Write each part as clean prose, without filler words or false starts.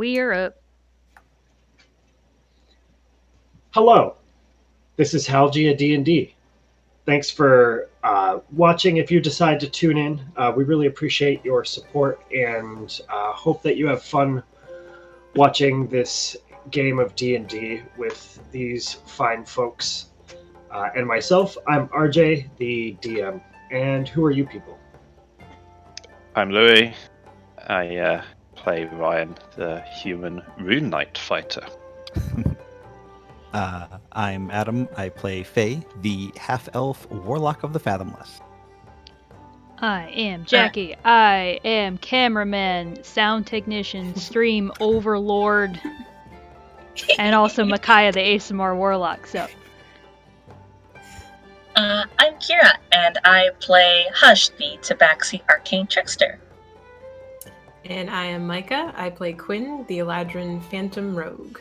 We're up. Hello, this is Halgia D&D. Thanks for watching. If you decide to tune in, we really appreciate your support and hope that you have fun watching this game of D&D with these fine folks. And myself, I'm RJ, the DM. And who are you people? I'm Louis. I play Ryan, the human Rune Knight fighter. I'm Adam. I play Faye, the half-elf warlock of the Fathomless. I am Jackie. I am cameraman, sound technician, stream overlord, and also Micaiah, the ASMR warlock. So, I'm Kira, and I play Hush, the Tabaxi arcane trickster. And I am Micah. I play Quinn, the Eladrin phantom rogue.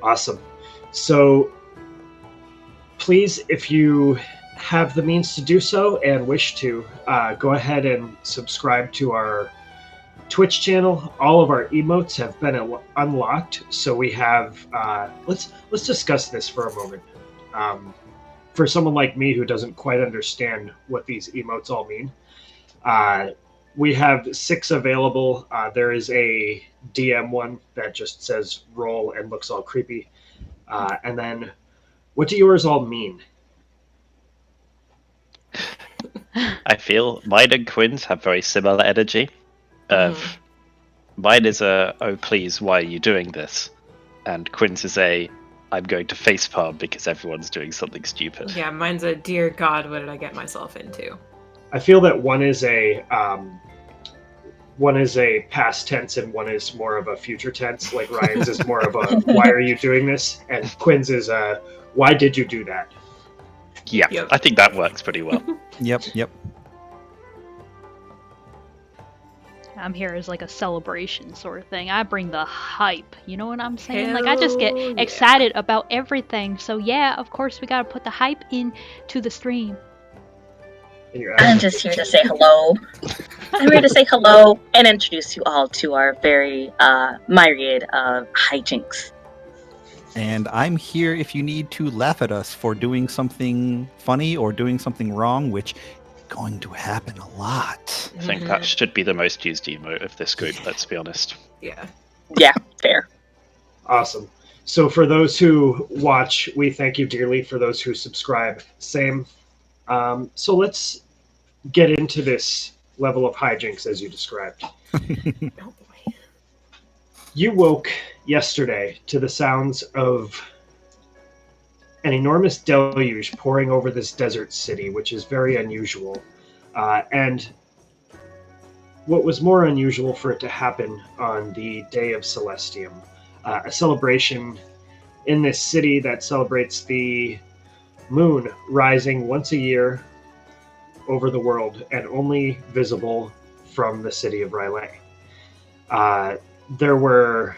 Awesome. So, please, if you have the means to do so and wish to, go ahead and subscribe to our Twitch channel. All of our emotes have been unlocked, so we have. Let's discuss this for a moment. For someone like me who doesn't quite understand what these emotes all mean, we have 6 available. There is a DM one that just says roll and looks all creepy. And then, what do yours all mean? I feel mine and Quinn's have very similar energy. Mine is a, oh please, why are you doing this? And Quinn's is a, I'm going to facepalm because everyone's doing something stupid. Yeah, mine's a dear God, what did I get myself into? I feel that one is a past tense and one is more of a future tense. Like Ryan's is more of a why are you doing this, and Quinn's is a why did you do that? Yeah, Yep. I think that works pretty well. Yep. I'm here as like a celebration sort of thing. I bring the hype. You know what I'm saying? Like, I just get Hell yeah. excited about everything. So, yeah, of course, we gotta put the hype into the stream. And you're I'm just here to say hello. I'm here to say hello and introduce you all to our very myriad of hijinks. And I'm here if you need to laugh at us for doing something funny or doing something wrong, which is going to happen a lot. I think that should be the most used emote of this group, let's be honest. Yeah. Yeah, fair. awesome. So for those who watch, we thank you dearly. For those who subscribe, same. So let's get into this level of hijinks as you described. Oh boy. You woke yesterday to the sounds of an enormous deluge pouring over this desert city, which is very unusual. And what was more unusual for it to happen on the day of Celestium, a celebration in this city that celebrates the moon rising once a year over the world and only visible from the city of R'lyeh. There were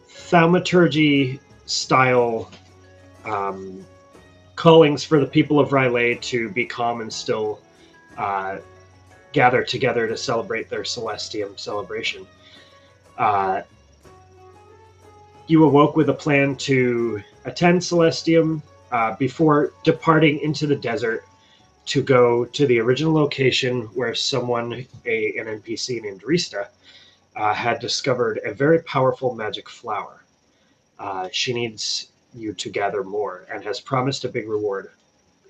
thaumaturgy style callings for the people of R'lyeh to be calm and still gather together to celebrate their Celestium celebration. You awoke with a plan to attend Celestium before departing into the desert to go to the original location where someone, an NPC named Rista, had discovered a very powerful magic flower. She needs you to gather more and has promised a big reward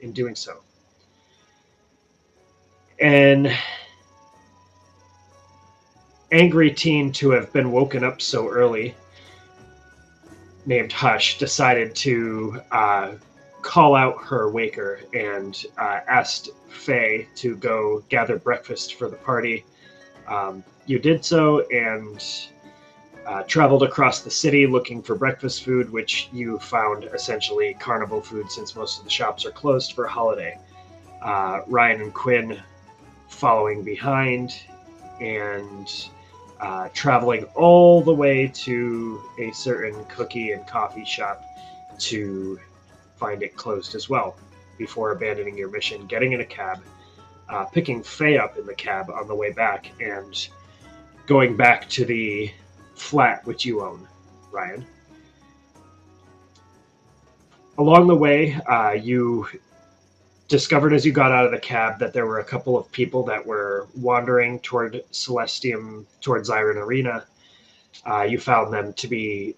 in doing so. An angry teen to have been woken up so early, named Hush, decided to call out her waker and asked Faye to go gather breakfast for the party. You did so and traveled across the city looking for breakfast food, which you found essentially carnival food since most of the shops are closed for a holiday. Ryan and Quinn following behind and traveling all the way to a certain cookie and coffee shop to find it closed as well before abandoning your mission, getting in a cab, picking Faye up in the cab on the way back, and going back to the flat which you own, Ryan. Along the way, you discovered as you got out of the cab that there were a couple of people that were wandering toward Celestium, toward Zyron Arena. You found them to be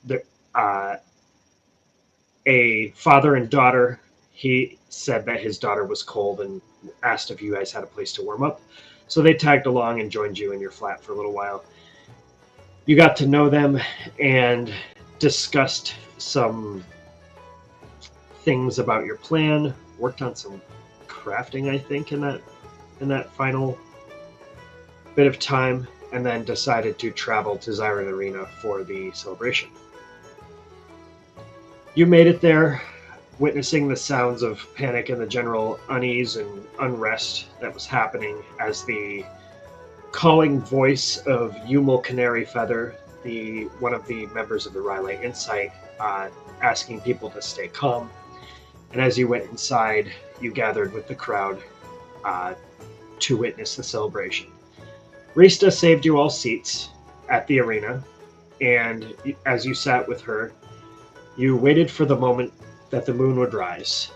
a father and daughter. He said that his daughter was cold and asked if you guys had a place to warm up. So they tagged along and joined you in your flat for a little while. You got to know them and discussed some things about your plan, worked on some crafting, I think, in that final bit of time, and then decided to travel to Zyron Arena for the celebration. You made it there, witnessing the sounds of panic and the general unease and unrest that was happening as the calling voice of Yumel Canary Feather, one of the members of the Rylai Insight, asking people to stay calm. And as you went inside, you gathered with the crowd to witness the celebration. Rista saved you all seats at the arena, and as you sat with her, you waited for the moment that the moon would rise.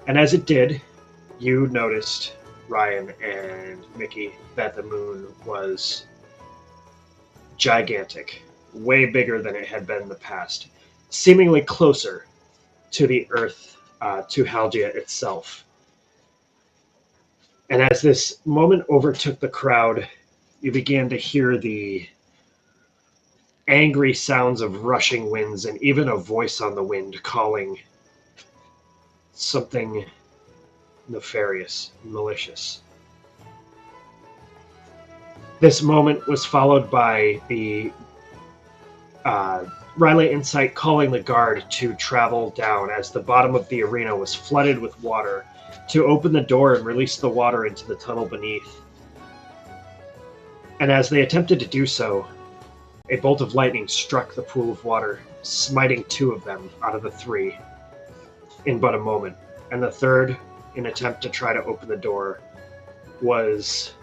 And as it did, you noticed, Ryan and Mickey, that the moon was gigantic, way bigger than it had been in the past, seemingly closer to the Earth, to Haldia itself. And as this moment overtook the crowd, you began to hear the angry sounds of rushing winds and even a voice on the wind calling something nefarious, malicious. This moment was followed by the Rylai Insight calling the guard to travel down as the bottom of the arena was flooded with water, to open the door and release the water into the tunnel beneath. And as they attempted to do so, a bolt of lightning struck the pool of water, smiting 2 of them out of the 3 in but a moment. And the third, in attempt to try to open the door, was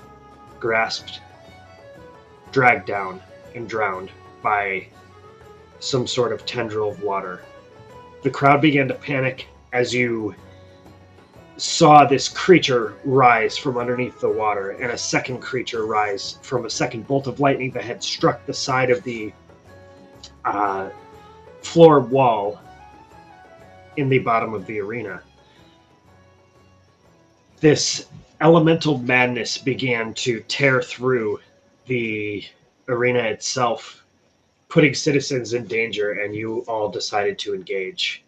grasped, dragged down, and drowned by some sort of tendril of water. The crowd began to panic as you saw this creature rise from underneath the water, and a second creature rise from a second bolt of lightning that had struck the side of the floor wall in the bottom of the arena. This elemental madness began to tear through the arena itself, putting citizens in danger, and you all decided to engage.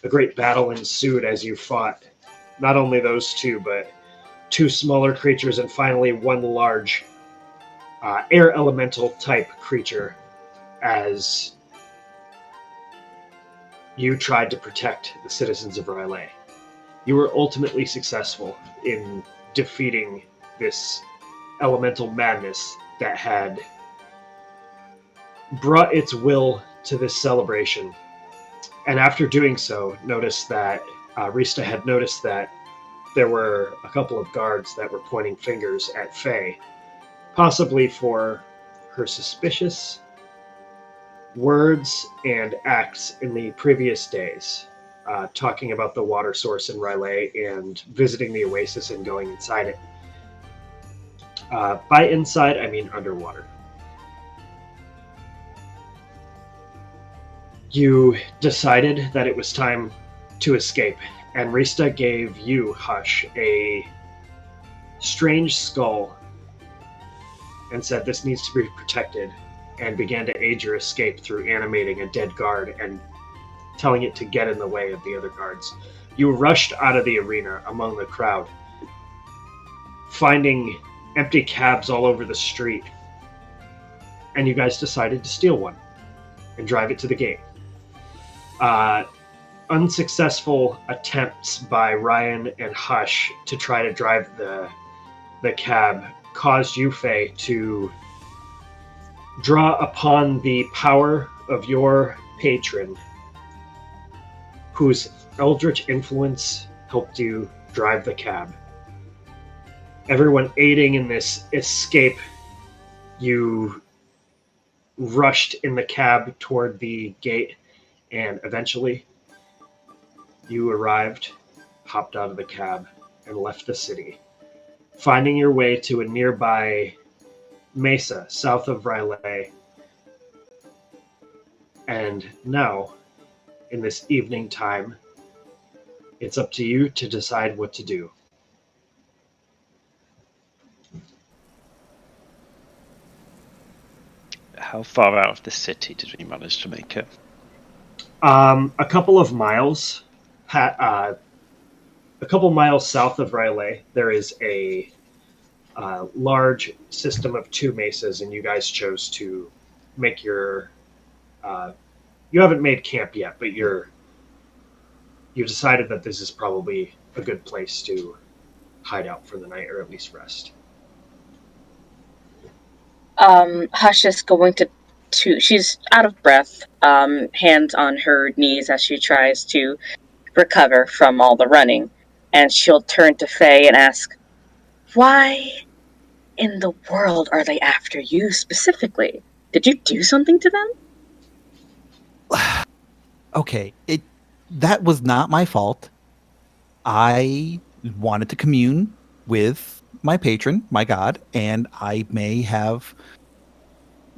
A great battle ensued as you fought not only those 2, but 2 smaller creatures, and finally 1 large air elemental type creature, as you tried to protect the citizens of Rylai. You were ultimately successful in defeating this elemental madness that had brought its will to this celebration. And after doing so, noticed that Rista had noticed that there were a couple of guards that were pointing fingers at Faye, possibly for her suspicious words and acts in the previous days, talking about the water source in Rylai and visiting the oasis and going inside it. By inside, I mean underwater. You decided that it was time to escape, and Rista gave you, Hush, a strange skull and said this needs to be protected, and began to aid your escape through animating a dead guard and telling it to get in the way of the other guards. You rushed out of the arena among the crowd, finding empty cabs all over the street, and you guys decided to steal one and drive it to the gate. Unsuccessful attempts by Ryan and Hush to try to drive the cab caused you, Faye, to draw upon the power of your patron, whose eldritch influence helped you drive the cab. Everyone aiding in this escape You rushed in the cab toward the gate, and eventually you arrived, hopped out of the cab, and left the city, finding your way to a nearby mesa south of R'lyeh. And now, in this evening time, it's up to you to decide what to do. How far out of the city did we manage to make it? A couple of miles, a couple miles south of R'lyeh, there is a large system of 2 mesas, and you guys chose to make your. You haven't made camp yet, but you decided that this is probably a good place to hide out for the night, or at least rest. Hush is going to she's out of breath, hands on her knees as she tries to recover from all the running, and she'll turn to Faye and ask, "Why in the world are they after you specifically? Did you do something to them?" Okay, that was not my fault. I wanted to commune with my patron, my god, and I may have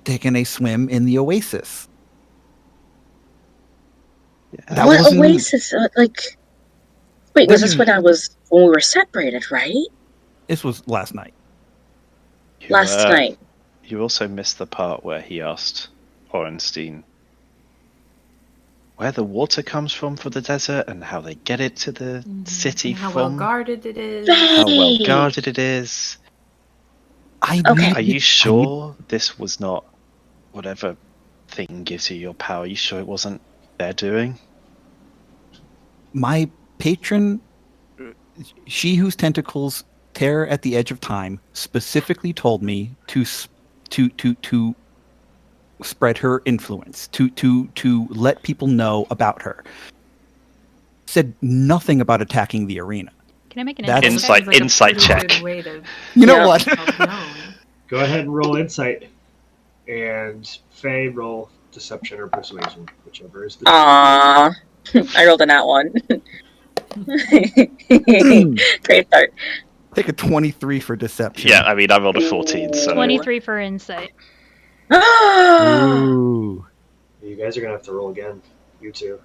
taken a swim in the oasis. Yeah. What wasn't- oasis? Wait, was this when we were separated, right? This was last night. Last night. You also missed the part where he asked Orenstein where the water comes from for the desert and how they get it to the city And how well from. guarded it is. How well Hey! guarded it is. Okay. Are you sure this was not whatever thing gives you your power? Are you sure it wasn't their doing? My patron, she whose tentacles tear at the edge of time, specifically told me to spread her influence, to let people know about her. Said nothing about attacking the arena. Can I make an That's- insight? Insight- Sounds like a insight pretty check. good way to You know Yeah. what? help known. Go ahead and roll insight. And Faye, roll deception or persuasion, whichever is the. Aww. I rolled a nat 1. Great start. Take a 23 for deception. Yeah, I mean, I rolled a 14, so... 23 for insight. Ooh. You guys are going to have to roll again. You two.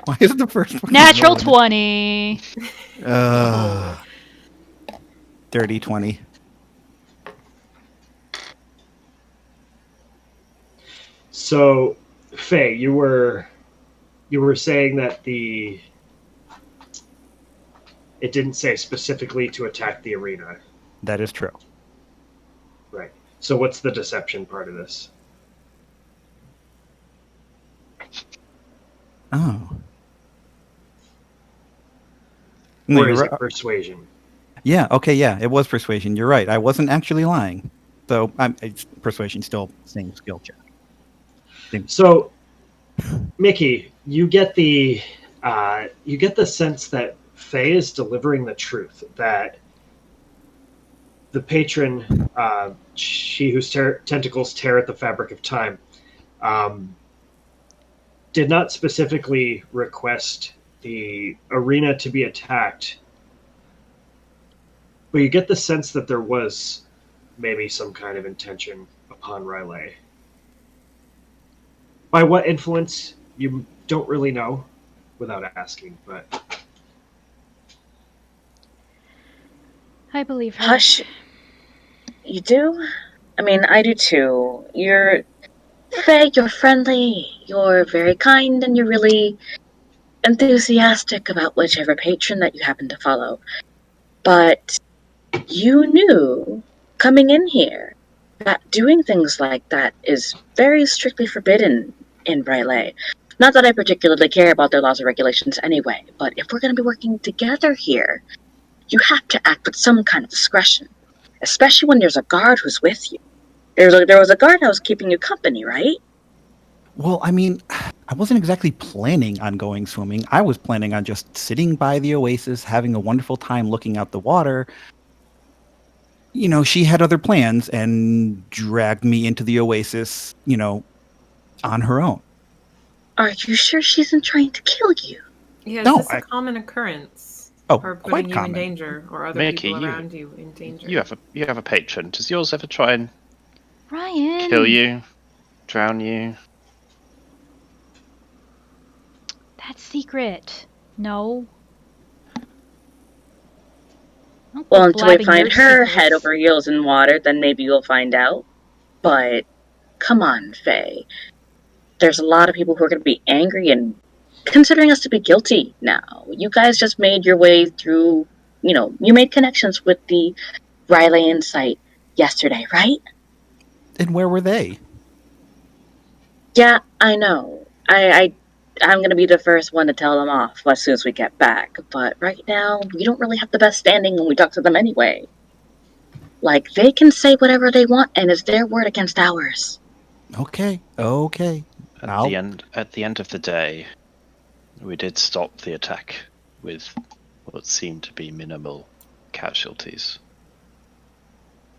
Why is it the first one? Natural 20. Dirty 20. So, Faye, you were saying that it didn't say specifically to attack the arena. That is true. Right. So what's the deception part of this? Oh. No, Or you're is right. it persuasion? Yeah, okay, yeah, it was persuasion. You're right. I wasn't actually lying. So it's persuasion still same skill check. So, Mickey, you get the sense that Faye is delivering the truth, that the patron, she whose tentacles tear at the fabric of time, did not specifically request the arena to be attacked, but you get the sense that there was maybe some kind of intention upon R'lyeh. By what influence, you don't really know without asking, but... I believe her. Hush. You do? I mean, I do too. You're Faye, you're friendly, you're very kind, and you're really enthusiastic about whichever patron that you happen to follow. But you knew, coming in here, that doing things like that is very strictly forbidden in R'lyeh. Not that I particularly care about their laws or regulations anyway, but if we're going to be working together here, you have to act with some kind of discretion, especially when there's a guard who's with you. There was a guard that was keeping you company, right? Well, I mean, I wasn't exactly planning on going swimming. I was planning on just sitting by the oasis, having a wonderful time looking out the water. she had other plans and dragged me into the oasis, on her own. Are you sure she isn't trying to kill you? Yeah, is No, this a common occurrence? Oh, Or quite putting you in common. danger, or other Mickey, people around you in danger? You have a patron. Does yours ever try and Ryan! kill you, drown you? That's secret. No. Don't Well, go until we blabbing find your her secrets. head over heels in water, then maybe you'll find out. But come on, Faye. There's a lot of people who are going to be angry and considering us to be guilty now. You guys just made your way through, you made connections with the Rylayan site yesterday, right? And where were they? Yeah, I know. I'm going to be the first one to tell them off as soon as we get back. But right now, we don't really have the best standing when we talk to them anyway. Like, they can say whatever they want, and it's their word against ours. Okay. At the end of the day, we did stop the attack with what seemed to be minimal casualties.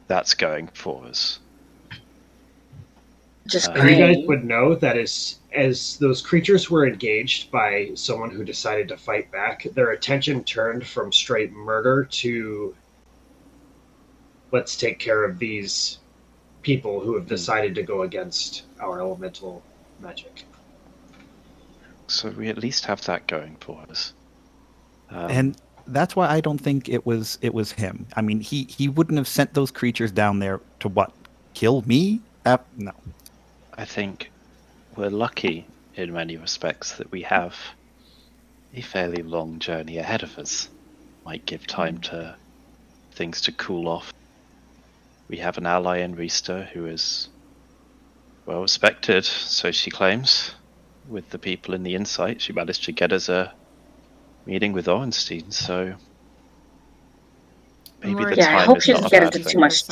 That's going for us. Just You You great. guys would know that as those creatures were engaged by someone who decided to fight back, their attention turned from straight murder to let's take care of these people who have decided to go against our elemental magic. So we at least have that going for us. And that's why I don't think it was him. I mean, he wouldn't have sent those creatures down there to what? Kill me? No. I think we're lucky in many respects that we have a fairly long journey ahead of us. Might give time to things to cool off. We have an ally in Riesta who is well respected, so she claims, with the people in the Insight. She managed to get us a meeting with Orenstein, so maybe the Yeah, I time hope is she not a doesn't get bad into thing. too much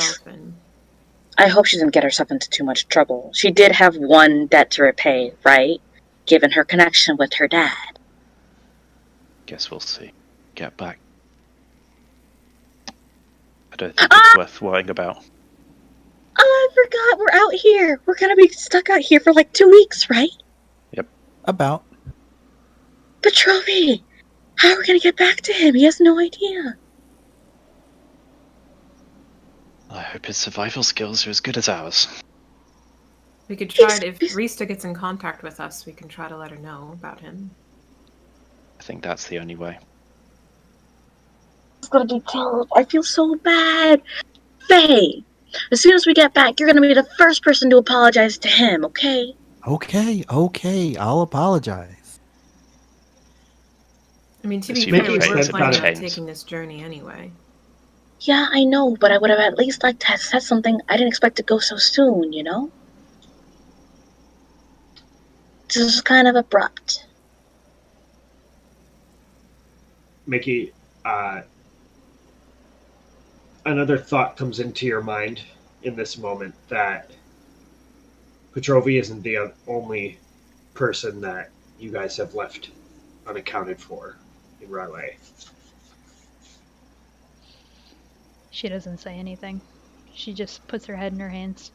I hope she didn't get herself into too much trouble. She did have one debt to repay, right? Given her connection with her dad. Guess we'll see. Get back. I don't think it's worth worrying about. Oh, I forgot. We're out here. We're gonna be stuck out here for like 2 weeks, right? About. Petrovi! How are we gonna get back to him? He has no idea. I hope his survival skills are as good as ours. We could try it. If Riesta gets in contact with us, we can try to let her know about him. I think that's the only way. It's gonna be terrible. I feel so bad. Faye, as soon as we get back, you're gonna be the first person to apologize to him, okay? Okay. I'll apologize. I mean, to be Assuming fair, we Mickey were said planning that on it- taking this journey anyway. Yeah, I know, but I would have at least liked to have said something. I didn't expect to go so soon, you know? This is kind of abrupt. Mickey, another thought comes into your mind in this moment that Petrovi isn't the only person that you guys have left unaccounted for in Raleigh. She doesn't say anything. She just puts her head in her hands.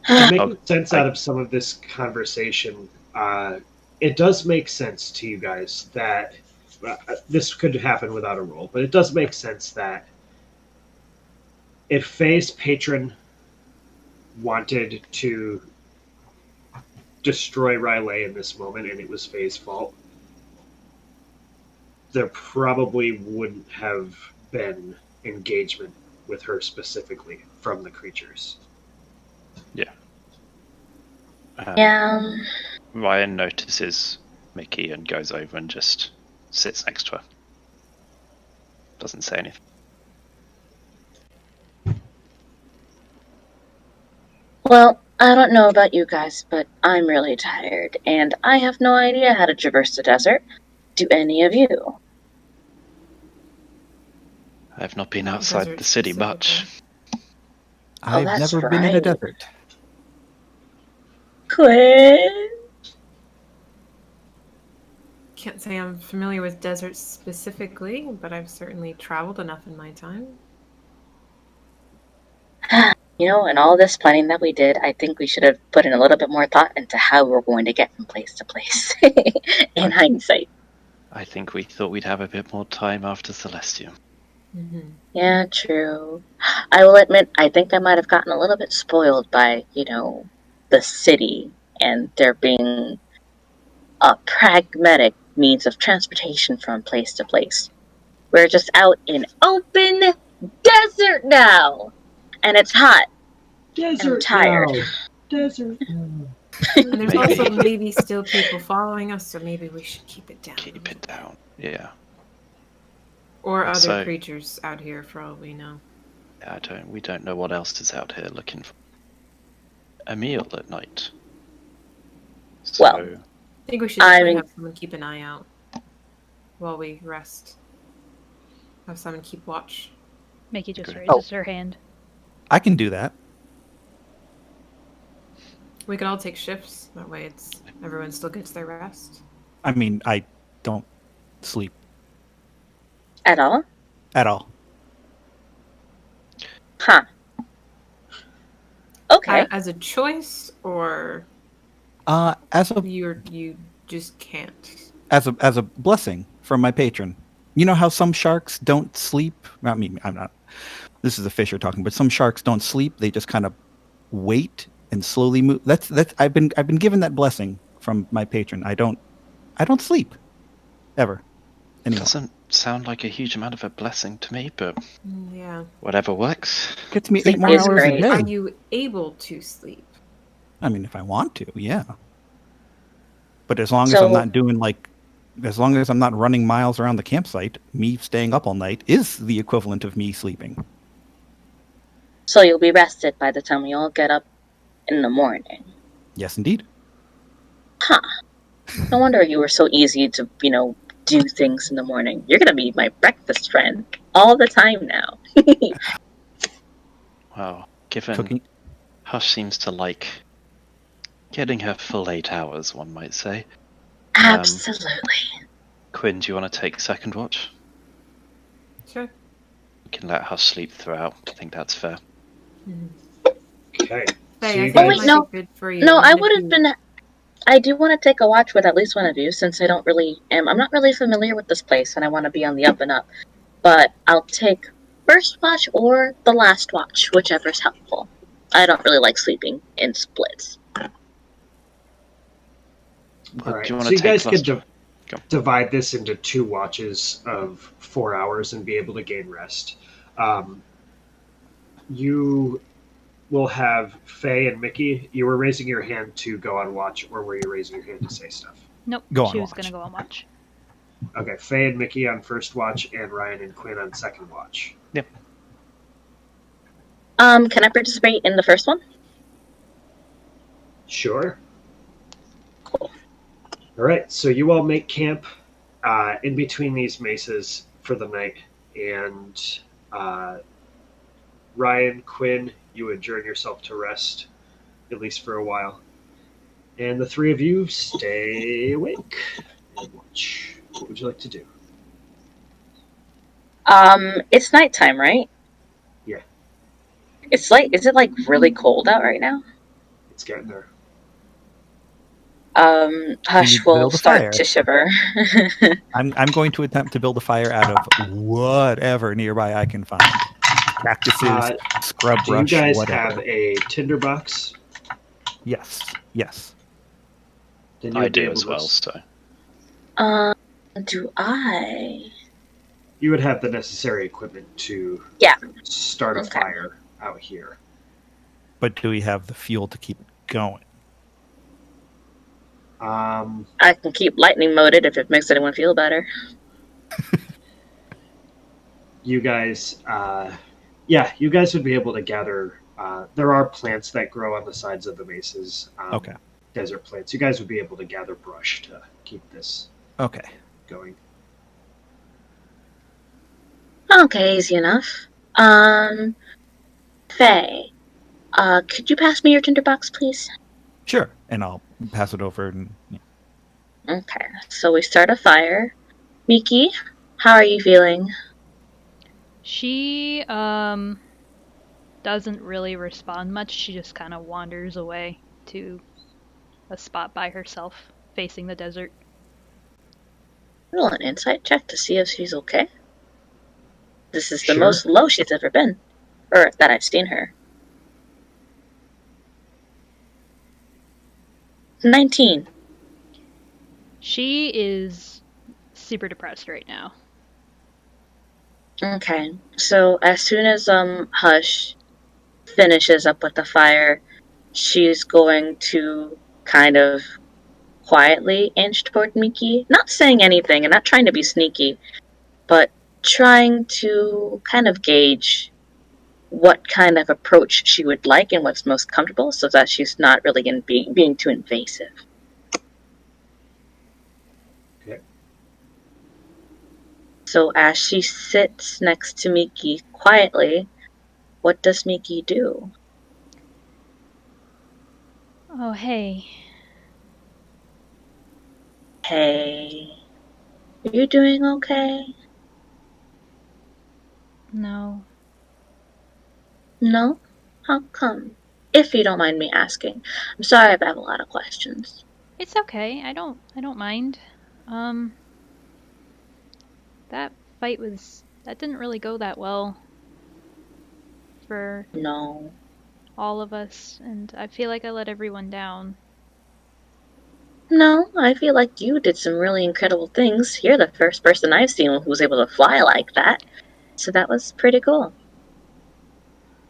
To make Oh, sense out of some of this conversation, it does make sense to you guys that this could happen without a roll, but it does make sense that if Faye's patron wanted to destroy Raleigh in this moment and it was Faye's fault, there probably wouldn't have been engagement with her specifically from the creatures. Yeah. Ryan notices Mickey and goes over and just sits next to her. Doesn't say anything. Well, I don't know about you guys, but I'm really tired, and I have no idea how to traverse the desert. Do any of you? I've not been outside Desert the city specifically. much. I've that's never been in a right. desert. Quinn? Can't say I'm familiar with deserts specifically, but I've certainly traveled enough in my time. In all this planning that we did, I think we should have put in a little bit more thought into how we're going to get from place to place. In hindsight. I think we thought we'd have a bit more time after Celestium. Mm-hmm. Yeah, true. I will admit, I think I might have gotten a little bit spoiled by, the city and there being a pragmatic means of transportation from place to place. We're just out in open desert now, and it's hot. Desert I'm tired. now. Desert now. And there's Maybe. also maybe still people following us, so maybe we should keep it down. Keep it down. Yeah. Or other So- creatures out here, for all we know. We don't know what else is out here looking for a meal at night. So, Well, I think we should definitely have someone keep an eye out while we rest. Have someone keep watch. Mickey just Okay. raises her hand. I can do that. We could all take shifts. That way, everyone still gets their rest. I mean, I don't sleep At all? at all. Huh. Okay. As a choice, or As a you just can't. as a blessing from my patron. You know how some sharks don't sleep? I mean, I'm not. This is a fisher talking, but some sharks don't sleep. They just kind of wait and slowly move. That's I've been given that blessing from my patron. I don't sleep ever. Anymore. doesn't sound like a huge amount of a blessing to me, but Yeah. whatever works. Gets me Sleep 8 more is hours great. a Are day. you able to sleep? I mean, if I want to, yeah. But as long as So- I'm not doing as long as I'm not running miles around the campsite, me staying up all night is the equivalent of me sleeping. So you'll be rested by the time we all get up in the morning. Yes, indeed. No wonder you were so easy to, do things in the morning. You're gonna be my breakfast friend all the time now. Well, given Cooking. Hush seems to like getting her full 8 hours, one might say. Absolutely. Quinn, do you want to take second watch? Sure. We can let Hush sleep throughout. I think that's fair. Okay. Hey, So I you think guys- it wait, might no. be good for you. No, I even if would have you- been. I do want to take a watch with at least one of you, since I don't really am. I'm not really familiar with this place, and I want to be on the up and up. But I'll take first watch or the last watch, whichever's helpful. I don't really like sleeping in splits. Well, All right. do you want So to you take guys plus- can Go. divide this into 2 watches of 4 hours and be able to gain rest. You will have Faye and Mickey. You were raising your hand to go on watch, or were you raising your hand to say stuff? Nope. Go on she was watch. gonna go on watch. Okay, Faye and Mickey on first watch, and Ryan and Quinn on second watch. Can I participate in the first one? Sure. Cool. All right, so you all make camp in between these mesas for the night, and Ryan, Quinn, you adjourn yourself to rest, at least for a while. And the 3 of you stay awake and watch. What would you like to do? It's nighttime, right? Yeah. Is it really cold out right now? It's getting there. Hush to will build a start fire. to shiver. I'm going to attempt to build a fire out of whatever nearby I can find. Cactuses, scrub Do you brush, guys whatever. have a tinderbox? Yes. Then you I would be do able as to- well, so. Do I? You would have the necessary equipment to Yeah. start a Okay. fire out here. But do we have the fuel to keep it going? I can keep lightning moded if it makes anyone feel better. You guys, you guys would be able to gather. There are plants that grow on the sides of the mesas. Okay. Desert plants. You guys would be able to gather brush to keep this Okay. going. Okay, easy enough. Faye, could you pass me your tinderbox, please? Sure. And I'll pass it over and Okay, so we start a fire. Miki, how are you feeling? She doesn't really respond much. She just kind of wanders away to a spot by herself, facing the desert. Roll an insight check to see if she's okay. This is the Sure. most low she's ever been, or that I've seen her. 19. She is super depressed right now. Okay, so as soon as Hush finishes up with the fire, she's going to kind of quietly inch toward Miki, not saying anything and not trying to be sneaky, but trying to kind of gauge what kind of approach she would like and what's most comfortable so that she's not really being too invasive. Okay. So as she sits next to Miki quietly, what does Miki do? Oh, hey. Hey, are you doing okay? No. No? How come? If you don't mind me asking. I'm sorry if I have a lot of questions. It's okay. I don't mind. That fight that didn't really go that well for No. all of us, and I feel like I let everyone down. No, I feel like you did some really incredible things. You're the first person I've seen who was able to fly like that. So that was pretty cool.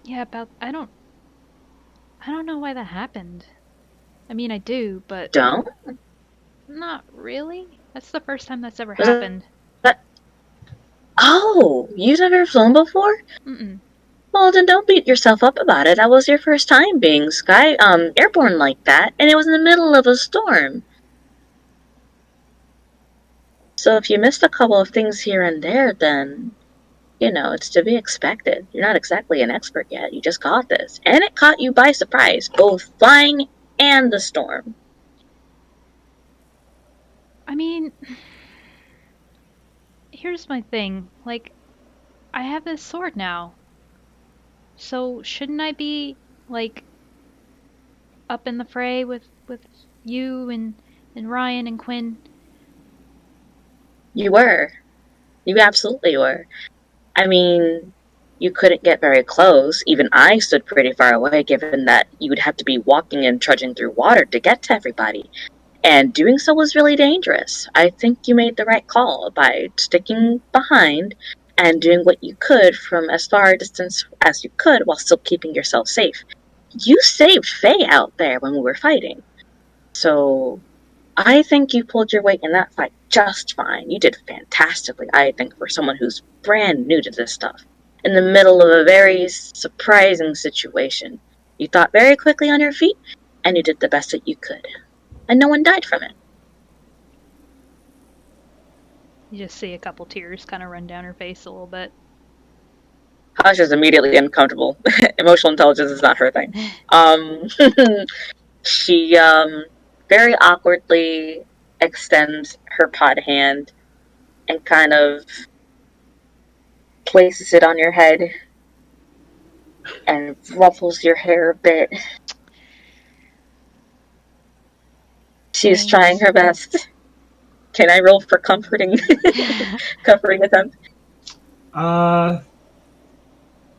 Yeah, I don't know why that happened. I mean, I do, but Don't? not really. That's the first time that's ever Was happened. that... Oh, you've never flown before? Mm-mm. Well, then don't beat yourself up about it. That was your first time being airborne like that, and it was in the middle of a storm. So if you missed a couple of things here and there, then, it's to be expected. You're not exactly an expert yet. You just got this. And it caught you by surprise, both flying and the storm. I mean, here's my thing. Like, I have this sword now. So shouldn't I be, like, up in the fray with you and Ryan and Quinn? You were. You absolutely were. I mean, you couldn't get very close. Even I stood pretty far away, given that you would have to be walking and trudging through water to get to everybody. And doing so was really dangerous. I think you made the right call by sticking behind and doing what you could from as far a distance as you could while still keeping yourself safe. You saved Faye out there when we were fighting. So I think you pulled your weight in that fight just fine. You did fantastically, I think, for someone who's brand new to this stuff. In the middle of a very surprising situation. You thought very quickly on your feet, and you did the best that you could. And no one died from it. You just see a couple tears kind of run down her face a little bit. Hush is immediately uncomfortable. Emotional intelligence is not her thing. She very awkwardly extends her pod hand and kind of places it on your head and ruffles your hair a bit. She's Thanks. trying her best. Can I roll for comforting attempt?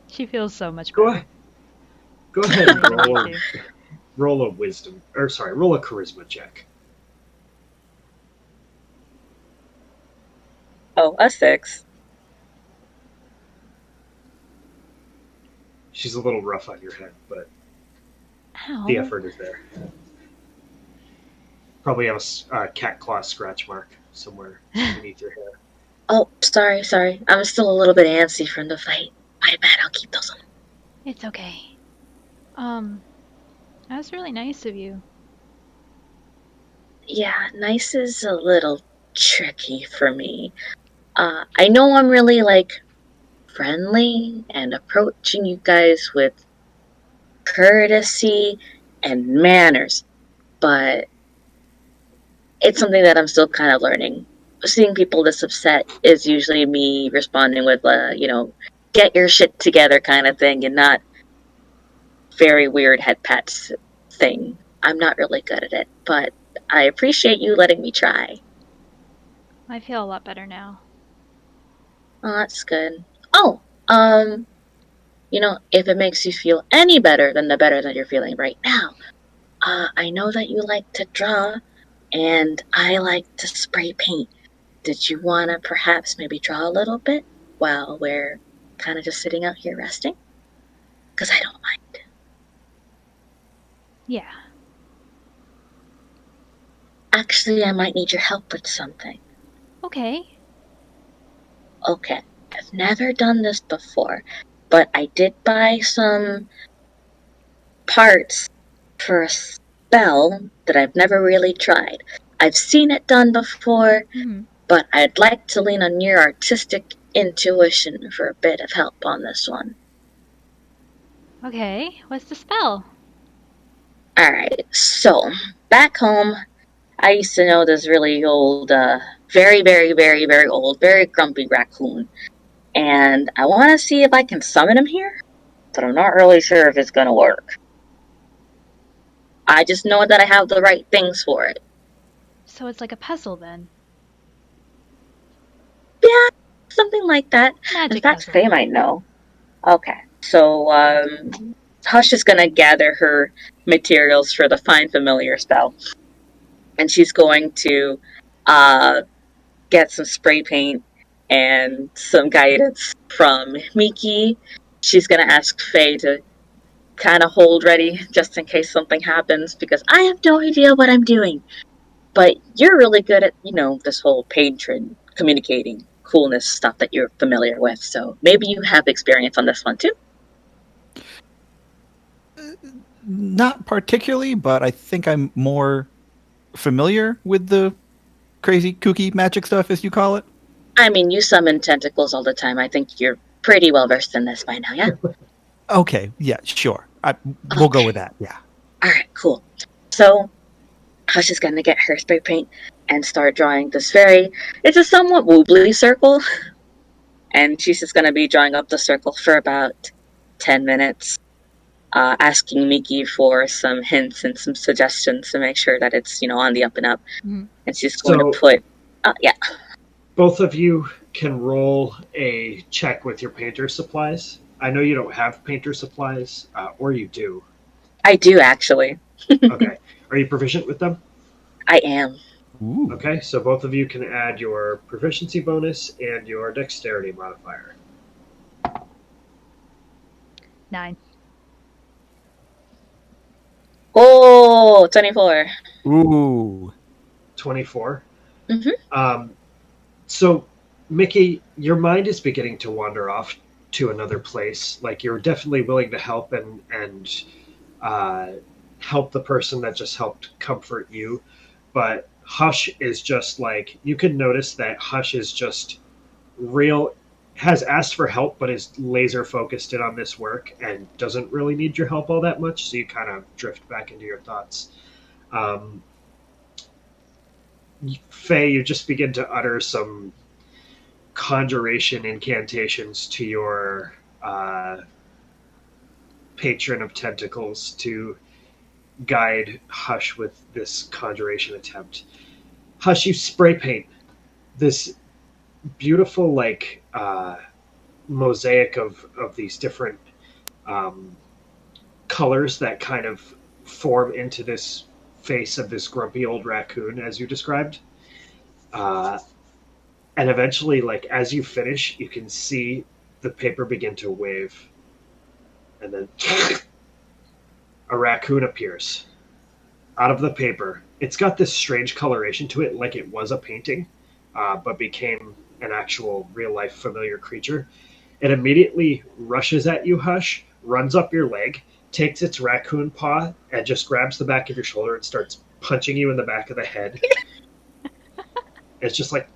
She feels so much Go better. ahead. Go ahead and I roll, need to. roll a wisdom, roll a charisma check. Oh, a 6. She's a little rough on your head, but Ow. the effort is there. Probably have a cat claw scratch mark somewhere beneath your hair. Oh, sorry. I'm still a little bit antsy from the fight. My bad, I'll keep those on. It's okay. That was really nice of you. Yeah, nice is a little tricky for me. I know I'm really, friendly and approaching you guys with courtesy and manners, but it's something that I'm still kind of learning. Seeing people this upset is usually me responding with, get your shit together kind of thing, and not very weird head pats thing. I'm not really good at it, but I appreciate you letting me try. I feel a lot better now. Oh, that's good. Oh, if it makes you feel any better than the better that you're feeling right now, I know that you like to draw, and I like to spray paint. Did you want to perhaps maybe draw a little bit while we're kind of just sitting out here resting? Because I don't mind. Yeah. Actually, I might need your help with something. Okay. Okay, I've never done this before, but I did buy some parts for a spell that I've never really tried. I've seen it done before, but I'd like to lean on your artistic intuition for a bit of help on this one. Okay, what's the spell? Alright, so, back home, I used to know this really old, very, very, very, very old, very grumpy raccoon. And I want to see if I can summon him here, but I'm not really sure if it's gonna work. I just know that I have the right things for it. So it's like a puzzle then? Yeah, something like that. Magic In fact, puzzle. Faye might know. Okay, so, Hush is gonna gather her materials for the Find Familiar spell. And she's going to, get some spray paint and some guidance from Miki. She's gonna ask Faye to kind of hold ready just in case something happens, because I have no idea what I'm doing. But you're really good at, this whole patron communicating coolness stuff that you're familiar with, so maybe you have experience on this one too? Not particularly, but I think I'm more familiar with the crazy, kooky magic stuff, as you call it. I mean, you summon tentacles all the time. I think you're pretty well versed in this by now, yeah? Okay, yeah, sure. We'll go with that, yeah. Alright, cool. So, Hush is gonna get her spray paint and start drawing this it's a somewhat wobbly circle. And she's just gonna be drawing up the circle for about 10 minutes, asking Miki for some hints and some suggestions to make sure that it's, on the up and up. Mm-hmm. And she's going to put, yeah. Both of you can roll a check with your painter supplies. I know you don't have painter supplies, or you do. I do, actually. Okay. Are you proficient with them? I am. Ooh. Okay, so both of you can add your proficiency bonus and your dexterity modifier. 9. Oh, 24. Ooh. 24. Mm-hmm. So, Mickey, your mind is beginning to wander off to another place. Like, you're definitely willing to help and help the person that just helped comfort you. But Hush is just like, you can notice that Hush is just has asked for help, but is laser focused in on this work and doesn't really need your help all that much. So you kind of drift back into your thoughts. Faye, you just begin to utter some conjuration incantations to your patron of tentacles to guide Hush with this conjuration attempt. Hush, you spray paint this beautiful, like, mosaic of these different colors that kind of form into this face of this grumpy old raccoon, as you described. And eventually, like, as you finish, you can see the paper begin to wave. And then a raccoon appears out of the paper. It's got this strange coloration to it, like it was a painting, but became an actual real-life familiar creature. It immediately rushes at you, Hush, runs up your leg, takes its raccoon paw, and just grabs the back of your shoulder and starts punching you in the back of the head. It's just like...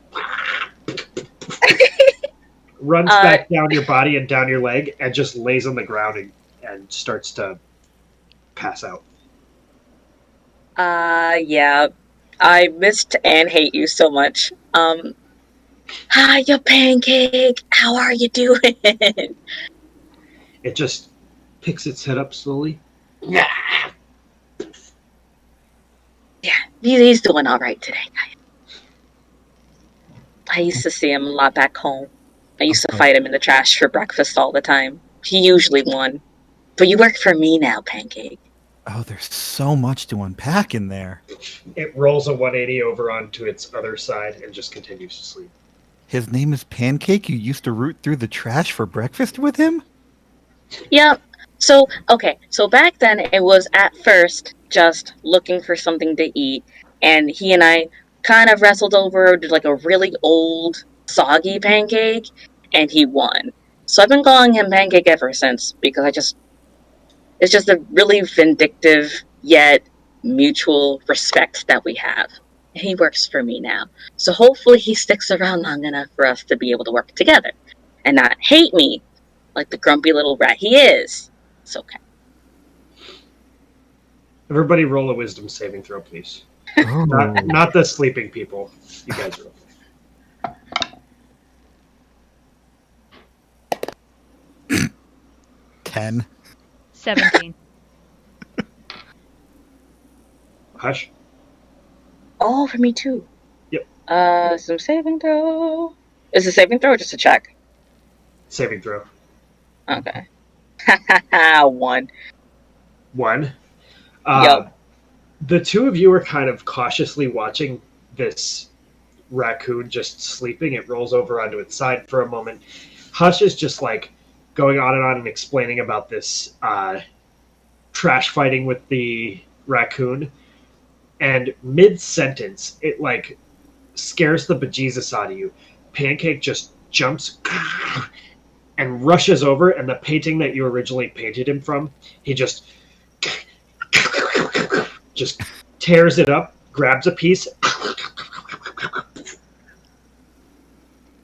runs back down your body and down your leg and just lays on the ground and starts to pass out. Yeah. I missed and hate you so much. Hi, your pancake. How are you doing? It just picks its head up slowly. Yeah, he's doing all right today, guys. I used to see him a lot back home. I used to fight him in the trash for breakfast all the time. He usually won. But you work for me now, Pancake. Oh, there's so much to unpack in there. It rolls a 180 over onto its other side and just continues to sleep. His name is Pancake? You used to root through the trash for breakfast with him? Yep. So back then it was at first just looking for something to eat, and he and I kind of wrestled over like a really old, soggy pancake, and he won. So I've been calling him Pancake ever since, because it's just a really vindictive yet mutual respect that we have. And he works for me now. So hopefully he sticks around long enough for us to be able to work together and not hate me like the grumpy little rat he is. It's okay. Everybody roll a wisdom saving throw, please. Oh. Not the sleeping people. You guys are okay. 10. 17. Hush. Oh, for me too. Yep. Some saving throw. Is it saving throw or just a check? Saving throw. Okay. Haha, 1. 1. Yep. The two of you are kind of cautiously watching this raccoon just sleeping. It rolls over onto its side for a moment. Hush is just like going on and explaining about this trash fighting with the raccoon. And mid-sentence, it like scares the bejesus out of you. Pancake just jumps and rushes over, and the painting that you originally painted him from, he just tears it up, grabs a piece,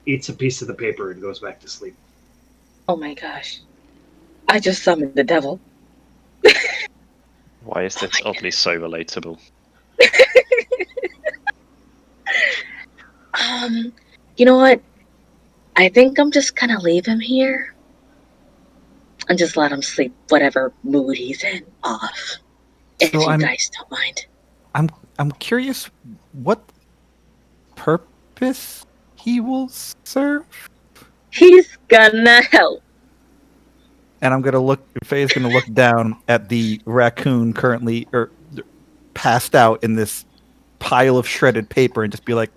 eats a piece of the paper, and goes back to sleep. Oh my gosh. I just summoned the devil. Why is this oddly so relatable? You know what? I think I'm just gonna leave him here and just let him sleep whatever mood he's in off. If you guys don't mind. I'm curious what purpose he will serve. He's gonna help. And I'm gonna look. Faye's gonna look down at the raccoon currently passed out in this pile of shredded paper and just be like,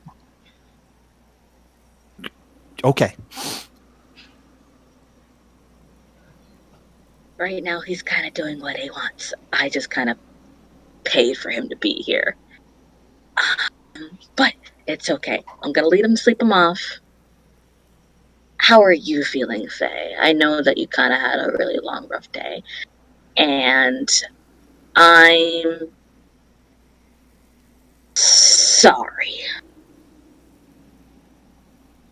"Okay." Right now, he's kind of doing what he wants. I just kind of paid for him to be here. But it's okay. I'm gonna let him sleep him off. How are you feeling, Faye? I know that you kind of had a really long, rough day. And I'm sorry.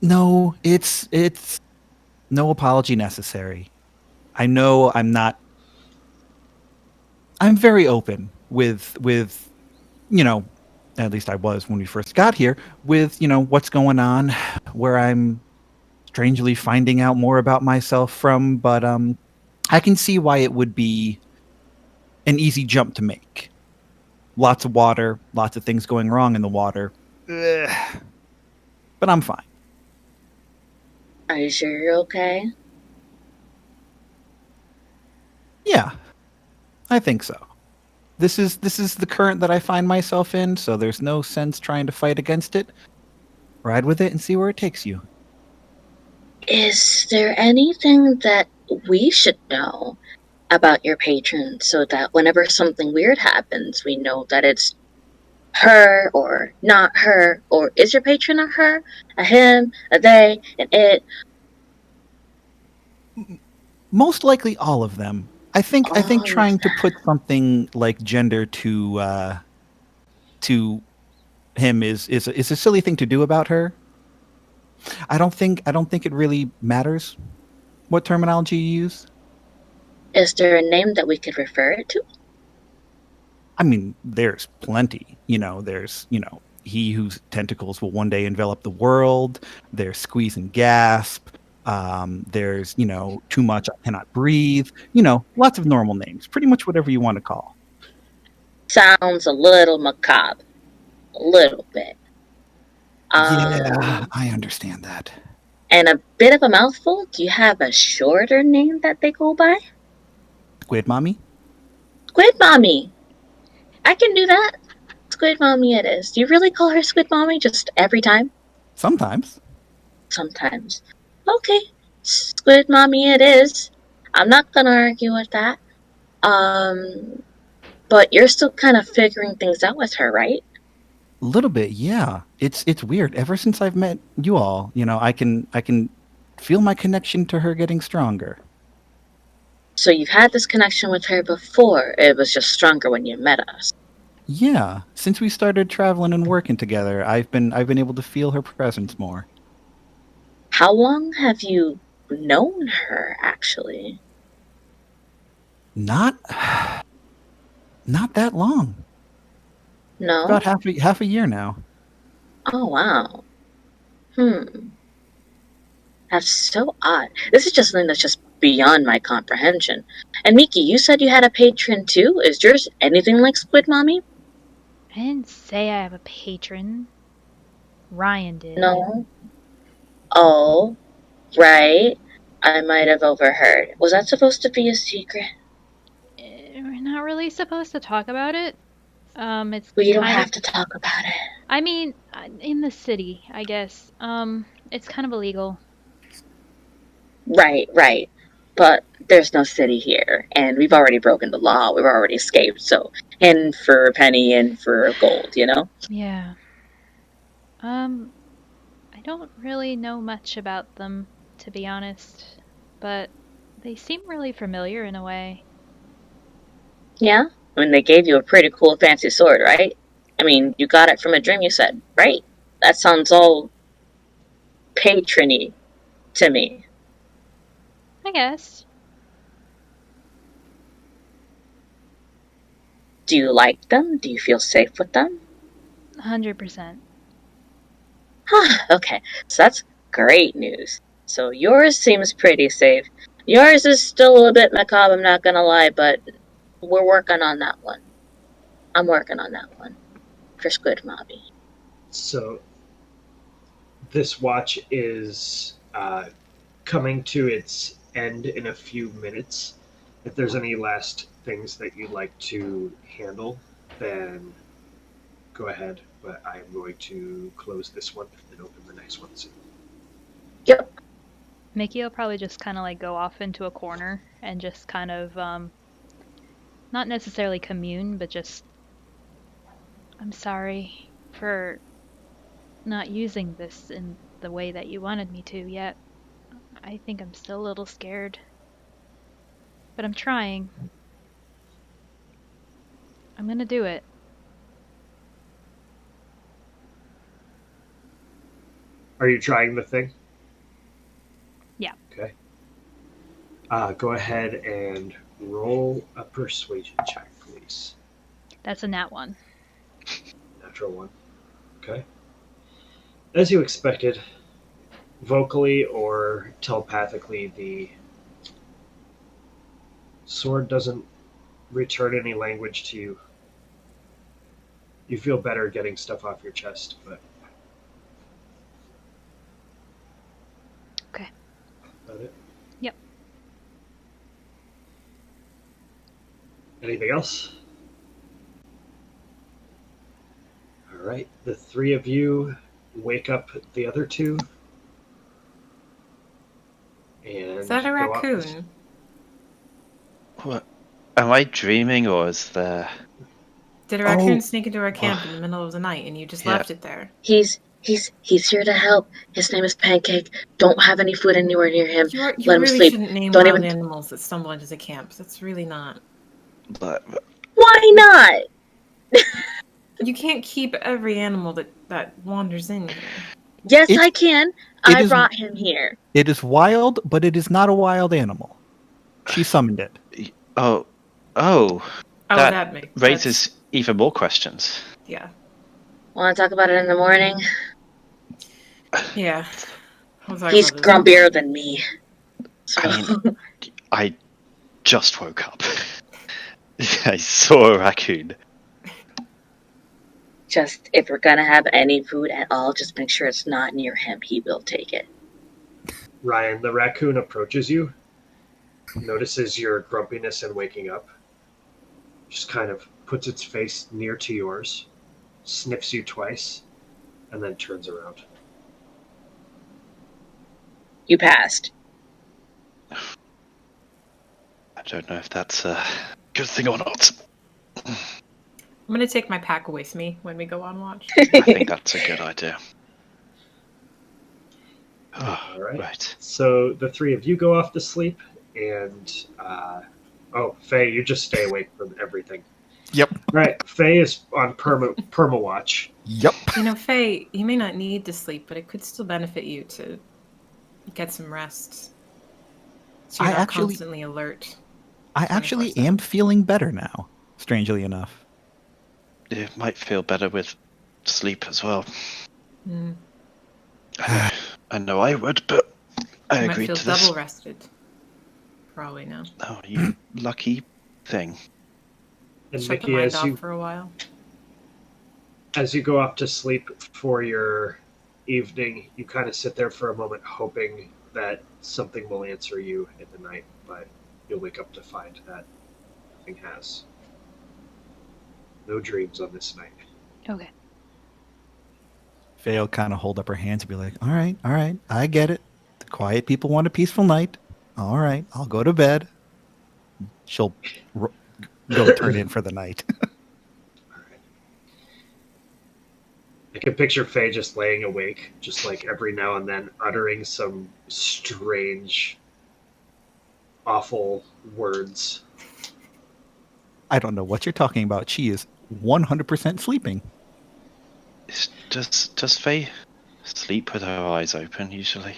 No, it's no apology necessary. I know I'm very open with at least I was when we first got here, with what's going on, where I'm strangely finding out more about myself from, but I can see why it would be an easy jump to make. Lots of water, lots of things going wrong in the water. But I'm fine. Are you sure you're okay? Yeah, I think so. This is the current that I find myself in, so there's no sense trying to fight against it. Ride with it and see where it takes you. Is there anything that we should know about your patron so that whenever something weird happens, we know that it's her or not her? Or is your patron a her, a him, a they, an it? Most likely all of them. I think trying to put something like gender to him is a silly thing to do about her. I don't think it really matters what terminology you use. Is there a name that we could refer it to? I mean, there's plenty. There's he whose tentacles will one day envelop the world. There's Squeeze and Gasp. There's Too Much I Cannot Breathe. Lots of normal names. Pretty much whatever you want to call. Sounds a little macabre. A little bit. Yeah, I understand that. And a bit of a mouthful. Do you have a shorter name that they go by? Squid Mommy? Squid Mommy. I can do that. Squid Mommy it is. Do you really call her Squid Mommy just every time? Sometimes. Sometimes. Okay. Squid Mommy it is. I'm not gonna argue with that. But you're still kind of figuring things out with her, right? A little bit, yeah. It's weird. Ever since I've met you all, I can feel my connection to her getting stronger. So you've had this connection with her before. It was just stronger when you met us. Yeah, since we started traveling and working together, I've been able to feel her presence more. How long have you known her, actually? Not that long. No? About half a year now. Oh, wow. That's so odd. This is just something that's just beyond my comprehension. And Miki, you said you had a patron too? Is yours anything like Squid Mommy? I didn't say I have a patron. Ryan did. No. Oh, right. I might have overheard. Was that supposed to be a secret? We're not really supposed to talk about it. It's We don't have to talk about it. I mean, in the city, I guess. It's kind of illegal. Right. But there's no city here, and we've already broken the law. We've already escaped, so in for a penny, in for gold, Yeah. I don't really know much about them, to be honest, but they seem really familiar in a way. Yeah? I mean, they gave you a pretty cool fancy sword, right? I mean, you got it from a dream, you said, right? That sounds all patrony to me. I guess. Do you like them? Do you feel safe with them? 100%. Okay, so that's great news. So yours seems pretty safe. Yours is still a bit macabre, I'm not gonna lie, but we're working on that one. I'm working on that one. For Squid Mommy. So, this watch is coming to its end in a few minutes. If there's any last things that you'd like to handle, then go ahead. But I'm going to close this one and open the next one soon. Yep. Mickey will probably just kind of like go off into a corner and just kind of, not necessarily commune, but just, I'm sorry for not using this in the way that you wanted me to yet. I think I'm still a little scared. But I'm trying. I'm gonna do it. Are you trying the thing? Yeah. Okay. Go ahead and roll a persuasion check, please. That's a nat 1. Natural 1. Okay. As you expected, vocally or telepathically, the sword doesn't return any language to you. You feel better getting stuff off your chest, but... Okay. That it? Yep. Anything else? Alright, the three of you wake up the other two. And Is that a go out. raccoon? What? Am I dreaming, or is there... Did a raccoon sneak into our camp in the middle of the night and you just left it there? He's here to help. His name is Pancake. Don't have any food anywhere near him. You Let him really sleep. shouldn't name Don't wild even- animals that stumble into the camp. That's really not. But Why not? You can't keep every animal that wanders in here. Yes, It- I can. it I is- brought him here. It is wild, but it is not a wild animal. She summoned it. oh, Oh, That that makes raises even more questions. Yeah. Want to talk about it in the morning? Yeah. We'll talk He's about this in the grumpier than me. So I mean, I just woke up. I saw a raccoon. just if we're gonna have any food at all, just make sure it's not near him. He will take it. Ryan, the raccoon approaches you, notices your grumpiness and waking up, just kind of puts its face near to yours, sniffs you twice, and then turns around. You passed. I don't know if that's a good thing or not. I'm gonna take my pack away with me when we go on watch. I think that's a good idea. All right. Right. So the three of you go off to sleep, and Faye, you just stay awake from everything. Yep. Right, Faye is on perma watch. Yep. You know, Faye, you may not need to sleep, but it could still benefit you to get some rest. So you're not constantly alert. I actually am feeling better now, strangely enough. It might feel better with sleep as well. Mm. I know I would, but I You might agreed feel to this. double rested. Probably now. Oh, you lucky thing. And Shut the Mickey, mind off for a while. as you go off to sleep for your evening, you kind of sit there for a moment hoping that something will answer you in the night, but you'll wake up to find that nothing has. No dreams on this night. Okay. Faye will kind of hold up her hands and be like, all right, I get it. The quiet people want a peaceful night. All right, I'll go to bed. She'll go turn in for the night. I can picture Faye just laying awake, just like every now and then uttering some strange, awful words. I don't know what you're talking about. She is 100% sleeping. Does Faye sleep with her eyes open usually?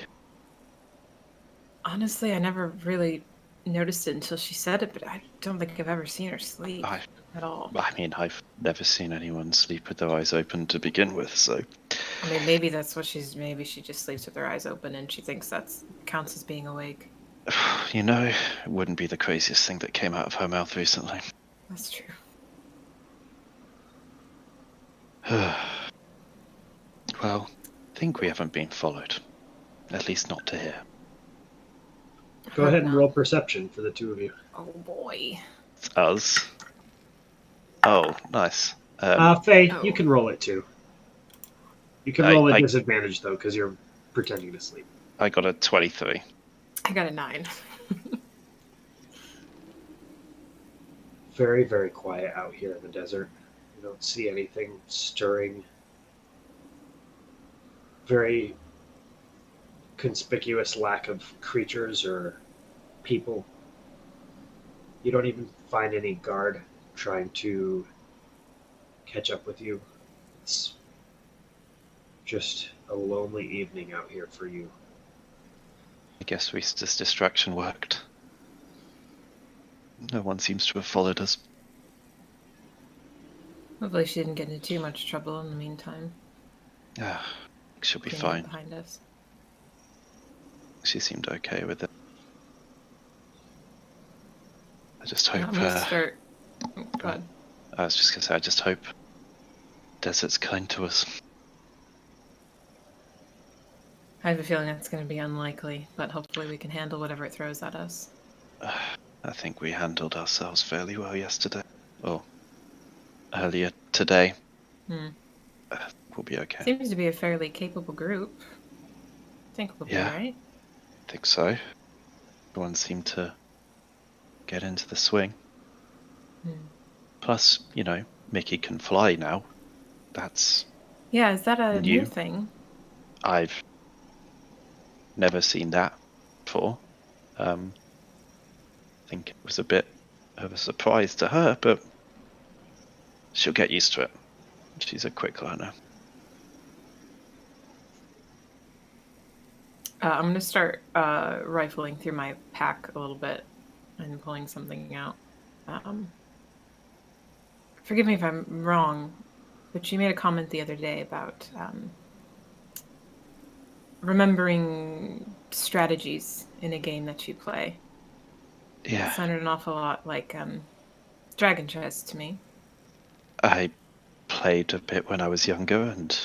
Honestly, I never really noticed it until she said it, but I don't think I've ever seen her sleep at all. I mean, I've never seen anyone sleep with their eyes open to begin with, so... I mean, maybe that's what maybe she just sleeps with her eyes open and she thinks that counts as being awake. You know, it wouldn't be the craziest thing that came out of her mouth recently. That's true. Well, I think we haven't been followed. At least not to here. Go ahead and roll perception for the two of you. Oh boy. It's us. Oh, nice. Faye, you can roll it too. You can roll at I disadvantage though, because you're pretending to sleep. I got a 23. I got a 9. Very, very quiet out here in the desert. You don't see anything stirring. Very conspicuous lack of creatures or people. You don't even find any guard trying to catch up with you. It's just a lonely evening out here for you. I guess this distraction worked. No one seems to have followed us. Hopefully she didn't get into too much trouble in the meantime. She'll be Cleaning fine. Behind us. She seemed okay with it. I just hope... I'm gonna start... Go ahead. I was just going to say, I just hope desert's kind to us. I have a feeling that's going to be unlikely, but hopefully we can handle whatever it throws at us. I think we handled ourselves fairly well yesterday. Or earlier today. We'll be okay. Seems to be a fairly capable group. I think we'll be alright. I think so. Everyone seemed to get into the swing. Plus, you know, Mickey can fly now. That's... Yeah, is that a new thing? I've never seen that before. I think it was a bit of a surprise to her, but she'll get used to it. She's a quick learner. I'm going to start rifling through my pack a little bit and pulling something out. forgive me if I'm wrong, but you made a comment the other day about remembering strategies in a game that you play. Yeah. It sounded an awful lot like Dragon Chess to me. I played a bit when I was younger and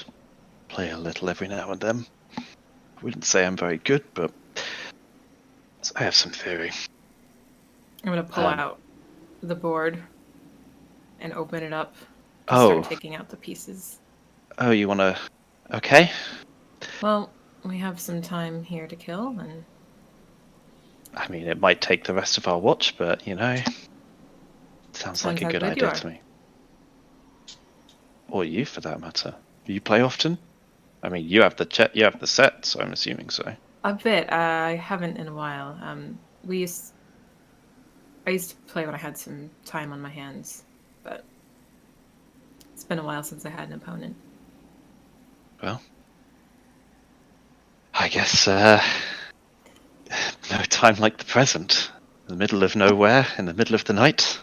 play a little every now and then. I wouldn't say I'm very good, but I have some theory. I'm going to pull out the board and open it up to Oh. start taking out the pieces. Oh, you want to... Okay. Well, we have some time here to kill, and... I mean, it might take the rest of our watch, but, you know... Sounds like a how good good you idea are. to me. Or you, for that matter. Do you play often? I mean, you have the you have the set, so I'm assuming so. A bit. I haven't in a while. I used to play when I had some time on my hands, but it's been a while since I had an opponent. Well, I guess no time like the present. In the middle of nowhere, in the middle of the night.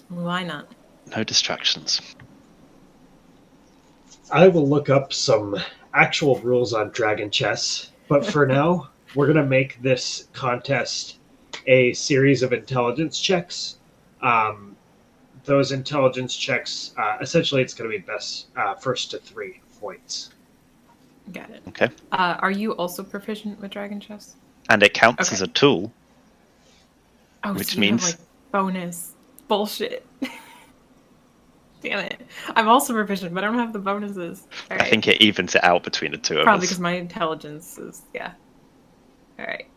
Why not? No distractions. I will look up some actual rules on Dragon Chess, but for now, we're going to make this contest a series of intelligence checks. Those intelligence checks, essentially, it's going to be best first to 3 points. Got it. Okay. Are you also proficient with Dragon Chess? And it counts Okay. as a tool. Oh, Which so you means- have, like, bonus bullshit. Damn it. I'm also proficient, but I don't have the bonuses. All right. I think it evens it out between the two of Probably us. because my intelligence is, yeah. All right.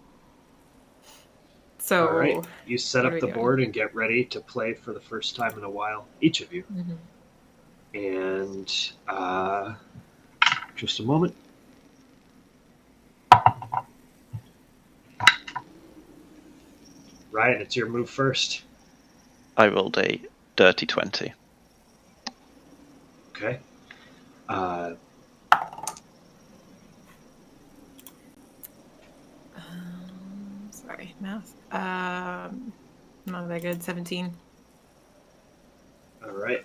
So, All right, you set what up are we the doing? board and get ready to play for the first time in a while, each of you. Mhm. And just a moment. Ryan, it's your move first. I rolled a dirty 20. Okay. Sorry, math. Not that good. 17. All right.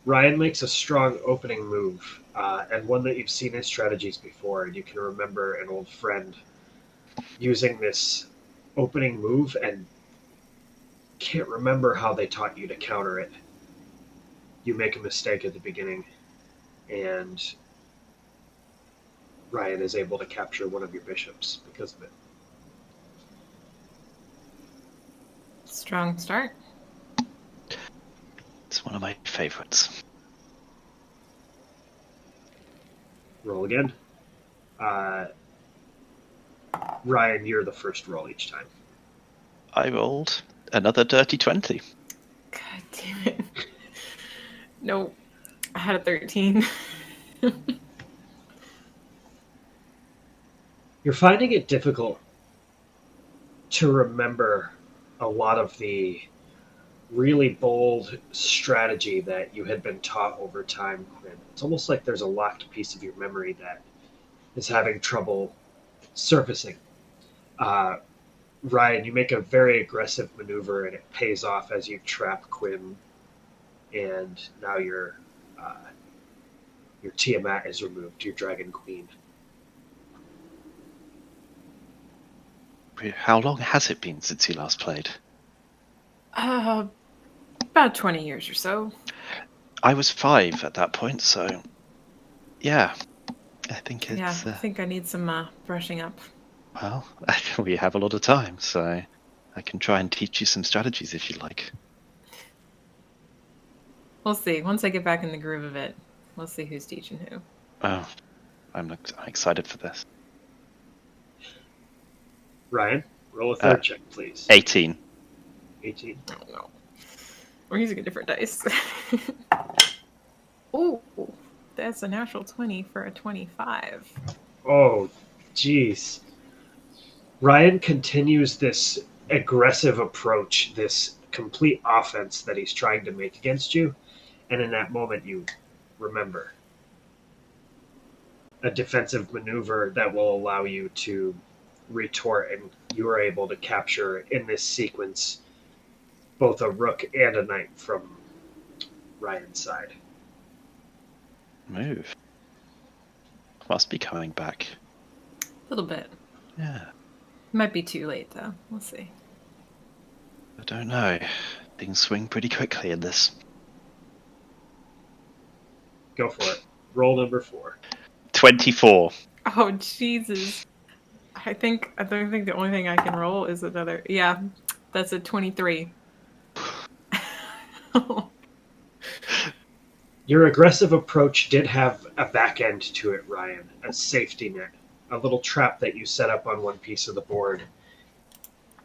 Ryan makes a strong opening move, and one that you've seen in strategies before, and you can remember an old friend using this opening move and can't remember how they taught you to counter it. You make a mistake at the beginning, and Ryan is able to capture one of your bishops because of it. Strong start. It's one of my favorites. Roll again. Ryan, you're the first roll each time. I rolled another dirty 20. God damn it. Nope. I had a 13. You're finding it difficult to remember a lot of the really bold strategy that you had been taught over time, Quinn. It's almost like there's a locked piece of your memory that is having trouble surfacing. Ryan, you make a very aggressive maneuver and it pays off as you trap Quinn, and now your Tiamat is removed, your Dragon Queen. How long has it been since you last played? About 20 years or so. I was 5 at that point, so yeah, I think it's. Yeah, I think I need some brushing up. Well, we have a lot of time, so I can try and teach you some strategies if you like. We'll see. Once I get back in the groove of it, we'll see who's teaching who. Oh, I'm excited for this. Ryan, roll a third check, please. 18. 18. Oh no. We're using a different dice. Oh, that's a natural 20 for a 25. Oh, jeez. Ryan continues this aggressive approach, this complete offense that he's trying to make against you, and in that moment you remember a defensive maneuver that will allow you to retort, and you are able to capture in this sequence both a rook and a knight from Ryan's side. Move. Must be coming back. A little bit. Yeah. Might be too late though. We'll see. I don't know. Things swing pretty quickly in this. Go for it. Roll number 4. 24. Oh Jesus! I don't think the only thing I can roll is another. Yeah, that's a 23. Your aggressive approach did have a back end to it, Ryan. A safety net. A little trap that you set up on one piece of the board.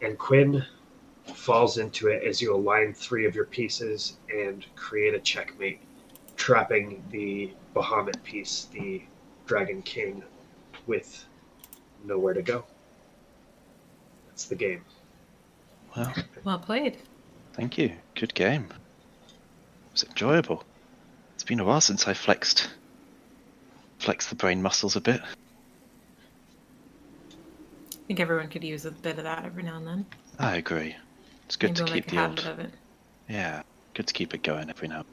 And Quinn falls into it as you align 3 of your pieces and create a checkmate, trapping the Bahamut piece, the Dragon King, with nowhere to go. That's the game. Well, Well played. thank you. Good game. It was enjoyable. It's been a while since I flexed the brain muscles a bit. I think everyone could use a bit of that every now and then. I agree. It's good Maybe to we'll keep make a the habit old... of it. Yeah, good to keep it going every now.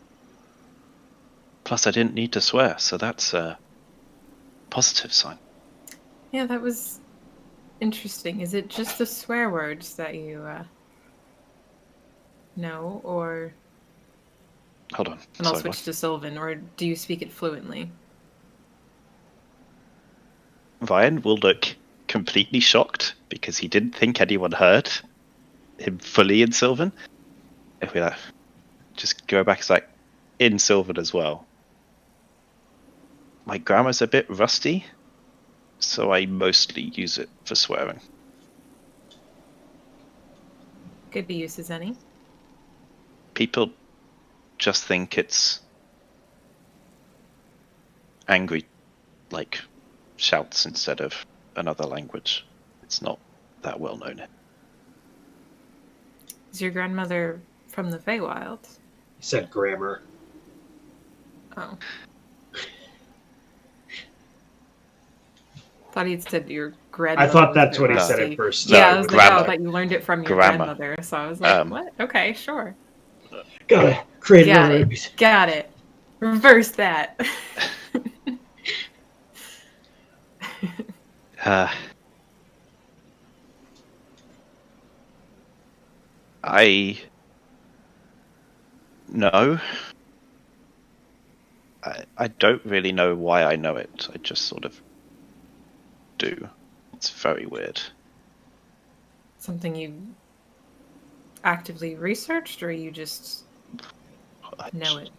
Plus, I didn't need to swear, so that's a positive sign. Yeah, that was interesting. Is it just the swear words that you know, or... Hold on. And I'll Sorry, switch to Sylvan, or do you speak it fluently? what? Ryan will look completely shocked because he didn't think anyone heard him fully in Sylvan. If we just go back, it's like in Sylvan as well. My grammar's a bit rusty, so I mostly use it for swearing. Could be used as any. People just think it's angry, like shouts instead of another language. It's not that well known. Is your grandmother from the Feywild? He said grammar. Oh. Thought he'd said your grandmother. I thought was that's a what he bit said rusty. at first. Yeah, No, I was like, grammar. oh, I thought you learned it from your Grammar. grandmother. So I was like, Um, what? Okay, sure. Gotta create Got another it. NPC. Got it. Reverse that. I know. I don't really know why I know it. I just sort of do. It's very weird. Something you actively researched, or you just know it?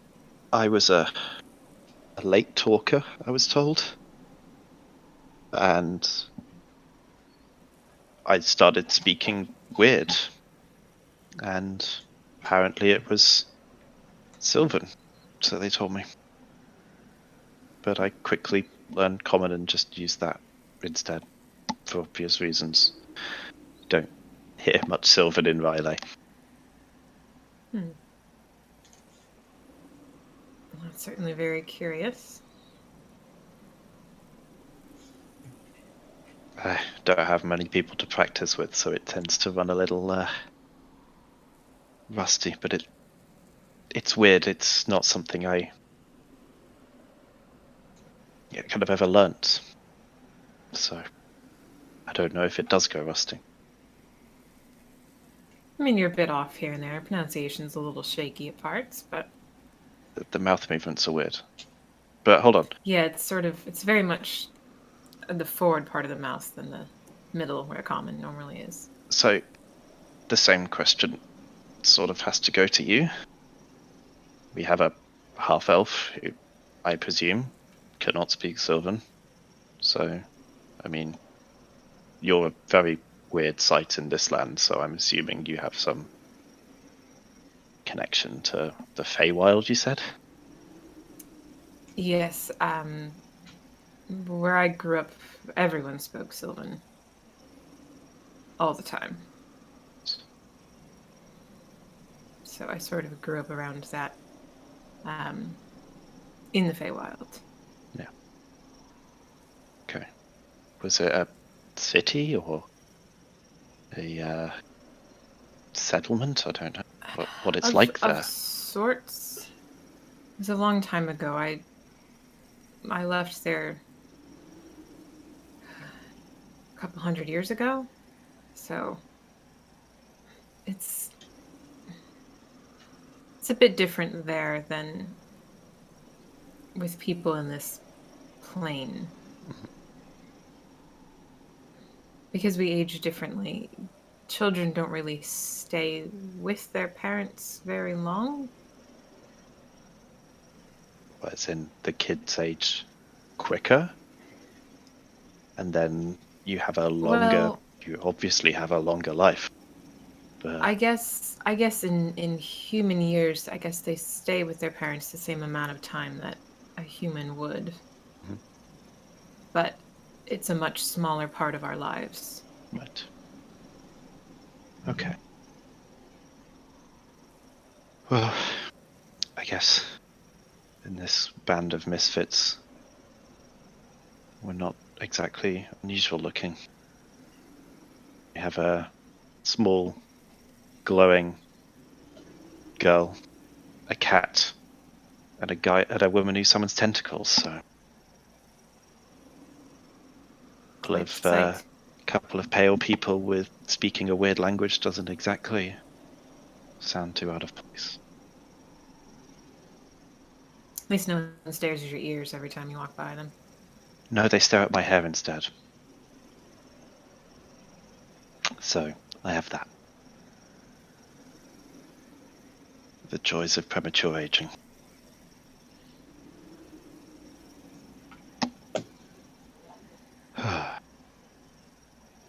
I was a late talker, I was told. And I started speaking weird. And apparently it was Sylvan, so they told me. But I quickly learned Common and just used that instead, for obvious reasons. Don't hear much Sylvan in Riley. Well, that's certainly very curious. I don't have many people to practice with, so it tends to run a little rusty, but it's weird. It's not something I kind of ever learnt. So I don't know if it does go rusty. I mean, you're a bit off here and there. Pronunciation's a little shaky at parts, but The mouth movements are weird. But hold on. yeah, it's very much the forward part of the mouth than the middle where Common normally is. So the same question sort of has to go to you. We have a half-elf who, I presume, cannot speak Sylvan. So, I mean, you're a very weird sight in this land, so I'm assuming you have some connection to the Feywild, you said? Yes, where I grew up, everyone spoke Sylvan. All the time. So I sort of grew up around that in the Feywild. Yeah. Okay. Was it a city or a settlement? I don't know what it's like there. Of sorts. was a long time ago. I left there a couple hundred years ago. So it's a bit different there than with people in this plane. Because we age differently, children don't really stay with their parents very long. As in the kids age quicker, and then you have a longer. Well, you obviously have a longer life. But I guess in human years, I guess they stay with their parents the same amount of time that a human would. Mhm. But it's a much smaller part of our lives. right. Okay. Well, I guess in this band of misfits, we're not exactly unusual looking. We have a small, glowing girl, a cat, and a woman who summons tentacles. So, Quite sight. couple of pale people with speaking a weird language doesn't exactly sound too out of place. At least no one stares at your ears every time you walk by them. No, they stare at my hair instead. So, I have that. The joys of premature aging.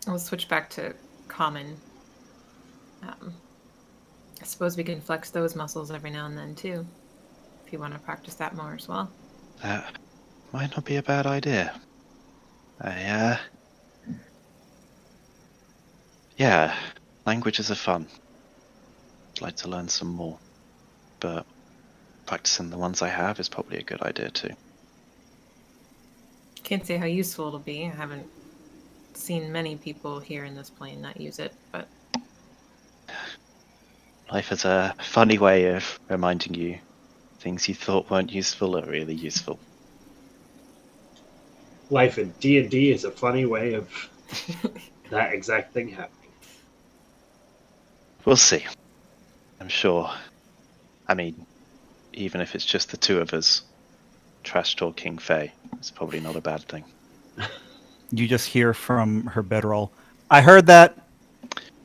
We'll switch back to common. I suppose we can flex those muscles every now and then too, if you want to practice that more as well. That might not be a bad idea. Yeah, languages are fun. I'd like to learn some more, but practicing the ones I have is probably a good idea too. Can't say how useful it'll be. I haven't seen many people here in this plane that use it, but Life is a funny way of reminding you things you thought weren't useful are really useful. Life in D&D is a funny way of that exact thing happening. We'll see. I'm sure. I mean, even if it's just the two of us trash talking Faye, it's probably not a bad thing. You just hear from her bedroll. I heard that.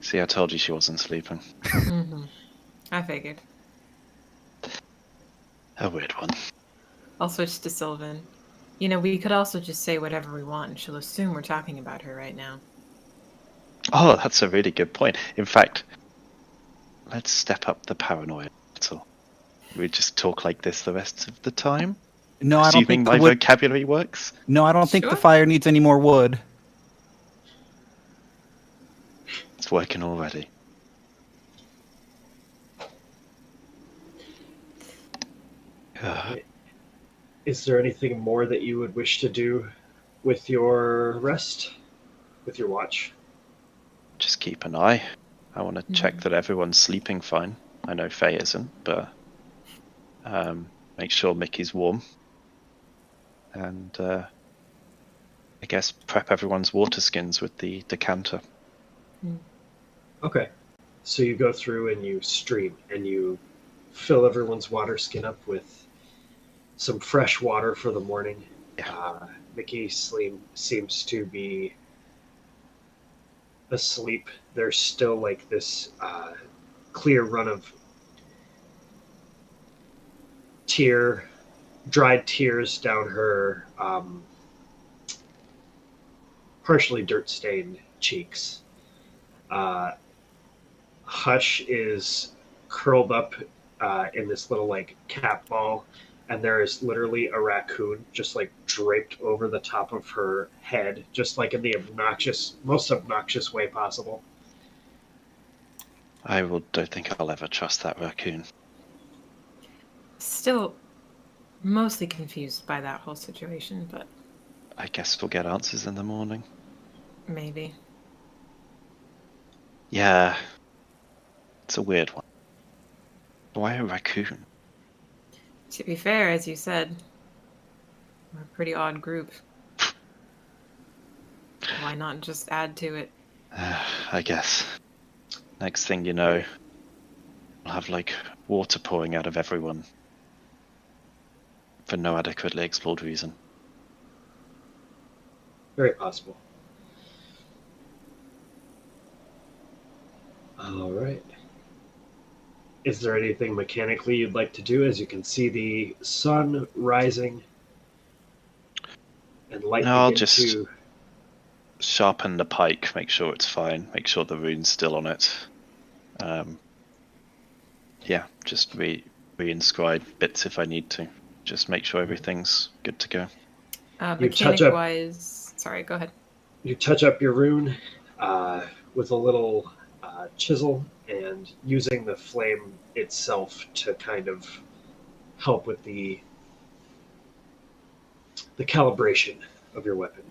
See, I told you she wasn't sleeping. I figured. A weird one. I'll switch to Sylvan. You know, we could also just say whatever we want and she'll assume we're talking about her right now. Oh, that's a really good point. In fact, let's step up the paranoia a little. We just talk like this the rest of the time? No, I don't Assuming think my the wood. vocabulary works? No, I don't think the Sure. fire needs any more wood. It's working already. Is there anything more that you would wish to do with your rest? With your watch? Just keep an eye. I want to check that everyone's sleeping fine. I know Faye isn't, but make sure Mickey's warm. And I guess prep everyone's water skins with the decanter. Okay. So you go through and you stream and you fill everyone's water skin up with some fresh water for the morning. Yeah. Mickey seems to be asleep. There's still like this clear run of dried tears down her partially dirt-stained cheeks. Hush is curled up in this little like cat ball, and there is literally a raccoon just like draped over the top of her head, just like in the most obnoxious way possible. Don't think I'll ever trust that raccoon. Still mostly confused by that whole situation, but I guess we'll get answers in the morning. maybe. Yeah. It's a weird one. Why a raccoon? To be fair, as you said, we're a pretty odd group. Why not just add to it? I guess. Next thing you know, I'll have like water pouring out of everyone for no adequately explored reason. Very possible. All right. Is there anything mechanically you'd like to do? As you can see the sun rising and light No, I'll begin just to... sharpen the pike, make sure it's fine, make sure the rune's still on it. Yeah, just re-inscribe bits if I need to. Just make sure everything's good to go. You touch up- Mechanic-wise... Sorry, go ahead. You touch up your rune with a little chisel, and using the flame itself to kind of help with the calibration of your weapon.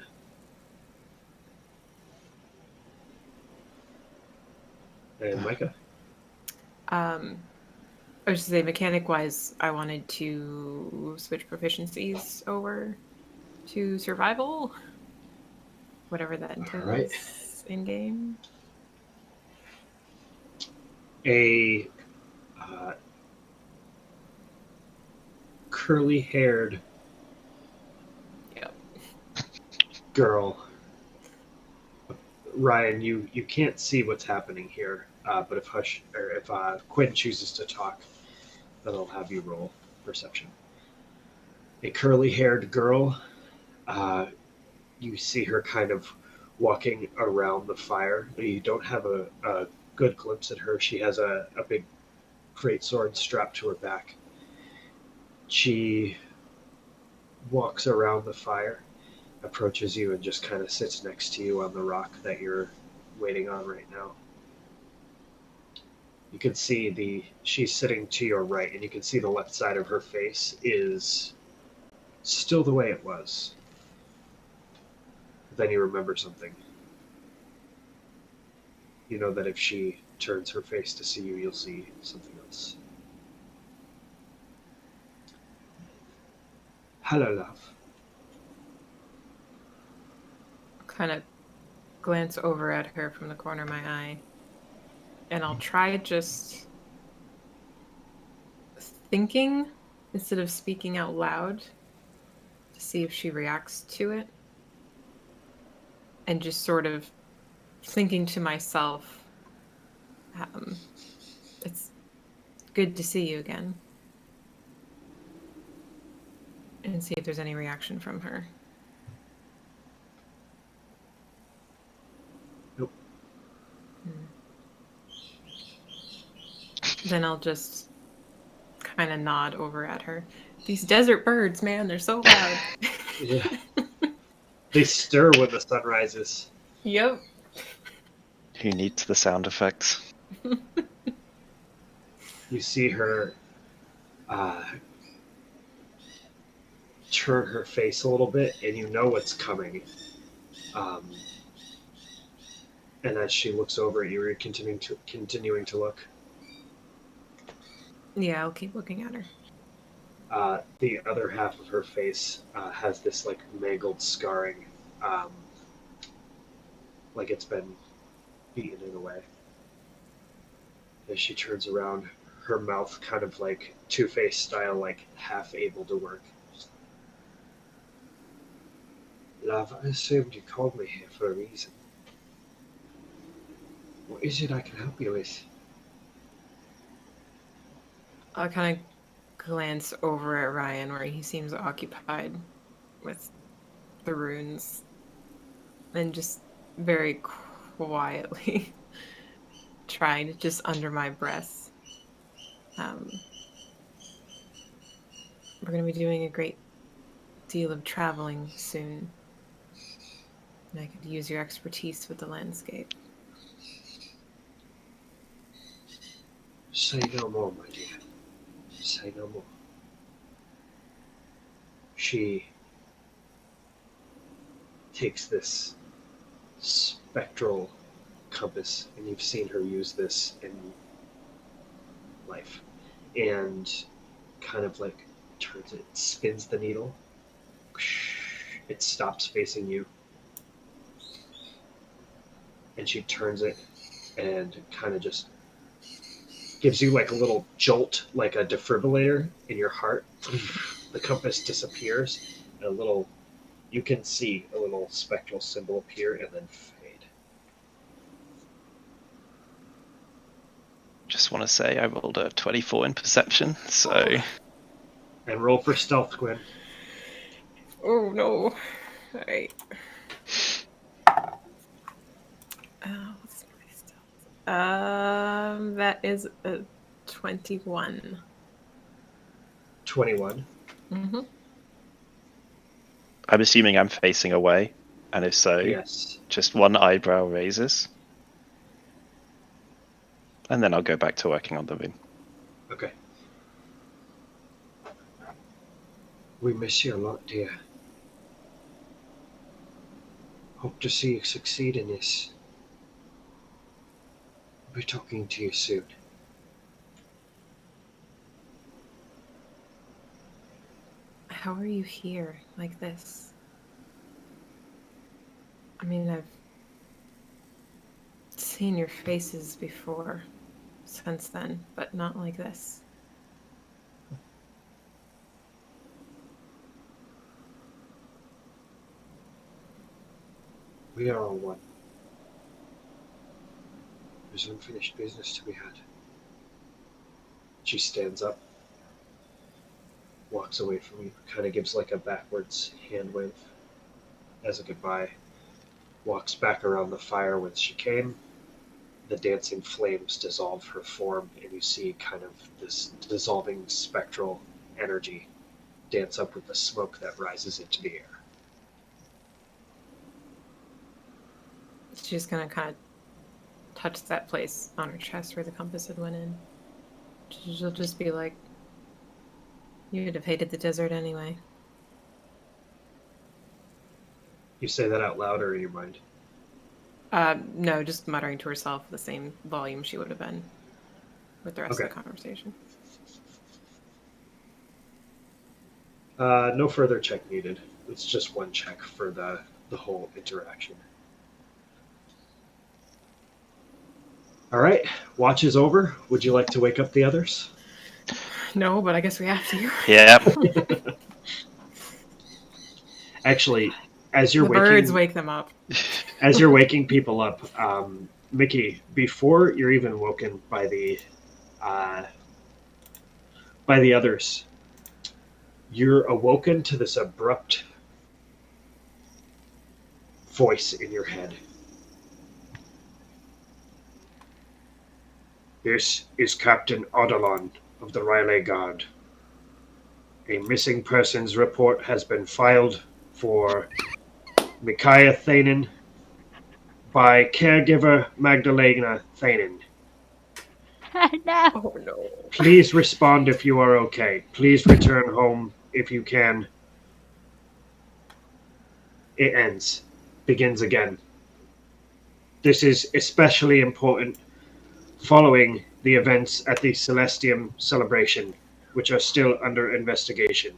And Micah? I was just say, mechanic-wise, I wanted to switch proficiencies over to survival, whatever that entails Alright. in-game. A curly-haired Yep. girl. Ryan, you can't see what's happening here, but if Quinn chooses to talk, then I'll have you roll perception. A curly-haired girl. You see her kind of walking around the fire. You don't have a good glimpse at her. She has a big greatsword strapped to her back. She walks around the fire, approaches you, and just kind of sits next to you on the rock that you're waiting on right now. You can see she's sitting to your right, and you can see the left side of her face is still the way it was. But then you remember something. You know that if she turns her face to see you, you'll see something else. Hello, love. Kind of glance over at her from the corner of my eye, and I'll try just thinking instead of speaking out loud to see if she reacts to it, and just sort of thinking to myself, it's good to see you again, and see if there's any reaction from her. Nope. Then I'll just kind of nod over at her. These desert birds, man, they're so loud. Yeah. They stir when the sun rises. Yep. Who needs the sound effects? You see her turn her face a little bit, and you know what's coming. And as she looks over at you, you're continuing to look. Yeah, I'll keep looking at her. The other half of her face has this like mangled scarring, like it's been beaten in a way. As she turns around, her mouth kind of like Two-Face style, like half able to work. Love, I assumed you called me here for a reason. What is it I can help you with? I'll kind of glance over at Ryan where he seems occupied with the runes and just very quietly trying to just under my breath. We're going to be doing a great deal of traveling soon, and I could use your expertise with the landscape. Say no more, my dear. Say no more. She takes this spectral compass, and you've seen her use this in life, and kind of like turns it, spins the needle. It stops facing you. And she turns it and kind of just gives you like a little jolt, like a defibrillator in your heart. The compass disappears, and you can see a little spectral symbol appear and then fade. Just want to say I rolled a 24 in perception, so... And roll for stealth, Gwen. Oh no. Alright. What's my stealth? That is a 21. 21. Mm-hmm. I'm assuming I'm facing away, and if so, Yes. just one eyebrow raises. And then I'll go back to working on the rune. Okay. We miss you a lot, dear. Hope to see you succeed in this. I'll be talking to you soon. How are you here like this? I mean, I've seen your faces before since then, but not like this. We are all one. There's unfinished business to be had. She stands up, walks away from you, kind of gives like a backwards hand wave as a goodbye, walks back around the fire whence she came. The dancing flames dissolve her form, and you see kind of this dissolving spectral energy dance up with the smoke that rises into the air. She's gonna kind of touch that place on her chest where the compass had went in. She'll just be like, "You'd have hated the desert anyway." You say that out loud or in your mind? No, just muttering to herself the same volume she would have been with the rest of the conversation. No further check needed. It's just one check for the whole interaction. All right, watch is over. Would you like to wake up the others? No, but I guess we have to. Yeah. Actually, as you're The waking, birds wake them up. as you're waking people up, Mickey, before you're even woken by the others, you're awoken to this abrupt voice in your head. This is Captain Odalon of the Riley Guard. A missing persons report has been filed for Micaiah Thanen by caregiver Magdalena Thanen. No. Oh no. Please respond if you are okay. Please return home if you can. It ends. Begins again. This is especially important following the events at the Celestium celebration, which are still under investigation.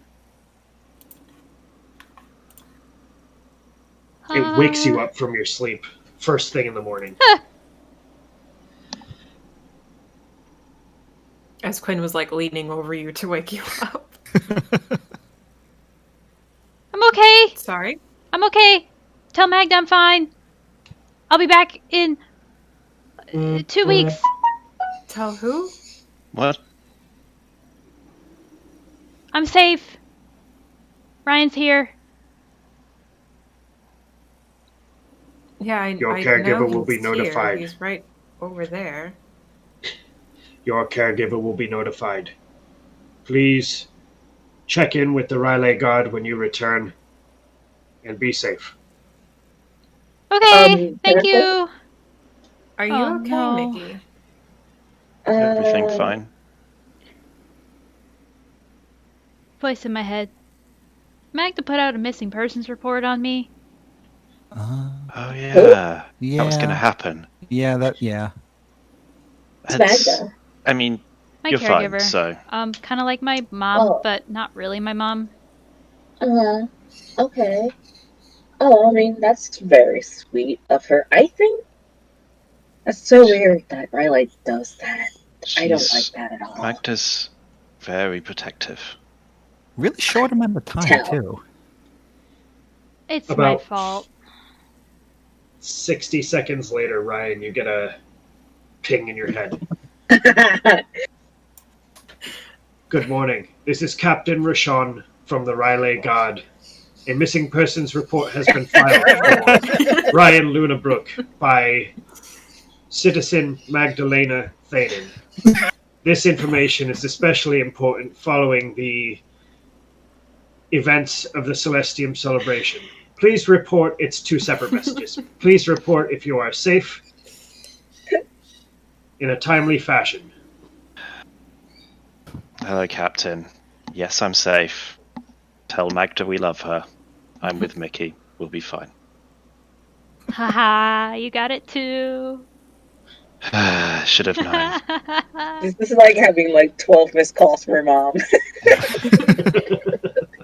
It wakes you up from your sleep first thing in the morning. As Quinn was like leaning over you to wake you up. I'm okay. Sorry. I'm okay. Tell Magda I'm fine. I'll be back in 2 weeks. Tell who? What? I'm safe. Ryan's here. Yeah, Your I caregiver know will be he's here. notified. He's right over there. Your caregiver will be notified. Please check in with the Riley Guard when you return and be safe. Okay, thank you. Are you Oh, okay, no. Mickey? Everything fine? Voice in my head. Magda put out a missing persons report on me. Oh yeah. Yeah. That was going to happen. Yeah, That's, Magda. I mean, My You're caregiver. fine, so Kind of like my mom, Oh. but not really my mom. Okay. Oh, I mean, that's very sweet of her. I think that's so weird that Riley does that. I don't like that at all. Magda's very protective. Really short amount of time, Tell. too. It's my About fault. 60 seconds later, Ryan, you get a ping in your head. Good morning. This is Captain Rashon from the Riley Guard. A missing persons report has been filed for Ryan Lunabrook by citizen Magdalena Thanen. This information is especially important following the events of the Celestium celebration. Please report. It's 2 separate messages. Please report if you are safe in a timely fashion. Hello, Captain. Yes, I'm safe. Tell Magda we love her. I'm with Mickey. We'll be fine. Haha, you got it too. Should have known. This is like having like 12 missed calls from her mom.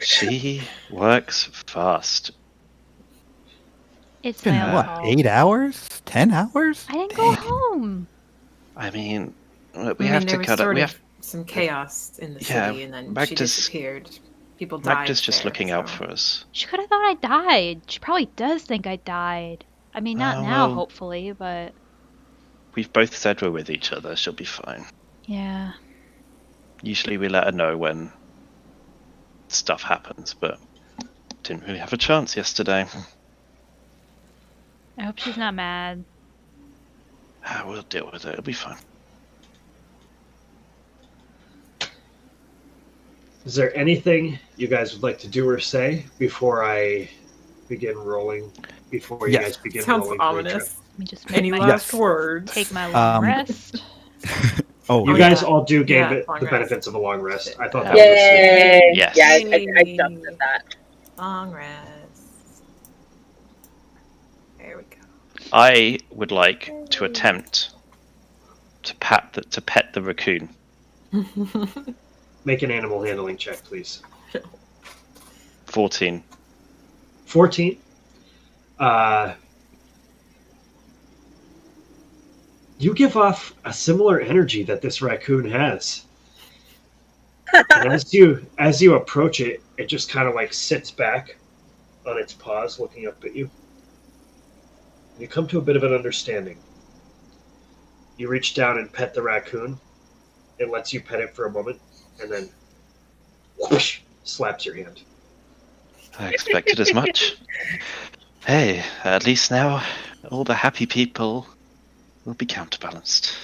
She works fast. It's Been my own what, fault. 8 hours? 10 hours? I didn't go home. I mean, we I mean, have there to was cut it. sort We of have. some chaos in the Yeah, city, and then she Magda's- disappeared. People died. Magda's just there, looking out so- for us. She could have thought I died. She probably does think I died. I mean, not Oh, now, well. hopefully, but We've both said we're with each other. She'll be fine. yeah. Usually we let her know when stuff happens, but didn't really have a chance yesterday. I hope she's not mad. We'll deal with it. It'll be fine. Is there anything you guys would like to do or say before I begin rolling? Before you Yes. guys begin Sounds rolling for each other? ominous. Let me just take Any my, last words? take my long rest. Oh, You Oh, guys yeah. all do gain Yeah, the long benefits rest. of a long rest. I thought that was Yay! Yes. Yeah, I jumped at that. Long rest. There we I would like to attempt to pet the raccoon. go. Make an animal handling check, please. 14. 14. You give off a similar energy that this raccoon has. And as you approach it, it just kind of like sits back on its paws, looking up at you. You come to a bit of an understanding. You reach down and pet the raccoon. It lets you pet it for a moment, and then whoosh, slaps your hand. I expected as much. Hey, at least now all the happy people will be counterbalanced.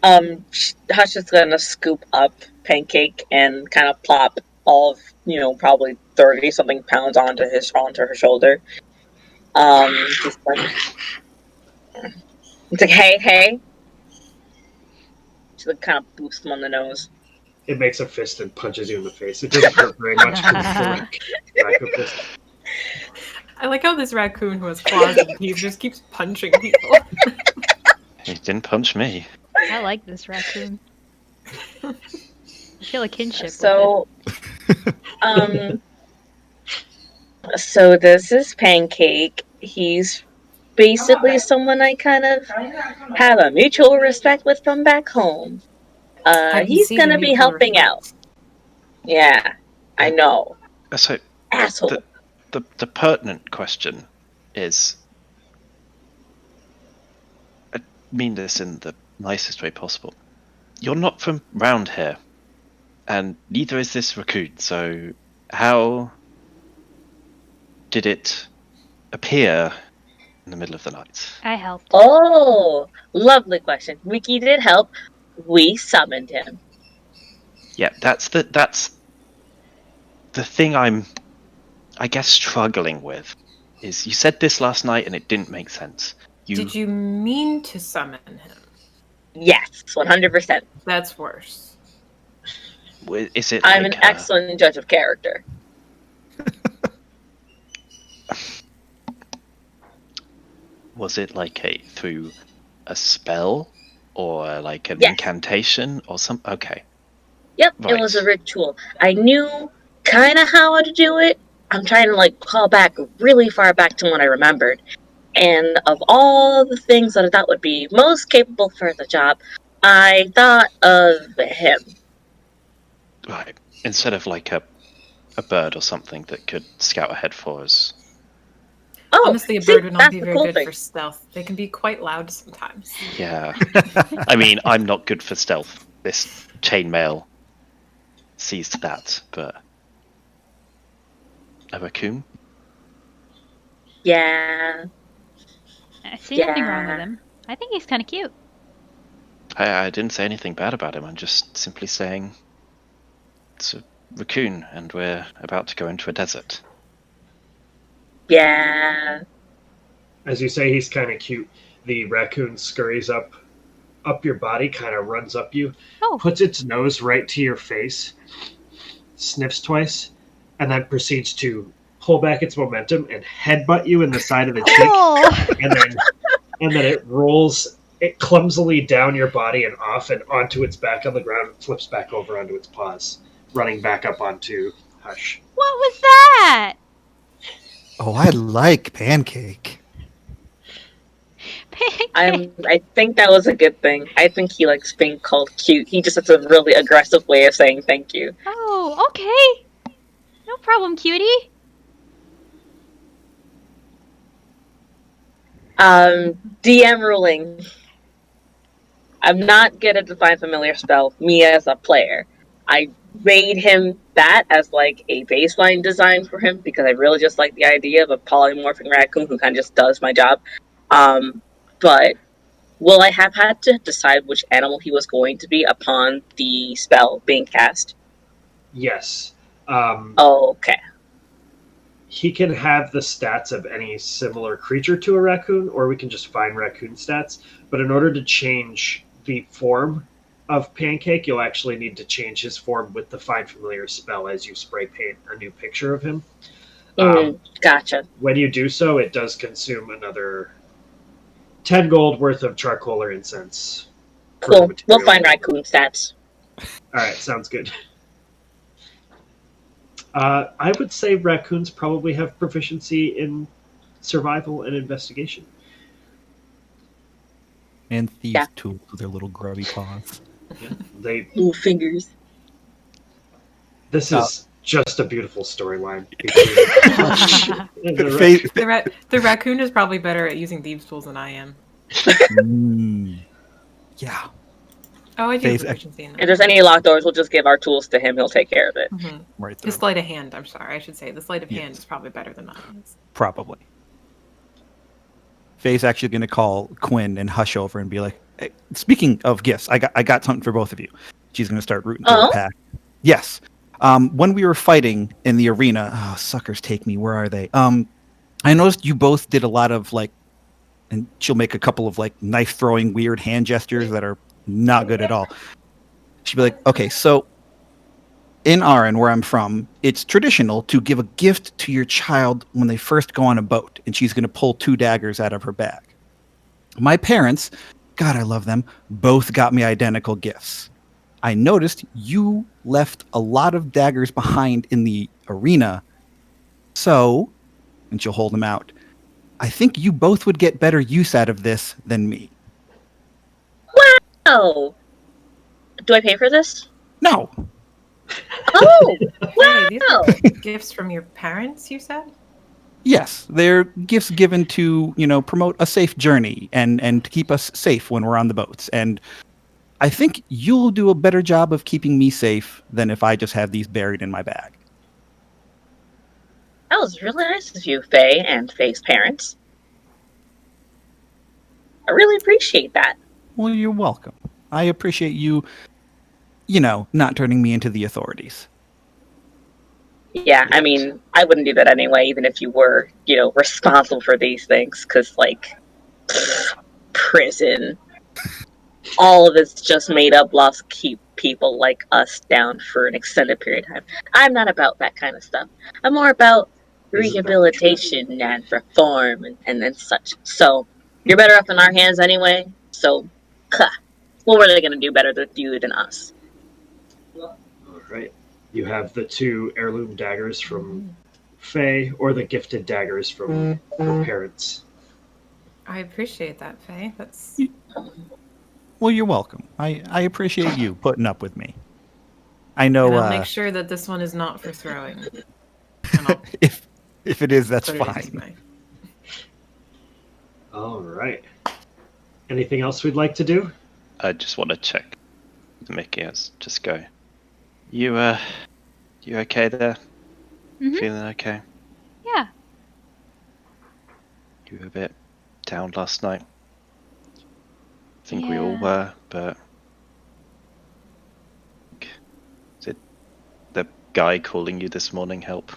Hush is gonna scoop up Pancake and kind of plop all of, probably 30 something pounds onto her shoulder. Just like, it's like, hey. She like kind of boosts him on the nose. It makes a fist and punches you in the face. It doesn't hurt very much because it's a raccoon fist. I like how this raccoon who has claws and teeth just keeps punching people. He didn't punch me. I like this raccoon. I feel a kinship So, so this is Pancake. He's basically someone I kind of have a mutual respect with from back home. I can He's see gonna the be mutual helping respect. out. Yeah, I know. So Asshole. the pertinent question is, I mean this in the nicest way possible. You're not from round here, and neither is this raccoon, so how did it appear in the middle of the night? with it. I helped. Oh, lovely question. Wiki did help. We summoned him. Yeah, that's the thing I'm, I guess, struggling with. Is you said this last night and it didn't make sense. Did you mean to summon him? Yes, 100%. That's worse. Is it? I'm like an excellent judge of character. Was it like through a spell Or like an Yes. incantation or some? Okay. Yep, Right. it was a ritual. I knew kind of how to do it. I'm trying to like call back really far back to when I remembered. And of all the things that I thought would be most capable for the job, I thought of him. Right. Instead of like a bird or something that could scout ahead for us. Oh, Honestly, a see, bird would not that's be the very cool good thing. for stealth. They can be quite loud sometimes. Yeah. I mean, I'm not good for stealth. This chainmail sees to that, but a raccoon? Yeah. I see nothing wrong with him. I think he's kind of cute. I didn't say anything bad about him. I'm just simply saying it's a raccoon, and we're about to go into a desert. Yeah. As you say, he's kind of cute. The raccoon scurries up your body, kind of runs up you, Oh, puts its nose right to your face, sniffs twice, and then proceeds to pull back its momentum and headbutt you in the side of the cheek, oh. and then it rolls it clumsily down your body and off and onto its back on the ground, and flips back over onto its paws, running back up onto Hush. What was that? Oh, I like pancake. I think that was a good thing. I think he likes being called cute. He just has a really aggressive way of saying thank you. Oh, okay. No problem, cutie. DM ruling. I'm not good at Define Familiar spell, me as a player. I made him that as like a baseline design for him because I really just like the idea of a polymorphic raccoon who kind of just does my job. But will I have had to decide which animal he was going to be upon the spell being cast? Yes. Okay. He can have the stats of any similar creature to a raccoon, or we can just find raccoon stats. But in order to change the form of Pancake, you'll actually need to change his form with the Find Familiar spell as you spray paint a new picture of him. Gotcha. When you do so, it does consume another 10 gold worth of charcoal or incense. for the Cool. We'll material. find raccoon stats. Alright, sounds good. I would say raccoons probably have proficiency in survival and investigation. And thieves Yeah. too, with their little grubby paws. Yeah, they. Little fingers. This Uh, is just a beautiful storyline. between the Fa- The raccoon is probably better at using thieves' tools than I am. Yeah. Oh, I do Faith- proficiency in If that. there's any locked doors, we'll just give our tools to him. He'll take care of it. Mhm. Right The there. sleight of hand, I'm sorry, I should say. The sleight of hand Yes. is probably better than mine. Probably. Faye's actually going to call Quinn and Hush over and be like, hey, speaking of gifts, I got something for both of you. She's going to start rooting for Oh? the pack. Yes. When we were fighting in the arena, oh, suckers take me. Where are they? I noticed you both did a lot of like, and she'll make a couple of like knife throwing weird hand gestures that are not good at all. She'd be like, okay, so in Aran, where I'm from, it's traditional to give a gift to your child when they first go on a boat, and she's going to pull 2 daggers out of her bag. My parents, God, I love them, both got me identical gifts. I noticed you left a lot of daggers behind in the arena, so, and she'll hold them out, I think you both would get better use out of this than me. Oh. Do I pay for this? No. Oh! Hey, these Wow! are gifts from your parents, you said? Yes, they're gifts given to, promote a safe journey and to keep us safe when we're on the boats. And I think you'll do a better job of keeping me safe than if I just have these buried in my bag. That was really nice of you, Faye and Faye's parents. I really appreciate that. Well, you're welcome. I appreciate you, not turning me into the authorities. Yeah, I mean, I wouldn't do that anyway, even if you were, responsible for these things, because, prison. All of it's just made up laws to keep people like us down for an extended period of time. I'm not about that kind of stuff. I'm more about rehabilitation and reform and such. So, you're better off in our hands anyway, so, Well, we're going to do better with you than us. All right. You have the 2 heirloom daggers from Faye, or the gifted daggers from her parents. I appreciate that, Faye. That's Well, you're welcome. I appreciate you putting up with me. I and know I'll make sure that this one is not for throwing. And I'll if it is, that's put it into fine. my All right. Anything else we'd like to do? I just want to check the Mickey. Just go. You okay there? Mhm. Feeling okay? Yeah. You were a bit down last night. I think we all Yeah. were, but did the guy calling you this morning help?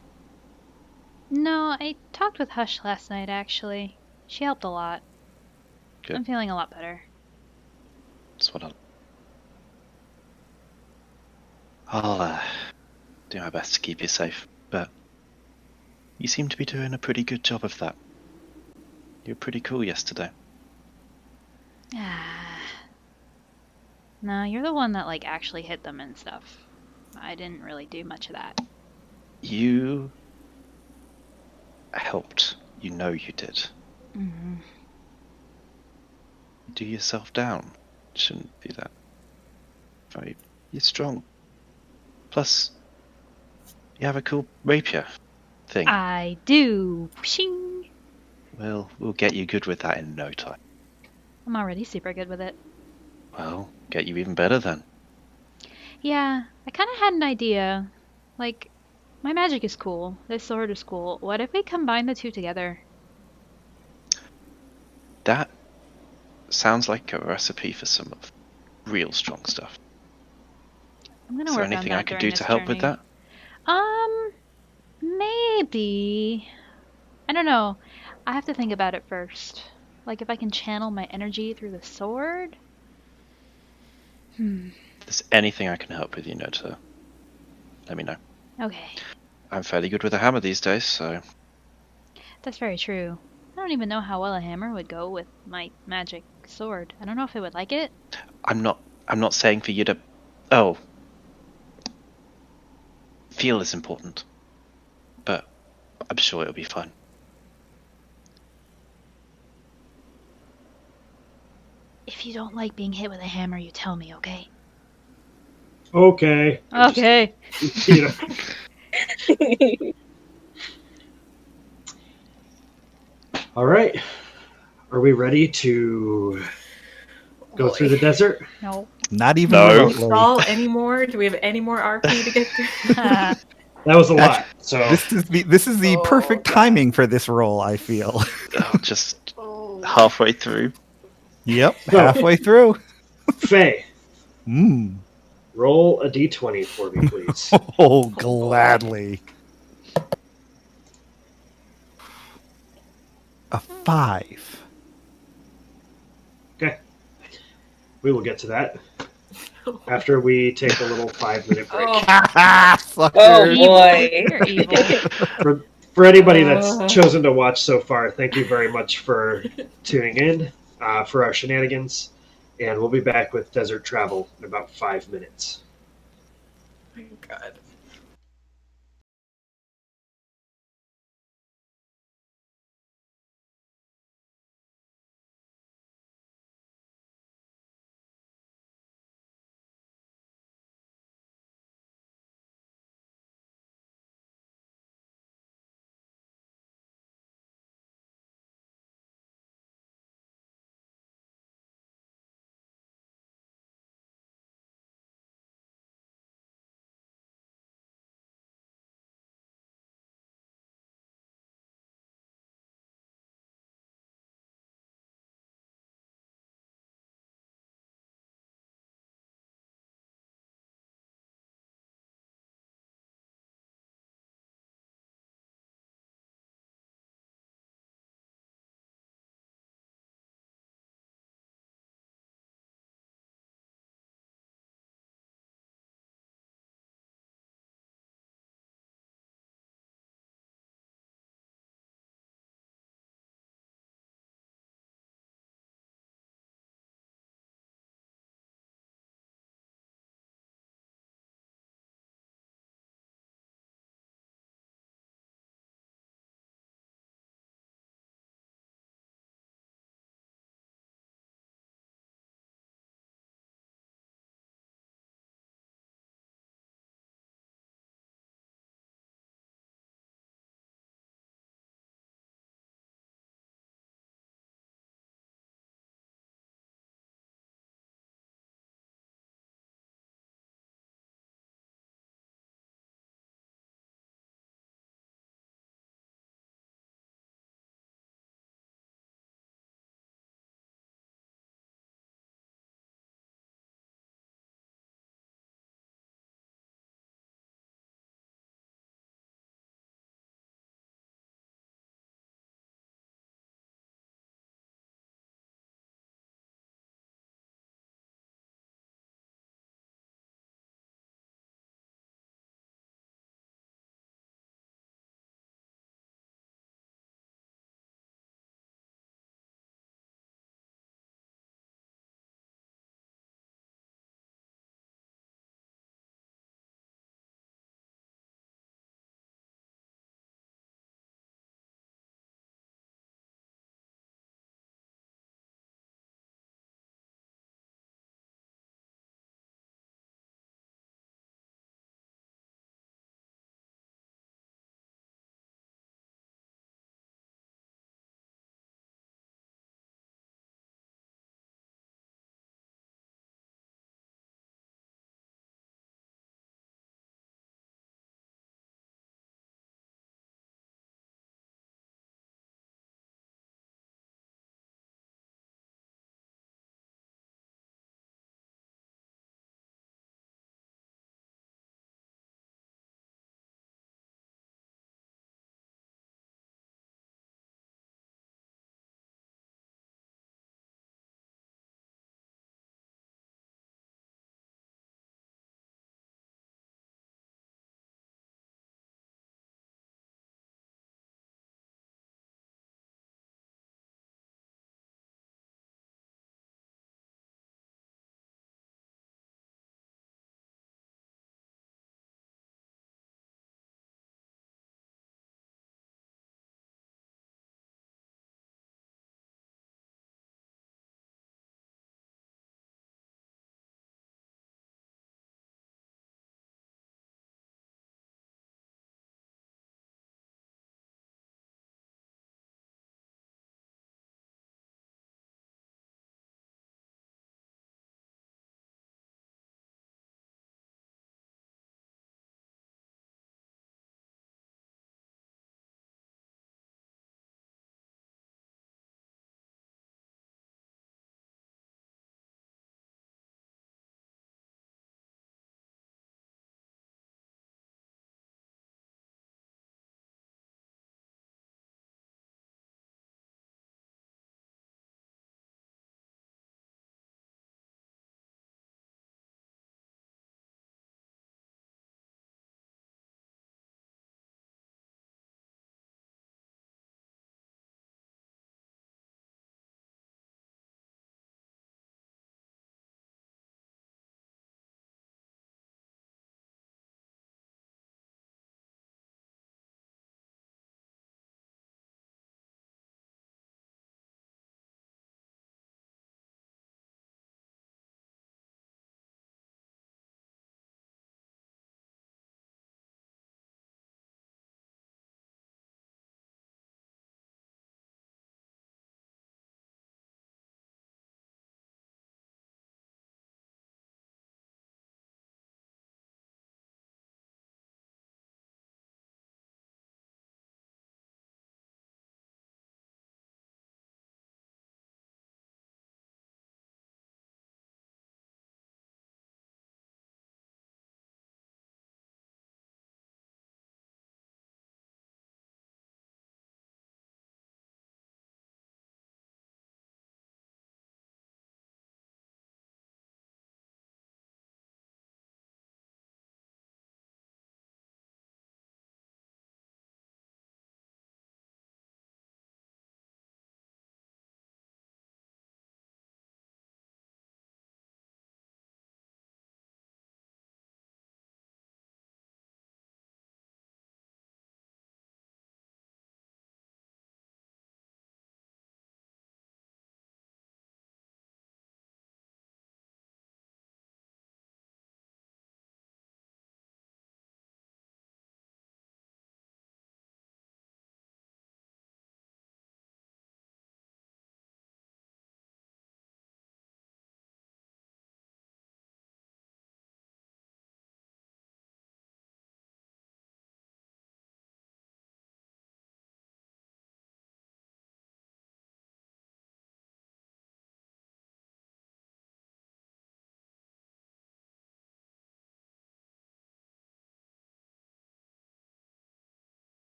No, I talked with Hush last night, actually. She helped a lot. Good. I'm feeling a lot better. That's what I'll do my best to keep you safe, but you seem to be doing a pretty good job of that. You were pretty cool yesterday. No, you're the one that, like, actually hit them and stuff. I didn't really do much of that. You helped. You know you did. Mm-hmm. Do yourself down. Shouldn't do that. Right. You're strong. Plus, you have a cool rapier thing. I do. Pshing. We'll get you good with that in no time. I'm already super good with it. Well, get you even better then. Yeah, I kind of had an idea. Like, my magic is cool. This sword is cool. What if we combine the 2 together? That sounds like a recipe for some real strong stuff. I'm gonna Is there work on anything I that can during do this to help with journey. that? Maybe. I don't know. I have to think about it first. Like, if I can channel my energy through the sword? If there's anything I can help with, to let me know. Okay, I'm fairly good with a hammer these days, so that's very true. I don't even know how well a hammer would go with my magic sword. I don't know if it would like it. I'm not saying for you to oh feel is important. But I'm sure it'll be fine. If you don't like being hit with a hammer, you tell me, okay? Okay. Okay. You know. All right. Are we ready to go through the desert? No. Not even No. Do we remotely. fall anymore? Do we have any more RP to get through? That was a lot. So This is the Oh, perfect God. timing for this role, I feel. Just halfway through. Yep, So- halfway through. Faye, Mm. roll a d20 for me, please. Oh, gladly. A 5. Okay. We will get to that after we take a little 5-minute break. Oh, Sucker. Oh, Evil. boy. You're evil. For anybody that's chosen to watch so far, thank you very much for tuning in for our shenanigans. And we'll be back with Desert Travel in about 5 minutes. my God.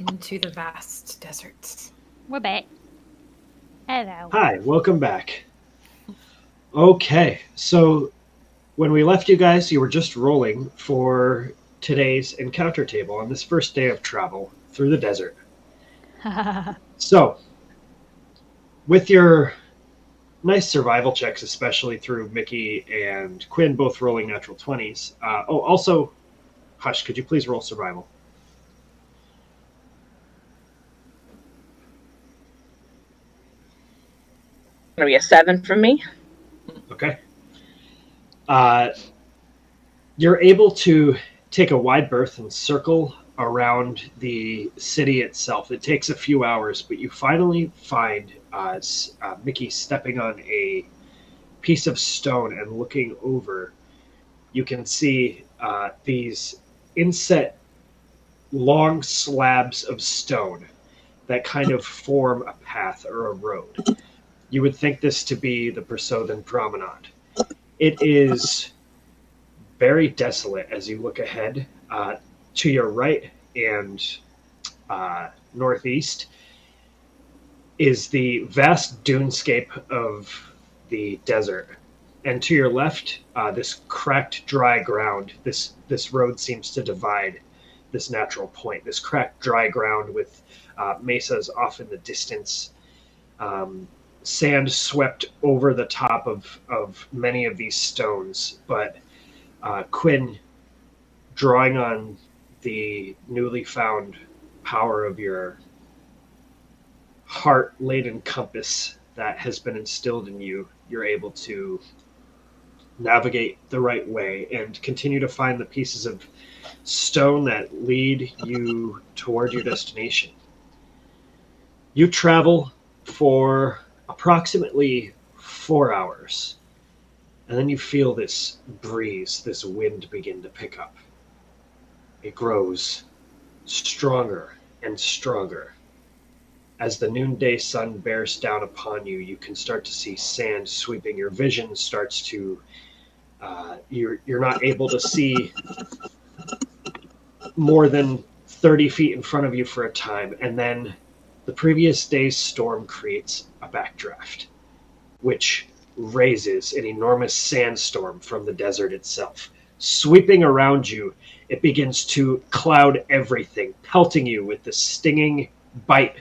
into the vast deserts. We're back. Hello. Hi, welcome back. Okay, so when we left you guys, you were just rolling for today's encounter table on this first day of travel through the desert. So, with your nice survival checks, especially through Mickey and Quinn both rolling natural 20s. Also, Hush, could you please roll survival? Gonna be a 7 from me. Okay. You're able to take a wide berth and circle around the city itself. It takes a few hours, but you finally find Mickey stepping on a piece of stone and looking over. You can see these inset long slabs of stone that kind of form a path or a road. You would think this to be the Persothan Promenade. It is very desolate as you look ahead. To your right and northeast is the vast dunescape of the desert. And to your left, this cracked dry ground. This road seems to divide this natural point. This cracked dry ground with mesas off in the distance. Sand swept over the top of many of these stones, but Quinn, drawing on the newly found power of your heart-laden compass that has been instilled in you, you're able to navigate the right way and continue to find the pieces of stone that lead you toward your destination. You travel for approximately 4 hours, and then you feel this breeze, this wind begin to pick up. It grows stronger and stronger. As the noonday sun bears down upon you, you can start to see sand sweeping. Your vision starts to you're not able to see more than 30 feet in front of you for a time, and then the previous day's storm creates a backdraft, which raises an enormous sandstorm from the desert itself. Sweeping around you, it begins to cloud everything, pelting you with the stinging bite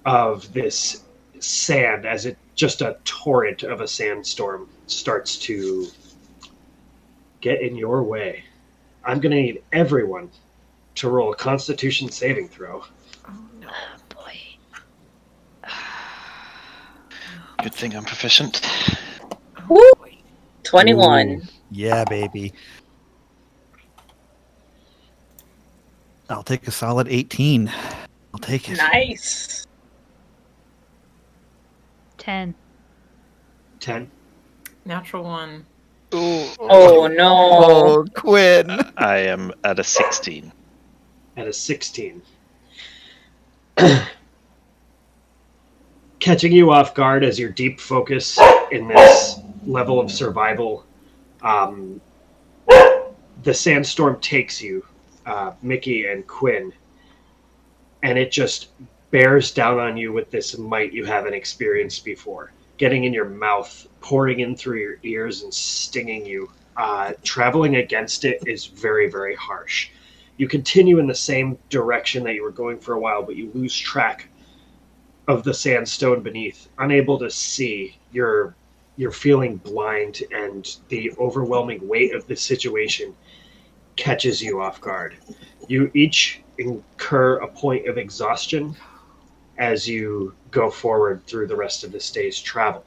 of this sand as it just a torrent of a sandstorm starts to get in your way. I'm going to need everyone to roll a Constitution saving throw. Oh no. Boy. Good thing I'm proficient. Woo! Oh boy. 21. Ooh, yeah, baby. I'll take a solid 18. I'll take it. Nice. 10. 10. Natural 1. Oh no. Oh, Quinn. I am at a 16. At a 16. Catching you off guard as your deep focus in this level of survival, the sandstorm takes you, Mickey and Quinn, and it just bears down on you with this might you haven't experienced before. Getting in your mouth, pouring in through your ears and stinging you. Traveling against it is very, very harsh. You continue in the same direction that you were going for a while, but you lose track of the sandstone beneath, unable to see. You're feeling blind, and the overwhelming weight of the situation catches you off guard. You each incur a point of exhaustion as you go forward through the rest of this day's travel.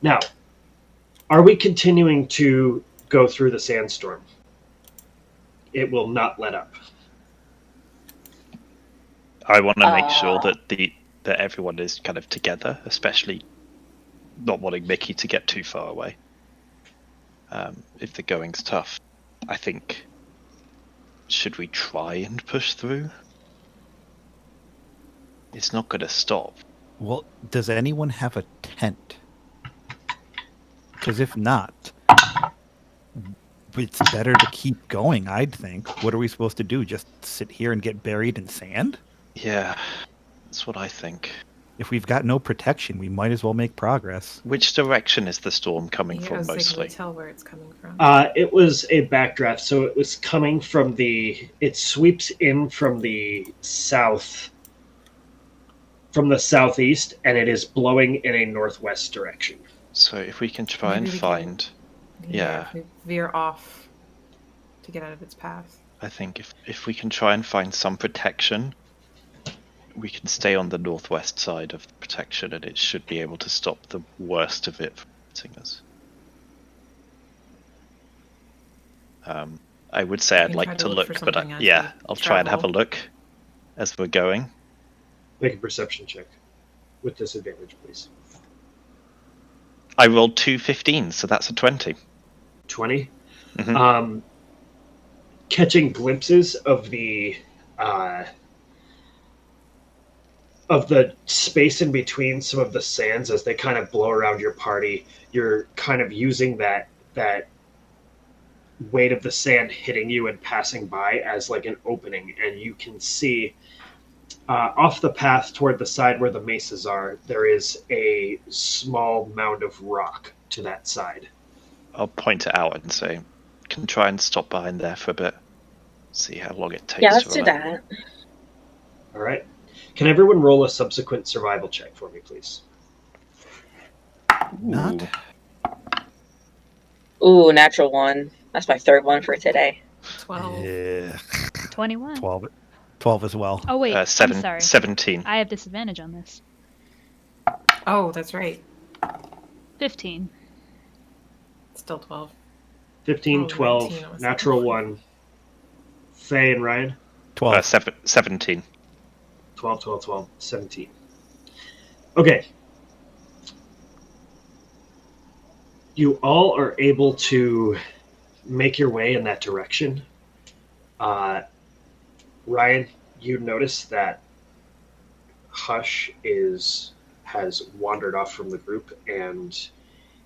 Now, are we continuing to go through the sandstorm? It will not let up. I want to make sure that everyone is kind of together, especially not wanting Mickey to get too far away. If the going's tough, I think, should we try and push through? It's not going to stop. Well, does anyone have a tent? Because if not, it's better to keep going, I'd think. What are we supposed to do? Just sit here and get buried in sand? Yeah, that's what I think. If we've got no protection, we might as well make progress. Which direction is the storm coming Yeah, I from was like, can mostly? you tell where it's coming from? It was a backdraft, so it was coming from it sweeps in from the south, from the southeast, and it is blowing in a northwest direction. So if we can try Maybe and we find, yeah. If we veer off to get out of its path. I think if we can try and find some protection, we can stay on the northwest side of the protection, and it should be able to stop the worst of it from hitting us. I would say I'd can like try to to look look, for but something as yeah, we I'll try and have a travel. look as we're going. Make a perception check with disadvantage, please. I rolled 2 15s, so that's a 20. 20. Mhm. Catching glimpses of the space in between some of the sands as they kind of blow around your party. You're kind of using that weight of the sand hitting you and passing by as like an opening, and you can see off the path toward the side where the mesas are, there is a small mound of rock to that side. I'll point it out and say, can try and stop behind there for a bit. See how long it takes Yeah, let's to do alight. that. All right. Can everyone roll a subsequent survival check for me, please? Not. Ooh, natural one. That's my third one for today. 12. Yeah. 21. 12 as well. Oh, wait. I'm sorry. 17. I have disadvantage on this. Oh, that's right. 15. Still 12. 15, Oh, 12, 19, I was natural like- 1. Faye and Ryan? 12. 17. 12, 12, 12, 17. Okay. You all are able to make your way in that direction. Ryan, you notice that Hush has wandered off from the group, and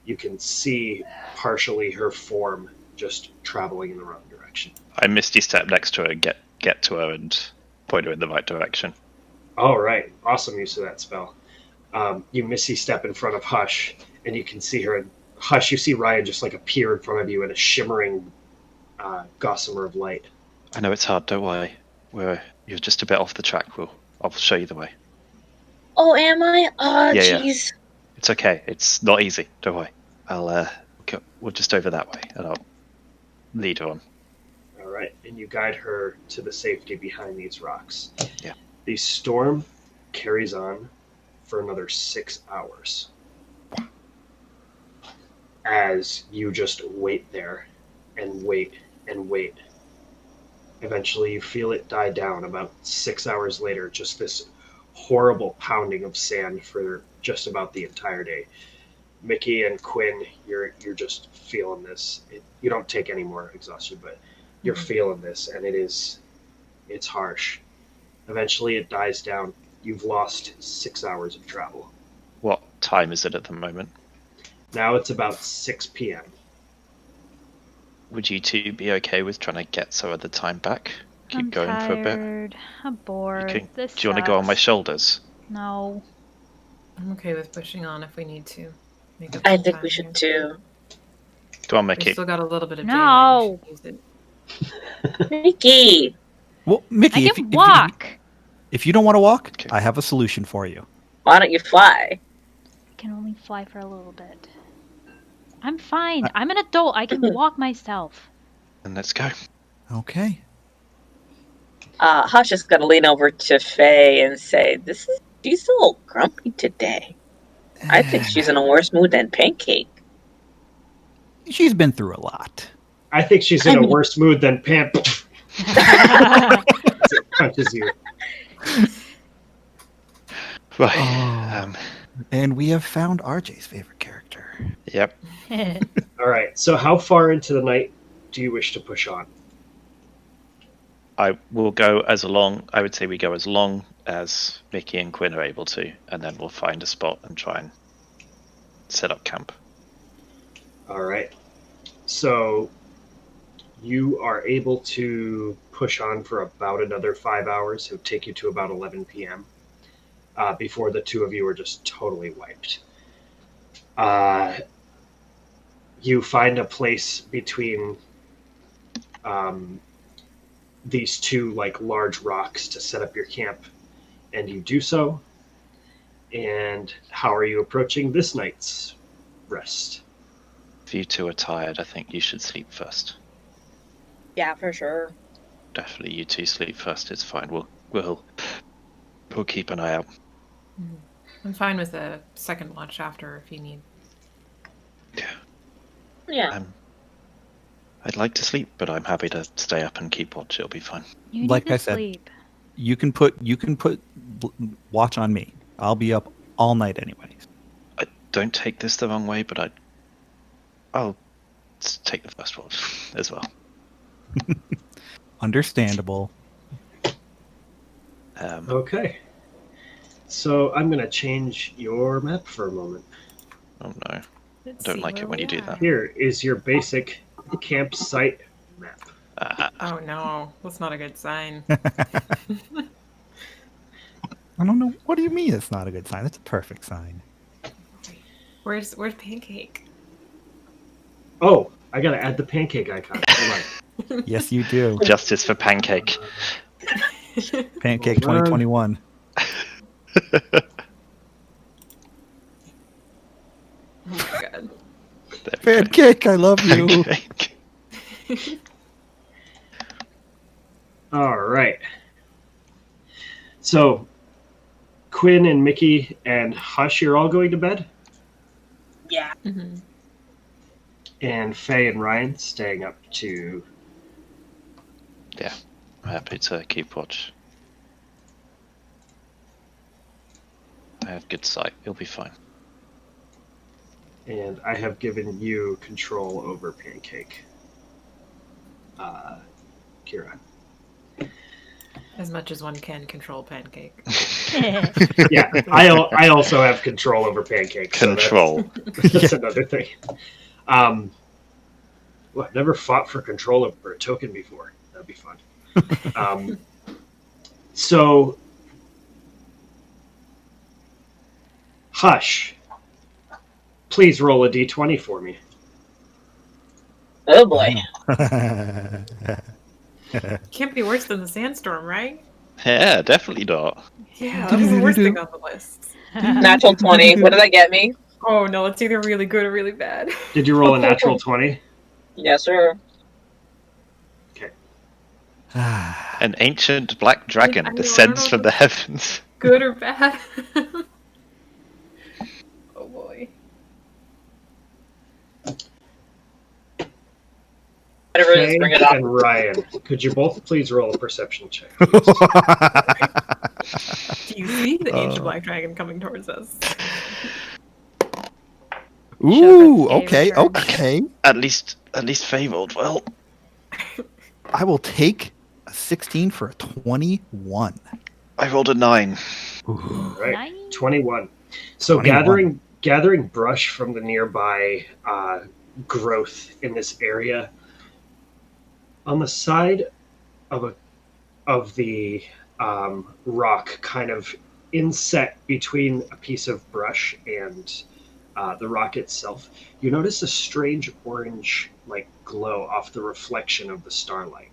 you can see partially her form just traveling in the wrong direction. I misty step next to her and get to her and point her in the right direction. All right, awesome use of that spell. You Misty step in front of Hush, and you can see her. And Hush, you see Ryan just like appear in front of you in a shimmering gossamer of light. I know it's hard, don't worry. You're just a bit off the track. I'll show you the way. Oh, am I? Oh, Yeah. jeez. It's okay. It's not easy. Don't worry. We're just over that way, and I'll lead her on. All right, and you guide her to the safety behind these rocks. Yeah. The storm carries on for another 6 hours as you just wait there and wait and wait. Eventually, you feel it die down. About 6 hours later, just this horrible pounding of sand for just about the entire day. Mickey and Quinn, you're just feeling this. You don't take any more exhaustion, but you're feeling this, and it's harsh. Eventually, it dies down. You've lost 6 hours of travel. What time is it at the moment? Now it's about 6 p.m. Would you two be okay with trying to get some of the time back? Keep I'm going tired. for a bit. I'm bored. Do This you want to go on my sucks. shoulders? No. I'm okay with pushing on if we need to. Make up I some think time we should here. too. Come on, We Mickey. still got a little bit of No. daylight. We should use it. Mickey! Well, Mickey, I can walk. If you don't want to walk, Okay. I have a solution for you. Why don't you fly? I can only fly for a little bit. I'm fine. I'm an adult. I can walk myself. And let's go. Okay. Hush is gonna lean over to Faye and say, she's a little grumpy today. I think she's in a worse mood than Pancake. She's been through a lot. I think she's in a worse mood than Pam. As it punches you. Right. Oh. And we have found RJ's favorite character. Yep. All right. So, how far into the night do you wish to push on? I will go as long. I would say we go as long as Mickey and Quinn are able to, and then we'll find a spot and try and set up camp. All right. So, you are able to push on for about another 5 hours. It would take you to about 11 p.m. Before the two of you are just totally wiped. You find a place between these two like large rocks to set up your camp, and you do so. And how are you approaching this night's rest? If you two are tired, I think you should sleep first. Yeah, for sure. Definitely, you two sleep first. It's fine. We'll keep an eye out. I'm fine with a second watch after if you need. Yeah. I'd like to sleep, but I'm happy to stay up and keep watch. It'll be fine. You need Like to I said, sleep. You can put watch on me. I'll be up all night anyways. Don't take this the wrong way, but I'll take the first watch as well. Understandable. Okay. So I'm going to change your map for a moment. Oh no. Let's Don't see like where it when we you do are. that. Here is your basic campsite map. Oh no, that's not a good sign. I don't know. What do you mean it's not a good sign? It's a perfect sign. Where's Pancake? Oh, I got to add the pancake icon. Hold on. Yes, you do. Justice for Pancake. Pancake Hold on. 2021. Oh my god. There we go. Pancake, I love you. Pancake. All right. So, Quinn and Mickey and Hush, you're all going to bed? Yeah. Mhm. And Faye and Ryan staying up to... Yeah, I'm happy to keep watch. I have good sight. You'll be fine. And I have given you control over Pancake. Kira. As much as one can control Pancake. Yeah, I also have control over Pancake. so Control. That's another thing. Well, I've never fought for control over a token before. That'd be fun. So, Hush, please roll a d20 for me. Oh boy. Can't be worse than the sandstorm, right? Yeah, definitely not. Yeah, that was the worst thing on the list. Natural 20. What did that get me? Oh no, it's either really good or really bad. Did you roll a natural 20? Yes, sir. An ancient black dragon I know, I descends don't from know. the heavens. Good or bad? Oh boy. Whatever it is, Faye bring it up. and Ryan, could you both please roll a perception check? Do you see the ancient black dragon coming towards us? Ooh, Shove it, okay, David. okay. At least Faye rolled well. I will take a 16 for a 21. I rolled a 9. Right, Nice. 21. So 21. gathering brush from the nearby growth in this area. On the side of the rock, kind of inset between a piece of brush and the rock itself, you notice a strange orange like glow off the reflection of the starlight.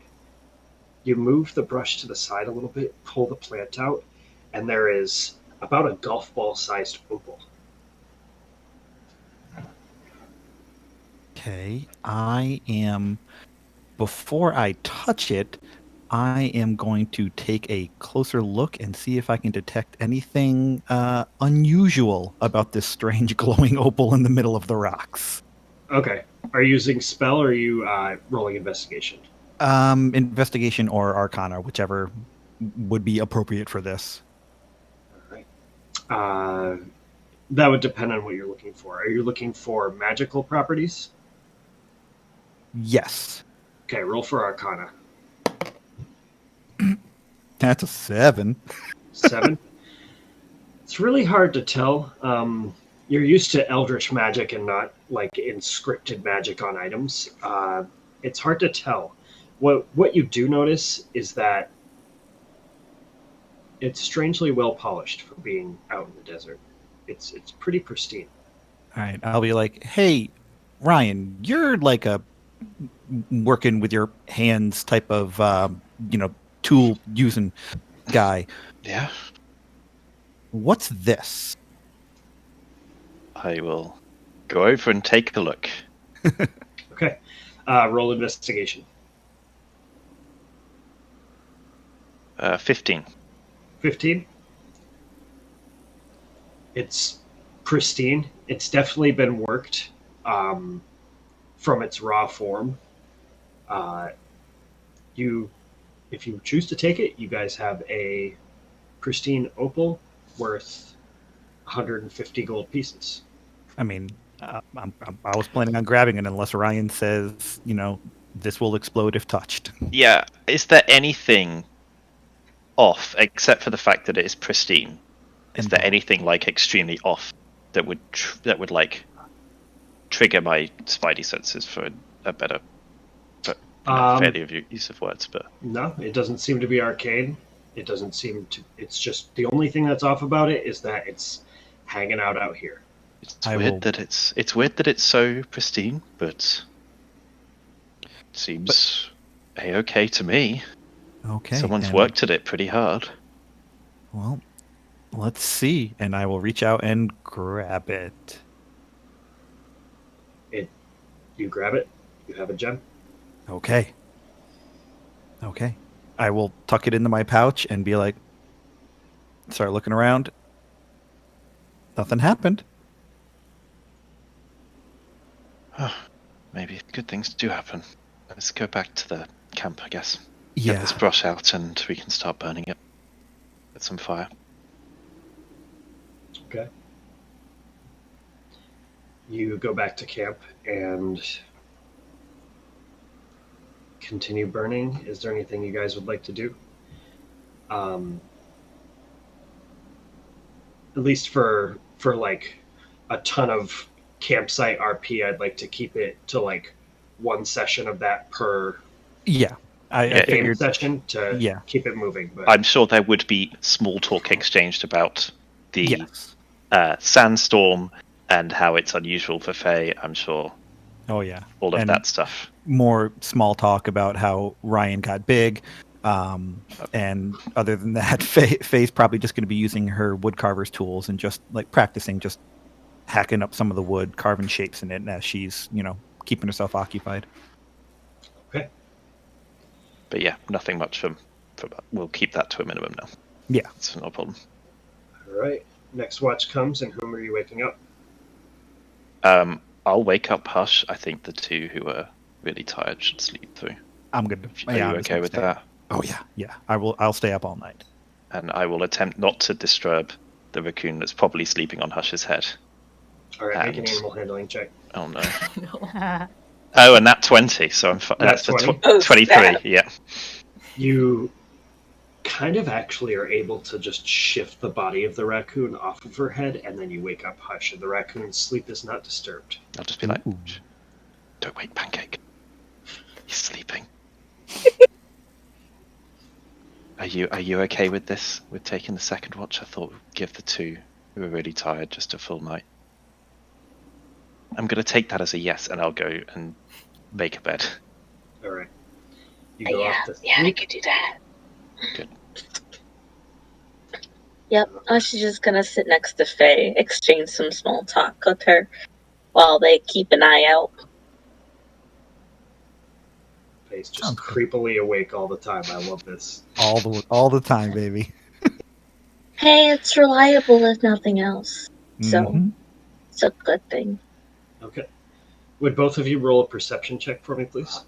You move the brush to the side a little bit, pull the plant out, and there is about a golf ball sized opal. Okay, before I touch it, I am going to take a closer look and see if I can detect anything unusual about this strange glowing opal in the middle of the rocks. Okay. Are you using spell or are you rolling investigation? Investigation or Arcana, whichever would be appropriate for this. That would depend on what you're looking for. Are you looking for magical properties? Yes. Okay, roll for Arcana. That's a 7. 7. It's really hard to tell. You're used to eldritch magic and not like inscripted magic on items. it's hard to tell. What you do notice is that it's strangely well polished for being out in the desert. It's pretty pristine. All right, I'll be like, hey, Ryan, you're like a working with your hands type of, tool using guy. Yeah. What's this? I will go over and take a look. Okay. Roll investigation. 15. 15. It's pristine. It's definitely been worked from its raw form. If you choose to take it, you guys have a pristine opal worth 150 gold pieces. I mean, I was planning on grabbing it unless Ryan says, this will explode if touched. Yeah, is there anything off except for the fact that it is pristine? Is there anything like extremely off that would like trigger my spidey senses for a better, failure of use of words? But no, it doesn't seem to be arcane. It doesn't seem to. It's just the only thing that's off about it is that it's hanging out here. It's weird that it's so pristine, but it seems a-okay to me. Okay. Someone's worked at it pretty hard. Well, let's see. And I will reach out and grab it. You grab it. You have a gem. Okay. I will tuck it into my pouch and be like, start looking around. Nothing happened. Maybe good things do happen. Let's go back to the camp, I guess. Yeah. Get this brush out and we can start burning it. Get some fire. Okay. You go back to camp and continue burning. Is there anything you guys would like to do? At least for like a ton of campsite RP, I'd like to keep it to like one session of that per Yeah. I game figured. session to Yeah. keep it moving. But I'm sure there would be small talk exchanged about the Yes. sandstorm and how it's unusual for Fae. I'm sure Oh, yeah. all of And that stuff. more small talk about how Ryan got big. And other than that, Faye's probably just going to be using her woodcarver's tools and just like practicing, just hacking up some of the wood, carving shapes in it as she's, keeping herself occupied. okay. But yeah, nothing much from we'll keep that to a minimum now. Yeah. It's no problem. All right. Next watch comes, and whom are you waking up? I'll wake up Hush. I think the two who are really tired should sleep through. I'm good. Are you okay with that? Oh yeah. I'll stay up all night. And I will attempt not to disturb the raccoon that's probably sleeping on Hush's head. All right, make an And- animal handling check. Oh no. No. Oh, and that 20, so I'm That's that's 20? 23, snap. yeah. You kind of actually are able to just shift the body of the raccoon off of her head, and then you wake up Hush, and the raccoon's sleep is not disturbed. I'll just be like, Ooh. "Shh, don't wake Pancake. He's sleeping." Are you okay with this? With taking the second watch? I thought we'd give the two who are really tired just a full night. I'm going to take that as a yes, and I'll go and make a bed. All right. You go off to I sleep. could do that. Good. Yep, I was just gonna sit next to Faye, exchange some small talk with her while they keep an eye out. Face just Sounds good. creepily awake all the time. I love this. All the time, baby. Hey, it's reliable if nothing else. So, Mhm. it's a good thing. Okay. Would both of you roll a perception check for me, please?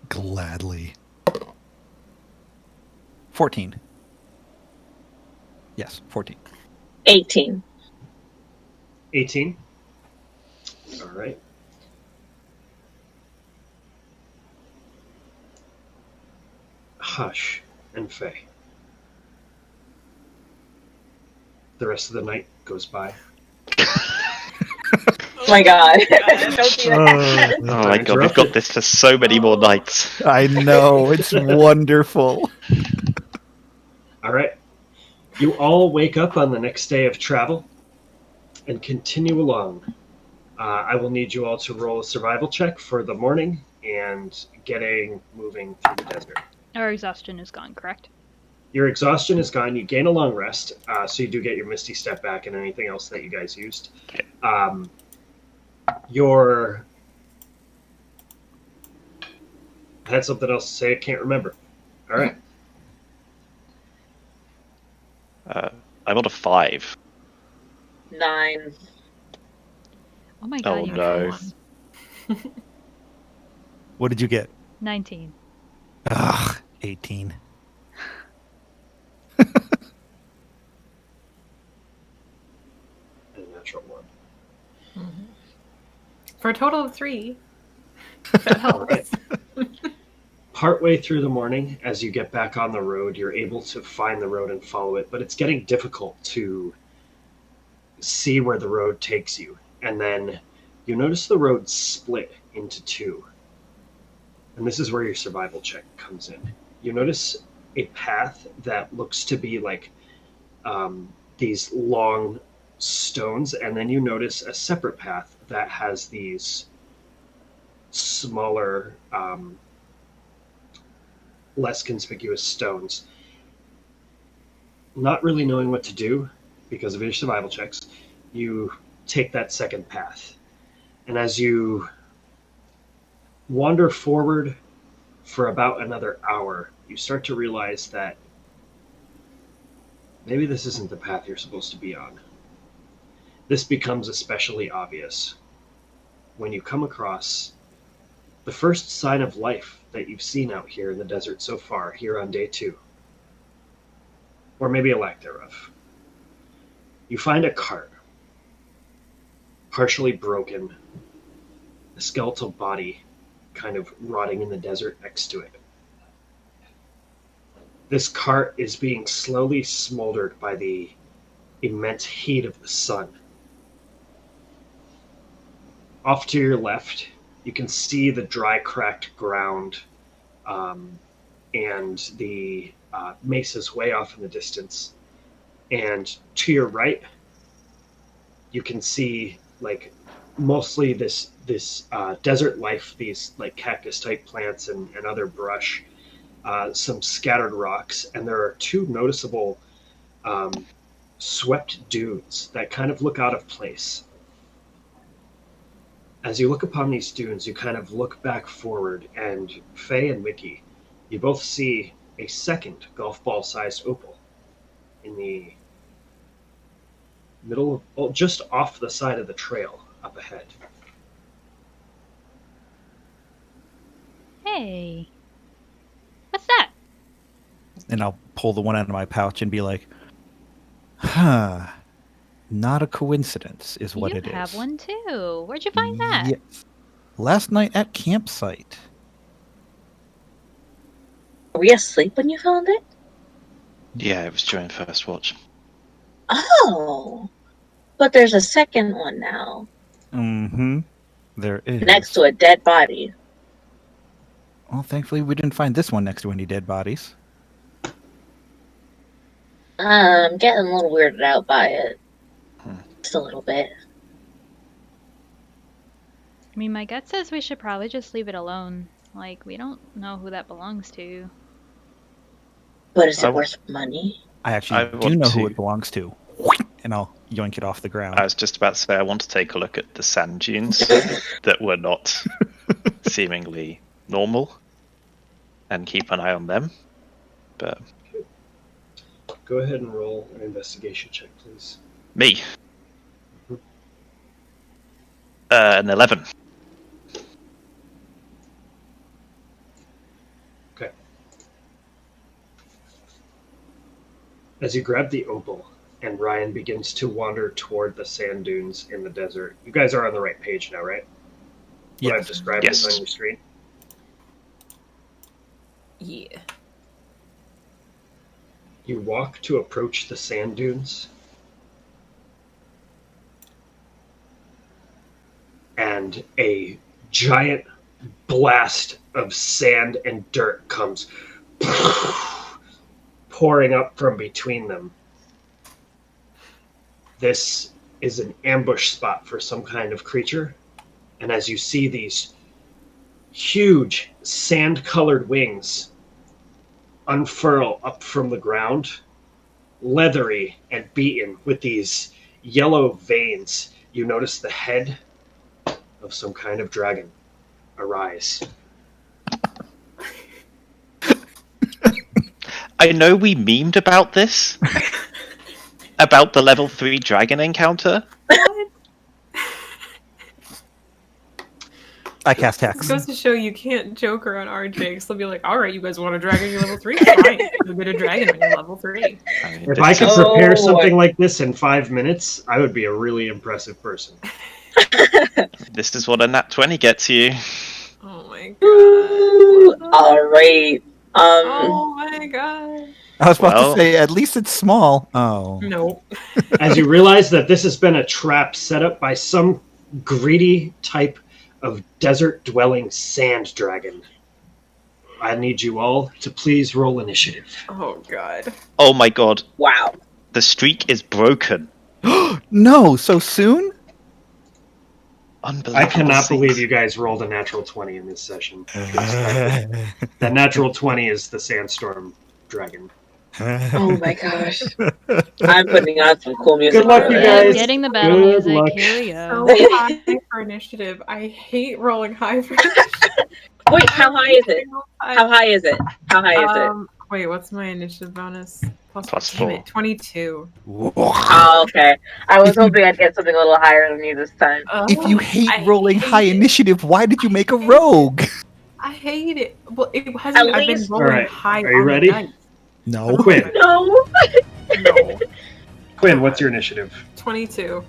Gladly. 14. Yes, 14. 18. 18. All right. Hush and Faye. The rest of the night goes by. my god. Don't do that. Oh my god, we've got this for so many more nights. I know, it's wonderful. All right. You all wake up on the next day of travel and continue along. I will need you all to roll a survival check for the morning and moving through the desert. Our exhaustion is gone, correct? Your exhaustion is gone. You gain a long rest, so you do get your Misty Step back and anything else that you guys used. Okay. Your I had something else to say. I can't remember. All right. I got a 5. 9. Oh my god, Oh you no. won. What did you get? 19. Ugh, 18. And a natural one. For a total of 3. That helps. Partway through the morning, as you get back on the road, you're able to find the road and follow it, but it's getting difficult to see where the road takes you. And then you notice the road split into two. And this is where your survival check comes in. You notice a path that looks to be like these long stones, and then you notice a separate path that has these smaller, less conspicuous stones. Not really knowing what to do because of your survival checks, you take that second path. And as you wander forward for about another hour, you start to realize that maybe this isn't the path you're supposed to be on. This becomes especially obvious when you come across the first sign of life that you've seen out here in the desert so far, here on day 2. Or maybe a lack thereof. You find a cart, partially broken, a skeletal body kind of rotting in the desert next to it. This cart is being slowly smoldered by the immense heat of the sun. Off to your left, you can see the dry, cracked ground and the mesas way off in the distance. And to your right, you can see like mostly this desert life, these like cactus type plants and other brush, some scattered rocks, and there are 2 noticeable swept dunes that kind of look out of place. As you look upon these dunes, you kind of look back forward, and Faye and Mickey, you both see a second golf ball sized opal in the middle of, just off the side of the trail up ahead. Hey. What's that? And I'll pull the one out of my pouch and be like, huh, not a coincidence is what you it is. You have one too. Where'd you find that? Yes. Last night at campsite. Were we asleep when you found it? Yeah, it was during first watch. Oh, but there's a second one now. Mm-hmm. There is. Next to a dead body. Well, thankfully we didn't find this one next to any dead bodies. I'm getting a little weirded out by it. Just a little bit. I mean, my gut says we should probably just leave it alone. Like, we don't know who that belongs to. But is it worth money? I actually do know who it belongs to. And I'll yoink it off the ground. I was just about to say I want to take a look at the sand dunes that were not seemingly normal and keep an eye on them. But go ahead and roll an investigation check, please. Me? An 11. Okay. As you grab the opal and Ryan begins to wander toward the sand dunes in the desert, you guys are on the right page now, right? What I've described is on your screen. Yeah. You walk to approach the sand dunes. and a giant blast of sand and dirt comes pouring up from between them. This is an ambush spot for some kind of creature, and as you see these huge sand-colored wings unfurl up from the ground, leathery and beaten with these yellow veins, you notice the head of some kind of dragon arise. I know we memed about this. About the level 3 dragon encounter. I cast It Hex. goes to show you can't joke around RJ, because they'll be like, alright, you guys want a dragon, you're level 3? Fine, you'll get a dragon when you're level 3. I mean, If this I could is- prepare something like this in 5 minutes, I would be a really impressive person. This is what a nat 20 gets you. Oh my Ooh, god. alright. Oh my god. I was about Well- to say, at least it's small. Oh. Nope. As you realize that this has been a trap set up by some greedy type of desert-dwelling sand dragon. I need you all to please roll initiative. Oh god. Oh my god, Wow. the streak is broken. No, so soon? Unbelievable. I cannot scenes. believe you guys rolled a natural 20 in this session. That natural 20 is the sandstorm dragon. Oh my gosh. I'm putting on some cool music. Good luck, for you this. guys. Getting the battle Good music. luck. Here we So go. high for initiative. I hate rolling high for initiative. Wait, how high is it? How high is it? How high is it? Wait, what's my initiative bonus? Plus damn it, 4. 22. Oh, okay. I was hoping I'd get something a little higher than you this time. If you hate I rolling hate high it. initiative, why did you make a rogue? I hate it. Well, it hasn't. At I've been least- rolling Alright, high. are you on the ready? dice. No. Quinn, No. No. Quinn, what's your initiative? 22.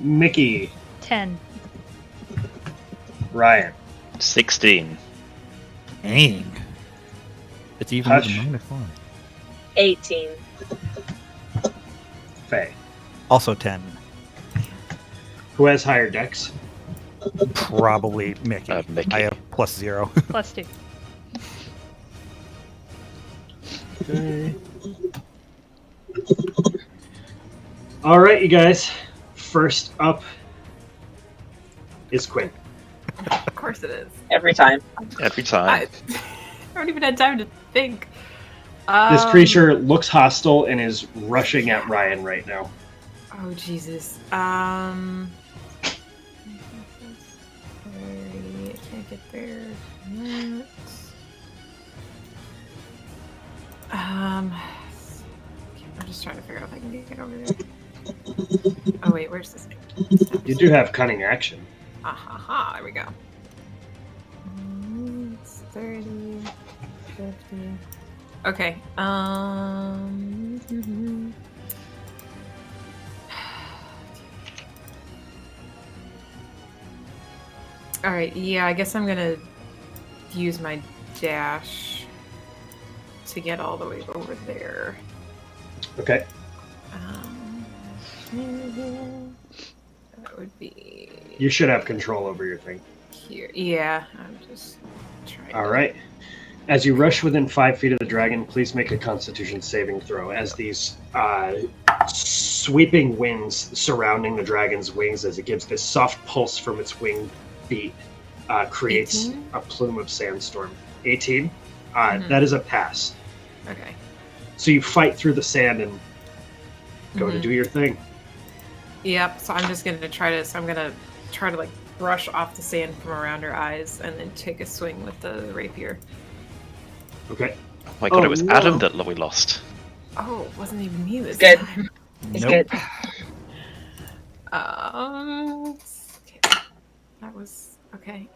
Mickey, 10. Ryan, 16. Dang. It's even Hush. with a -1. 18. Faye. Also 10. Who has higher decks? Probably Mickey. Mickey. I have +0. +2. All right, you guys. First up is Quinn. Of course it is. Every time. Every I, time. I don't even have time to think. This creature looks hostile and is rushing at Ryan right now. Oh Jesus. I can't get there. Yet. I'm just trying to figure out if I can get over there. Oh wait, where's this thing? You do have cunning action. Ah ha ha, there we go. It's 30, 50. Okay, Alright, yeah, I guess I'm gonna use my dash to get all the way over there. Okay. That would be You should have control over your thing. here. Yeah, I'm just trying. All right. As you rush within 5 feet of the dragon, please make a Constitution saving throw. As these sweeping winds surrounding the dragon's wings, as it gives this soft pulse from its wing beat, creates 18? a plume of sandstorm. 18. Mhm. That is a pass. Okay. So you fight through the sand and go to Mhm. do your thing. Yep. So I'm just gonna try to. So I'm gonna try to like brush off the sand from around her eyes, and then take a swing with the rapier. Okay. Oh my god, Oh, it was no. Adam that we lost. Oh, it wasn't even me this Good. time. It's Nope. good. Okay. That was okay.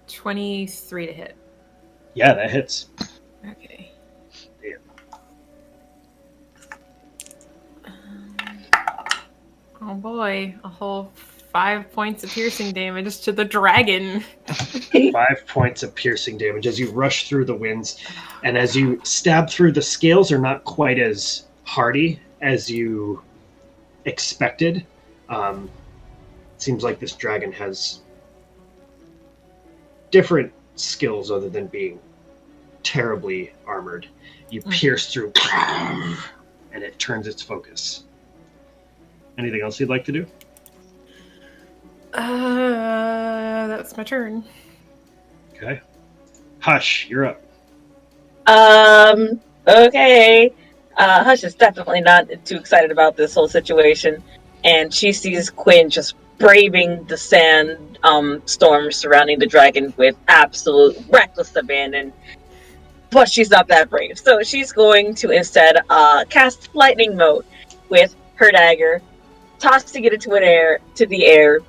23 to hit. Yeah, that hits. Okay. Yeah. Oh boy, a whole 5 points of piercing damage to the dragon. 5 points of piercing damage as you rush through the winds. And as you stab through, the scales are not quite as hardy as you expected. seems like this dragon has different skills other than being terribly armored. You pierce through, and it turns its focus. Anything else you'd like to do? That's my turn. Okay. Hush, you're up. Okay. Hush is definitely not too excited about this whole situation, and she sees Quinn just braving the sand storms surrounding the dragon with absolute reckless abandon. But she's not that brave, so she's going to instead cast lightning mode with her dagger, tossing it into the air,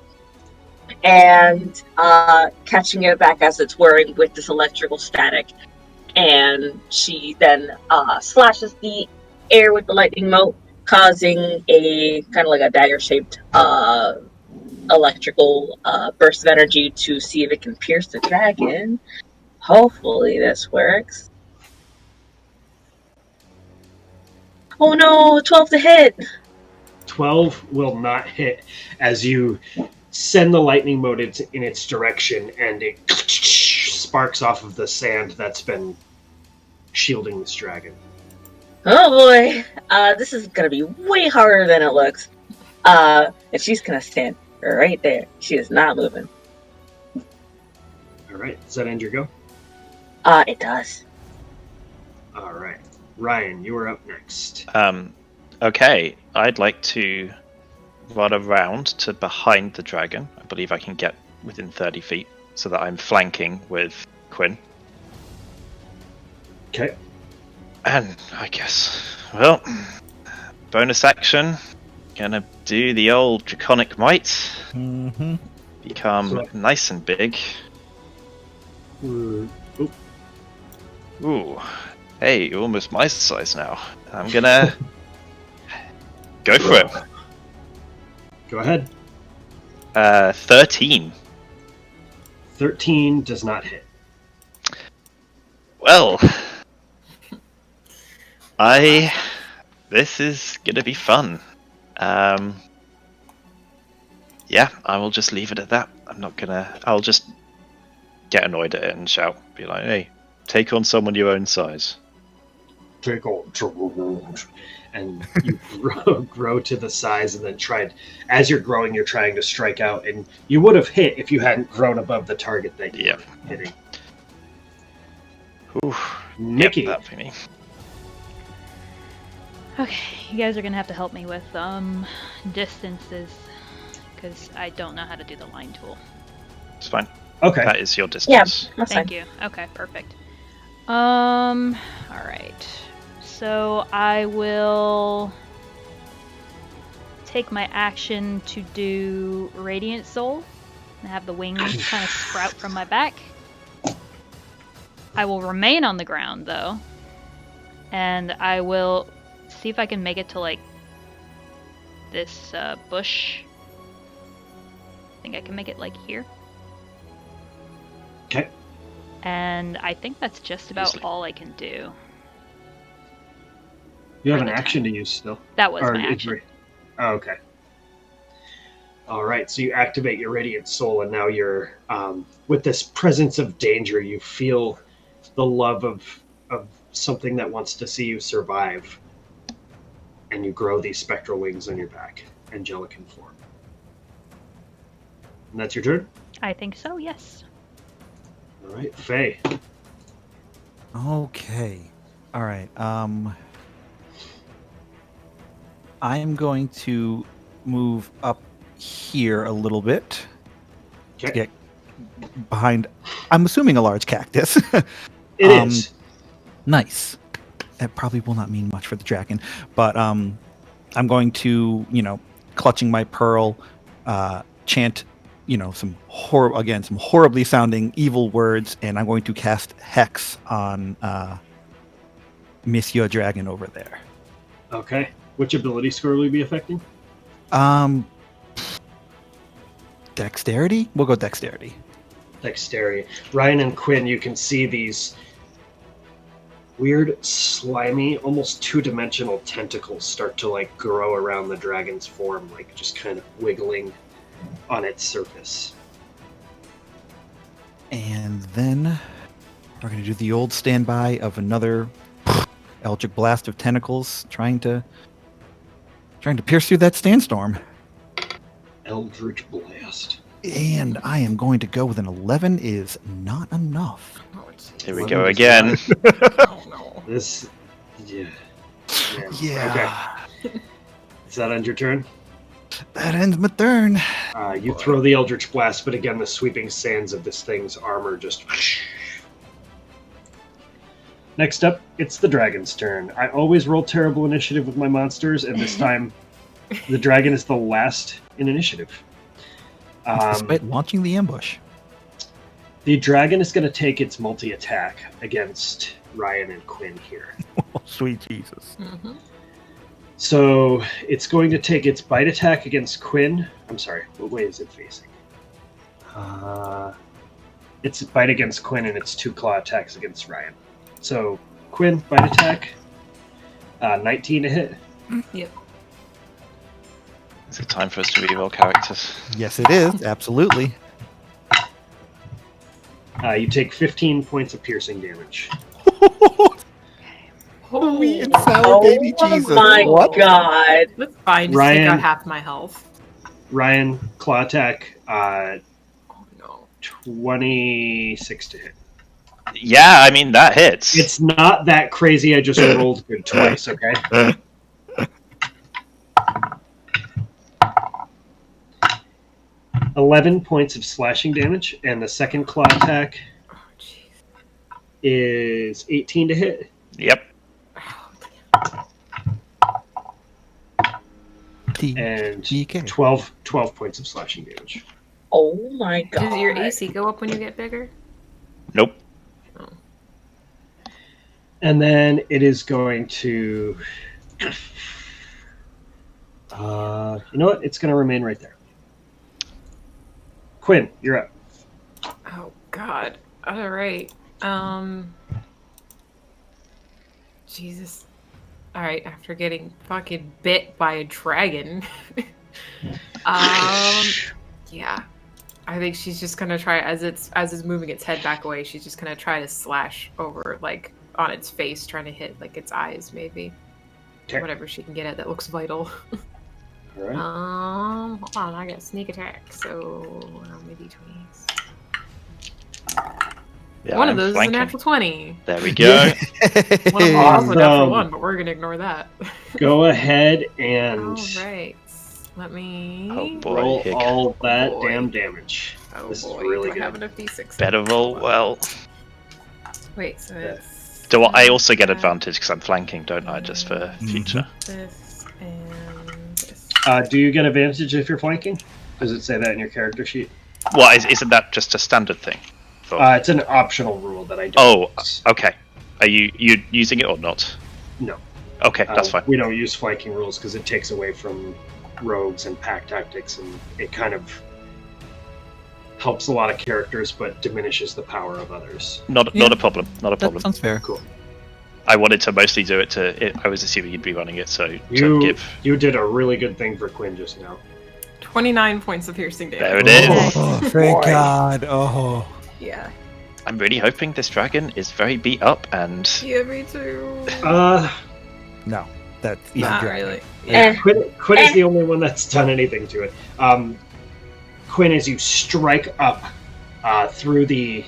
and catching it back as it's whirring with this electrical static. And she then slashes the air with the lightning mote, causing a kind of like a dagger-shaped electrical burst of energy to see if it can pierce the dragon. Hopefully this works. Oh no, 12 to hit! 12 will not hit as you send the lightning mode in its direction, and it sparks off of the sand that's been shielding this dragon. Oh boy, this is gonna be way harder than it looks. And she's gonna stand right there. She is not moving. Alright, does that end your go? It does. Alright. Ryan, you are up next. Okay, I'd like to run around to behind the dragon. I believe I can get within 30 feet so that I'm flanking with Quinn. Okay. And I guess, well, bonus action. Gonna do the old Draconic Might. Mm-hmm. Become So- nice and big. Oop. Ooh. Hey, you're almost my size now. I'm gonna go for it. Go ahead. 13. 13 does not hit. Well, this is gonna be fun. Yeah, I will just leave it at that. I'll just get annoyed at it and shout, be like, hey, take on someone your own size. Take on. And you grow to the size, and then as you're growing, you're trying to strike out, and you would have hit if you hadn't grown above the target that you're hitting. Ooh, Nikki. Yep, that for me. Okay, you guys are gonna have to help me with distances, because I don't know how to do the line tool. It's fine. Okay. That is your distance. That's Thank fine. you. Okay, perfect. Alright. So I will take my action to do Radiant Soul and have the wings kind of sprout from my back. I will remain on the ground though, and I will see if I can make it to like this bush. I think I can make it like here. Okay. And I think that's just about Easily. all I can do. You have For an the action to use still. That was Or my it's action. Oh, okay. Alright, so you activate your Radiant Soul, and now you're, with this presence of danger, you feel the love of something that wants to see you survive. And you grow these spectral wings on your back, angelic in form. And that's your turn? I think so, yes. Alright, Faye. Okay. All right. I am going to move up here a little bit to Okay. get behind. I'm assuming a large cactus. It is. Nice. That probably will not mean much for the dragon, but I'm going to, clutching my pearl, chant, some horribly sounding evil words, and I'm going to cast Hex on Monsieur Dragon over there. Okay. Which ability score will you be affecting? Dexterity? We'll go dexterity. Dexterity. Ryan and Quinn, you can see these weird, slimy, almost two-dimensional tentacles start to grow around the dragon's form, just kind of wiggling on its surface. And then we're going to do the old standby of another Eldritch Blast of tentacles trying to pierce through that sandstorm. Eldritch Blast. And I am going to go with an 11 is not enough. Oh, jeez. Here we go again. Oh, no. This, yeah. Yeah. Okay. Does that end your turn? That ends my turn. You throw the Eldritch Blast, but again, the sweeping sands of this thing's armor just... Next up, it's the dragon's turn. I always roll terrible initiative with my monsters, and this time, the dragon is the last in initiative. Despite launching the ambush. The dragon is going to take its multi-attack against Ryan and Quinn here. Oh, sweet Jesus. Mm-hmm. So it's going to take its bite attack against Quinn. I'm sorry, what way is it facing? It's bite against Quinn and its 2 claw attacks against Ryan. So Quinn, bite attack, 19 to hit. Yep. Is it time for us to reroll characters? Yes, it is. Absolutely. You take 15 points of piercing damage. Sweet and sour baby Jesus. My What? God. That's fine. Just Ryan- take out half my health. Ryan, claw attack, Oh, no. 26 to hit. Yeah, I mean, that hits. It's not that crazy. I just rolled good twice, okay? $11 points of slashing damage, and the second claw attack Oh, jeez. is 18 to hit. Yep. And TK. 12 points of slashing damage. Oh my God. Does your AC go up when you get bigger? Nope. And then it is going to... you know what? It's going to remain right there. Quinn, you're up. Oh, God. All right. Jesus. All right. After getting fucking bit by a dragon. Yeah. I think she's just gonna try as it's moving its head back away. She's just gonna try to slash over like on its face, trying to hit like its eyes, maybe. Okay. Whatever she can get at that looks vital. All right. Hold on. I got sneak attack, so maybe 20s. Yeah, One of I'm those flanking. is a natural 20. There we go. One of them was also a natural Awesome. 1, but we're gonna ignore that. Go ahead and Alright. Let me Oh, boy. roll Hick. all that Boy. damn damage. Oh This is boy, really do I have good. enough d6? Better roll well. Wait, so Yeah. it's Do I also get advantage because I'm flanking, don't I? Just for future. this and this. Do you get advantage if you're flanking? Does it say that in your character sheet? Well, isn't that just a standard thing? For... It's an optional rule that I don't oh, use. okay. Are you using it or not? No. Okay, that's fine. We don't use flanking rules because it takes away from rogues and pack tactics, and it kind of helps a lot of characters but diminishes the power of others. Not a problem. Not a That problem. sounds fair. Cool. I wanted to mostly do it I was assuming you'd be running it, so to You give. you did a really good thing for Quinn just now. 29 points of piercing damage. There it is. Oh, thank God. Oh. Yeah. I'm really hoping this dragon is very beat up and Yeah, me too. No. That's easy Not dragon. really. Eh. Quinn is the only one that's done anything to it. Quinn, as you strike up through the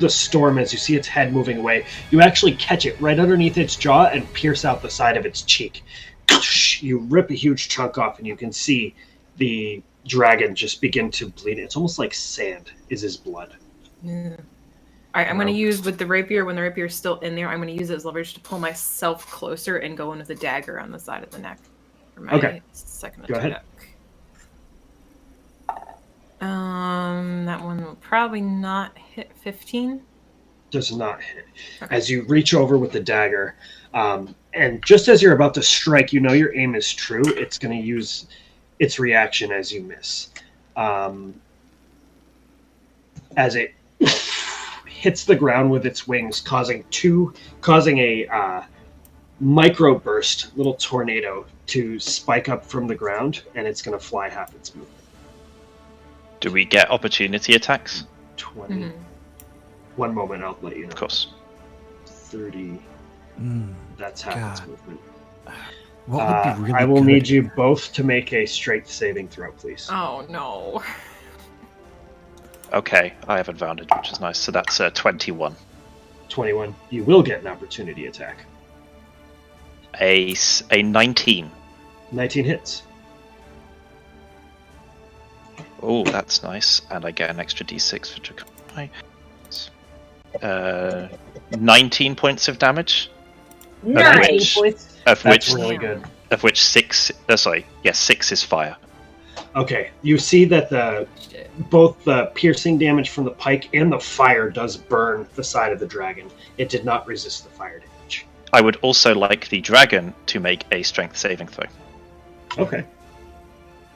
storm, as you see its head moving away, you actually catch it right underneath its jaw and pierce out the side of its cheek. You rip a huge chunk off, and you can see the dragon just begin to bleed. It's almost like sand is his blood. Yeah. Alright, I'm going to use with the rapier, when the rapier is still in there, I'm going to use it as leverage to pull myself closer and go in with a dagger on the side of the neck. For my Okay. second Go ahead. attack. That one will probably not hit 15. Does not hit. Okay. As you reach over with the dagger, and just as you're about to strike, you know your aim is true. It's going to use its reaction as you miss. As it hits the ground with its wings, causing a microburst, little tornado, to spike up from the ground, and it's going to fly half its movement. Do we get opportunity attacks? 20. Mhm. One moment, I'll let you know. Of course. 30. Mm, That's half its God. movement. what would be really I will good? need you both to make a strength saving throw, please. Oh no. Okay, I have advantage, which is nice. So that's 21. 21. You will get an opportunity attack. A 19. 19 hits. Oh, that's nice. And I get an extra d6 for Draconis. 19 points of damage. Nice. Of That's which, really good. of which 6. Sorry, yes, 6 is fire. Okay, you see that Shit. both the piercing damage from the pike and the fire does burn the side of the dragon. It did not resist the fire damage. I would also like the dragon to make a strength saving throw, Okay.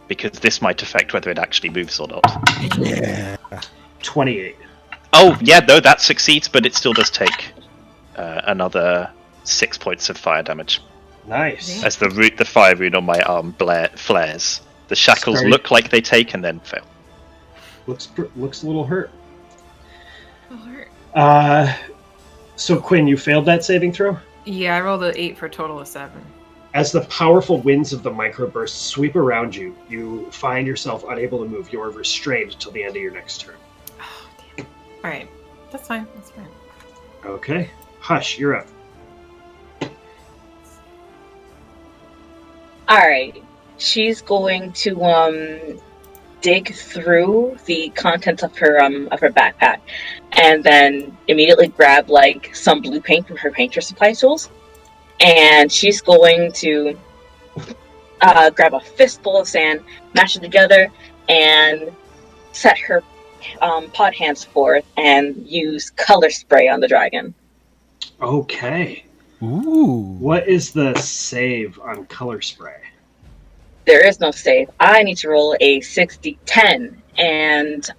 because this might affect whether it actually moves or not. Yeah. 28. Oh, yeah, no, that succeeds, but it still does take another 6 points of fire damage. Nice. As the fire rune on my arm flares. The shackles Sorry. look like they take and then fail. Looks a little hurt. Oh, So Quinn, you failed that saving throw? yeah, I rolled an 8 for a total of 7. As the powerful winds of the microburst sweep around you, you find yourself unable to move. You are restrained till the end of your next turn. Oh, damn. Alright. That's fine. That's fine. Okay. Hush, you're up. Alright. She's going to dig through the contents of her backpack and then immediately grab like some blue paint from her painter supply tools. And she's going to grab a fistful of sand, mash it together, and set her pod hands forth and use color spray on the dragon. Okay. Ooh. What is the save on color spray? There is no save. I need to roll a 60-10, and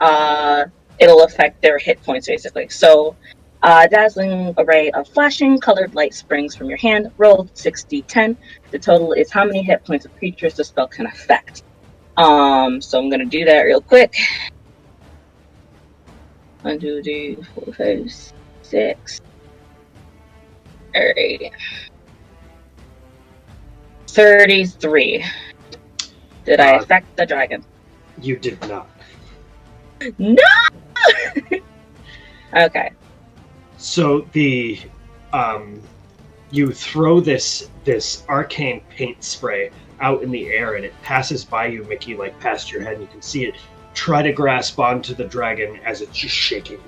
it'll affect their hit points, basically. So, dazzling array of flashing colored light springs from your hand. Roll 60-10. The total is how many hit points of creatures the spell can affect. So I'm going to do that real quick. 1, 2, 3, 4, 5, 6. Alright. 33. Did I affect the dragon? You did not. No! Okay. So the you throw this arcane paint spray out in the air, and it passes by you, Mickey, like past your head, and you can see it try to grasp onto the dragon as it's just shaking.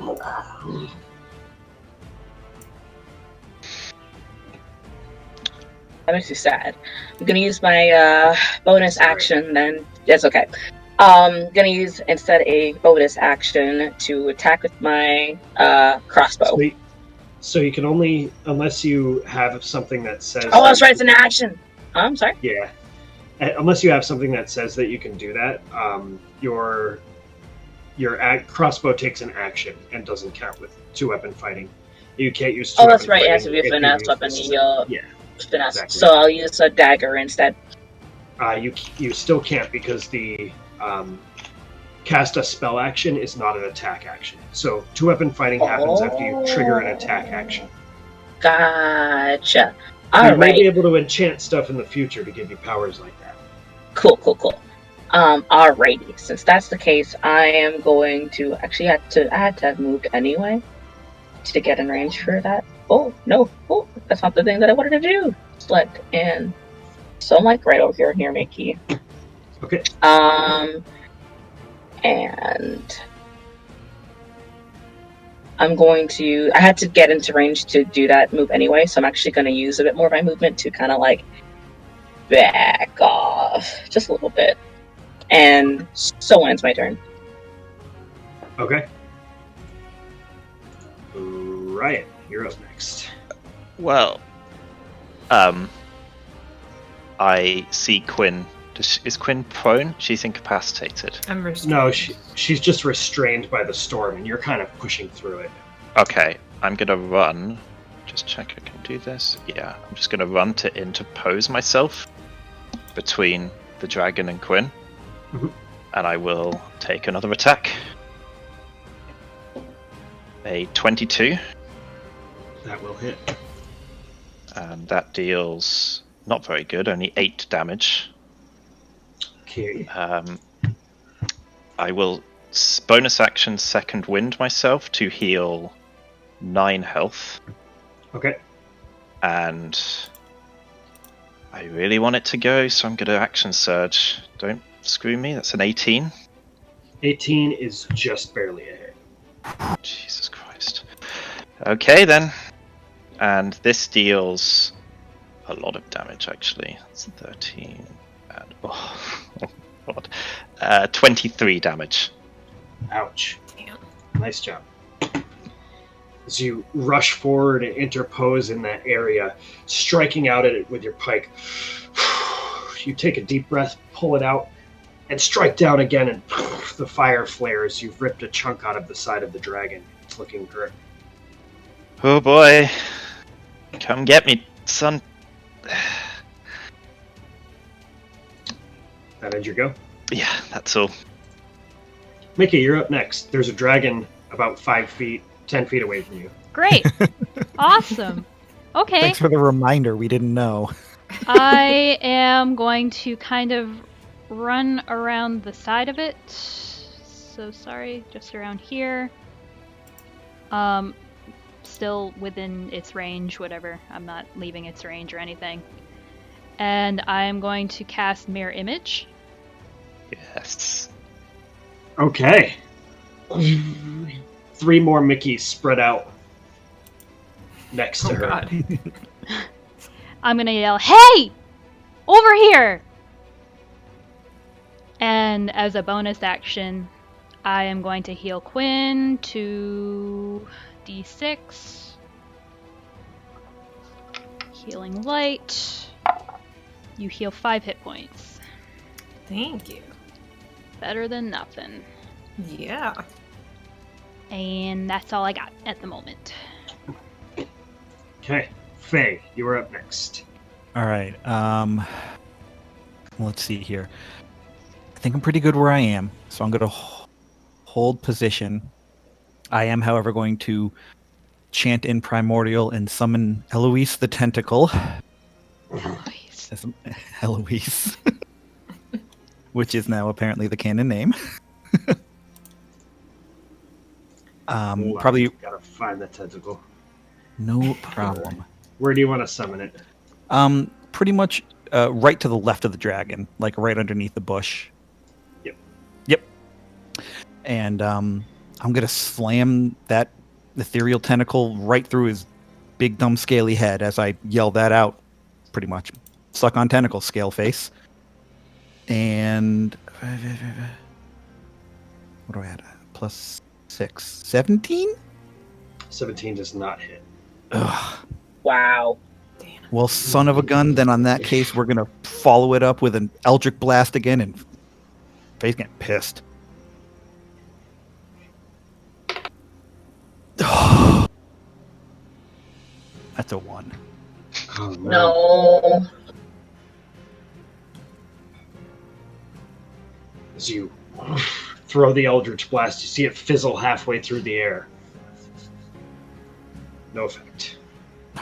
That makes me sad. I'm gonna use my bonus action then. That's okay. Gonna use instead a bonus action to attack with my crossbow. So you can only, unless you have something that says. Oh, that's right. It's an action. I'm sorry. Yeah, unless you have something that says that you can do that, your crossbow takes an action and doesn't count with 2-weapon fighting. You can't use. Oh, that's 2-weapon right. It has fighting to be a if you finesse use weapon. this. Yeah. Finesse. Exactly. So I'll use a dagger instead. You still can't because the cast a spell action is not an attack action. So 2-weapon fighting happens after you trigger an attack action. Gotcha. So you may be Alright. able to enchant stuff in the future to give you powers like that. Cool. Alrighty. Since that's the case, I am going to actually I had to have moved anyway to get in range for that. Oh no! Oh, that's not the thing that I wanted to do. Select and so I'm like right over here near Mickey. Okay. And I'm going to. I had to get into range to do that move anyway, so I'm actually going to use a bit more of my movement to kind of like back off just a little bit. And so ends my turn. Okay. Ryan, you're up next. Well, I see Quinn. Is Quinn prone? She's incapacitated. I'm restrained. No, she's just restrained by the storm, and you're kind of pushing through it. Okay, I'm gonna run just check I can do this. Yeah, I'm just going to run to interpose myself between the dragon and Quinn. Mhm. And I will take another attack. A 22. That will hit. And that deals not very good, only 8 damage. Okay. I will bonus action second wind myself to heal 9 health. Okay. And I really want it to go, so I'm going to action surge. Don't screw me, that's an 18. 18 is just barely a hit. Jesus Christ. Okay then. And this deals a lot of damage actually. It's 13 and oh god. 23 damage. Ouch. Damn. Nice job. As you rush forward and interpose in that area, striking out at it with your pike, you take a deep breath, pull it out, and strike down again, and the fire flares. You've ripped a chunk out of the side of the dragon. It's looking hurt. Oh boy. Come get me, son. That ends your go. Yeah, that's all. Mickey, you're up next. There's a dragon about 10 feet away from you. Great. Awesome. Okay. Thanks for the reminder. We didn't know. I am going to kind of run around the side of it. So sorry, just around here. Still within its range, whatever. I'm not leaving its range or anything. And I'm going to cast Mirror Image. Yes. Okay. 3 more Mickeys spread out next to Oh her. god. I'm gonna yell, "Hey! Over here!" And as a bonus action, I am going to heal Quinn to D6. Healing Light. You heal 5 hit points. Thank you. Better than nothing. Yeah. And that's all I got at the moment. Okay. Faye, you are up next. All right. Let's see here. I think I'm pretty good where I am, so I'm going to hold position. I am, however, going to chant in Primordial and summon Eloise the Tentacle. As Eloise. Which is now apparently the canon name. Hold on, Probably gotta find the tentacle. no problem. Where do you want to summon it? Pretty much right to the left of the dragon, like right underneath the bush. Yep. And I'm gonna slam that ethereal tentacle right through his big, dumb, scaly head as I yell that out. Pretty much, suck on tentacle, scale face. And what do I add? Plus 6, 17. 17 does not hit. Ugh. Wow. Damn. Well, son of a gun. Then on that case, we're gonna follow it up with an Eldritch Blast again, and Faye's getting pissed. That's a 1. Oh No. As you throw the Eldritch Blast, you see it fizzle halfway through the air. No effect.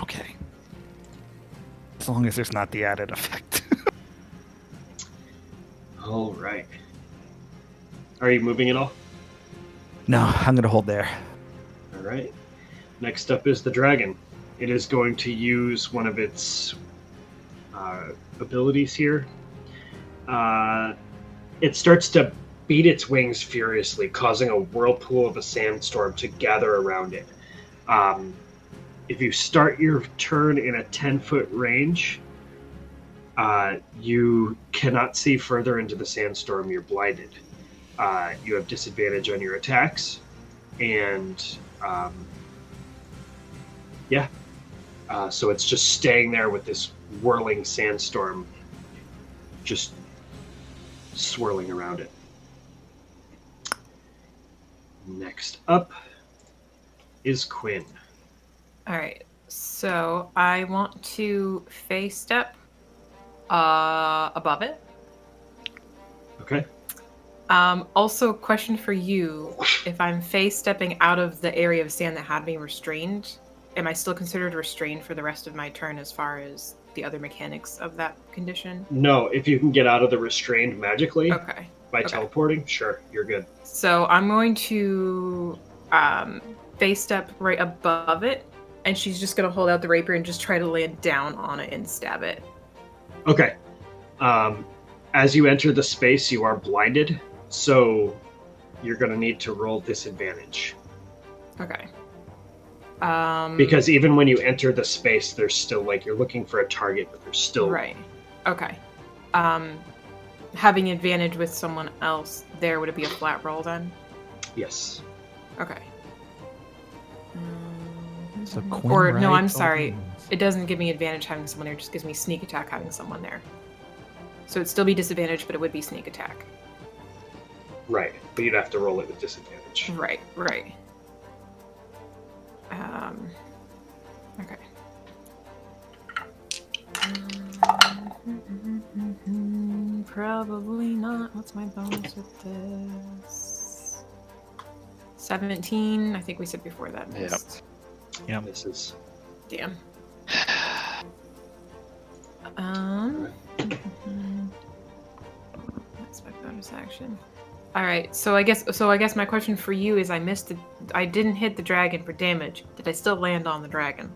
Okay. As long as there's not the added effect. All right. Are you moving at all? No, I'm gonna hold there. All right. Next up is the dragon. It is going to use one of its abilities here. It starts to beat its wings furiously, causing a whirlpool of a sandstorm to gather around it. If you start your turn in a 10-foot range, you cannot see further into the sandstorm. You're blinded. You have disadvantage on your attacks, and so it's just staying there with this whirling sandstorm just swirling around it. Next up is Quinn. All right. So I want to face step above it. Okay. Also, question for you: if I'm face stepping out of the area of sand that had me restrained, am I still considered restrained for the rest of my turn as far as the other mechanics of that condition? No, if you can get out of the restrained magically Okay. by teleporting, sure, you're good. So I'm going to face step right above it, and she's just going to hold out the rapier and just try to land down on it and stab it. Okay. As you enter the space, you are blinded, so you're going to need to roll disadvantage. Okay. Because even when you enter the space, there's still, like, you're looking for a target, but there's still... Right. Okay. Having advantage with someone else there, would it be a flat roll then? Yes. Okay. So Quinn Or, no, I'm rides all sorry. these. It doesn't give me advantage having someone there, it just gives me sneak attack having someone there. So it'd still be disadvantage, but it would be sneak attack. Right, but you'd have to roll it with disadvantage. Right, right. Okay. Probably not. What's my bonus with this? 17. I think we said before that. Yep. Missed. Yeah. This is... Damn. That's my bonus action. All right. So I guess my question for you is: I didn't hit the dragon for damage. Did I still land on the dragon?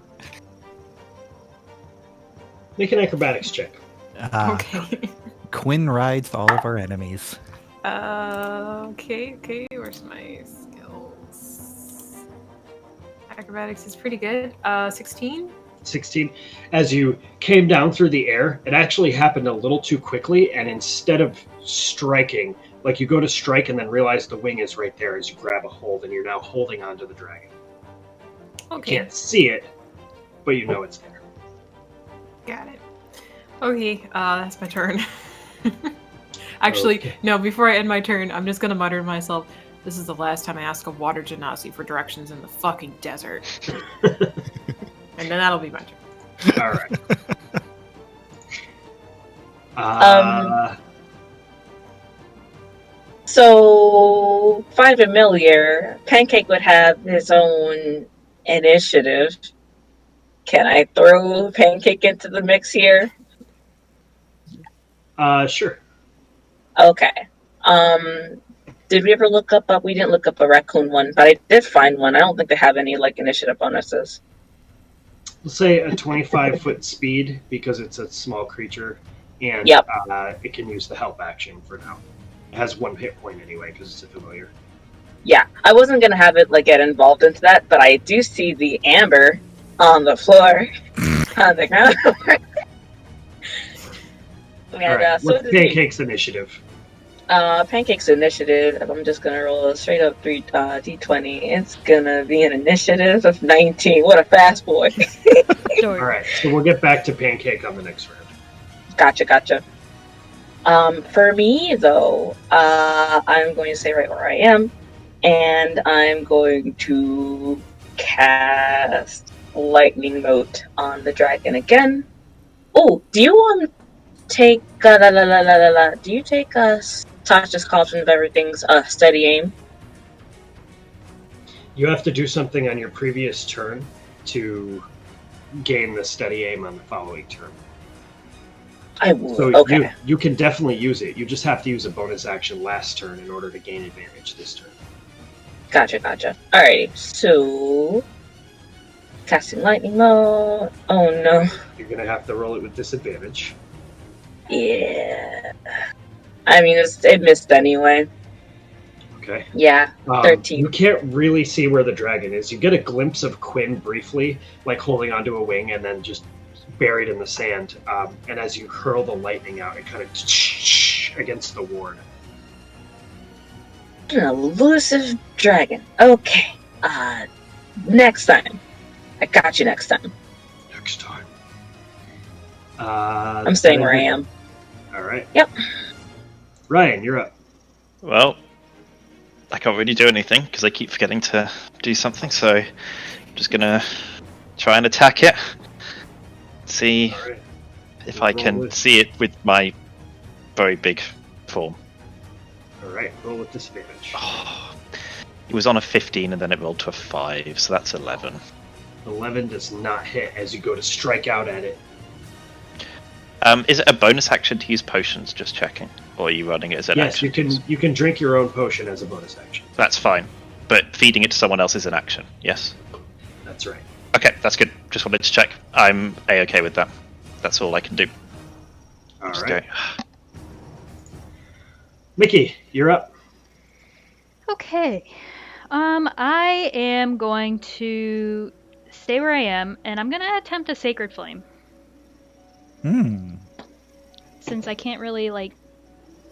Make an acrobatics check. Okay. Quinn rides all of our enemies. Okay. Where's my skills? Acrobatics is pretty good. 16. 16. As you came down through the air, it actually happened a little too quickly, and instead of striking, like you go to strike and then realize the wing is right there as you grab a hold, and you're now holding onto the dragon. Okay. You can't see it, but you know it's there. Got it. Okay, that's my turn. Actually, Okay. no, before I end my turn, I'm just gonna mutter to myself, this is the last time I ask a water genasi for directions in the fucking desert. And then that'll be my turn. All right. So, find familiar. Pancake would have his own initiative. Can I throw Pancake into the mix here? Sure. Okay. Did we ever look up? We didn't look up a raccoon one, but I did find one. I don't think they have any like initiative bonuses. Let's say a 25-foot speed because it's a small creature, and Yep. It can use the help action for now. It has 1 hit point anyway because it's a familiar. Yeah, I wasn't gonna have it like get involved into that, but I do see the amber on the floor. On the ground. All right. So What's Pancake's initiative? Pancake's initiative, I'm just gonna roll a straight up d20. It's gonna be an initiative of 19. What a fast boy. Sure. All right. So we'll get back to Pancake on the next round. Gotcha. For me though, I'm going to stay right where I am, and I'm going to cast Lightning Mote on the dragon again. Oh, do you take do you take Tasha's Cauldron of Everything's steady aim? You have to do something on your previous turn to gain the steady aim on the following turn. I would. So Okay. you can definitely use it. You just have to use a bonus action last turn in order to gain advantage this turn. Gotcha. Alrighty, so casting lightning mode. Oh no. You're gonna have to roll it with disadvantage. Yeah. I mean, it missed anyway. Okay. Yeah, 13. You can't really see where the dragon is. You get a glimpse of Quinn briefly, like holding onto a wing and then just buried in the sand. And as you hurl the lightning out, it kind of against the ward. An elusive dragon. Okay. Next time. I got you next time. Next time. I'm staying where I am. All right. Yep. Ryan, you're up. Well, I can't really do anything because I keep forgetting to do something, so I'm just gonna try and attack it. See All right. if I Roll can with- see it with my very big form. All right. Roll with disadvantage. It was on a 15 and then it rolled to a 5, so that's 11. 11 does not hit as you go to strike out at it. Is it a bonus action to use potions? Just checking, or are you running it as an Yes, action? you can drink your own potion as a bonus action. That's fine, but feeding it to someone else is an action. Yes. That's right. Okay, that's good. Just wanted to check. I'm a-okay with that. That's all I can do. All Just right. go. Mickey, you're up. Okay. I am going to stay where I am, and I'm gonna attempt a Sacred Flame. Since I can't really, like,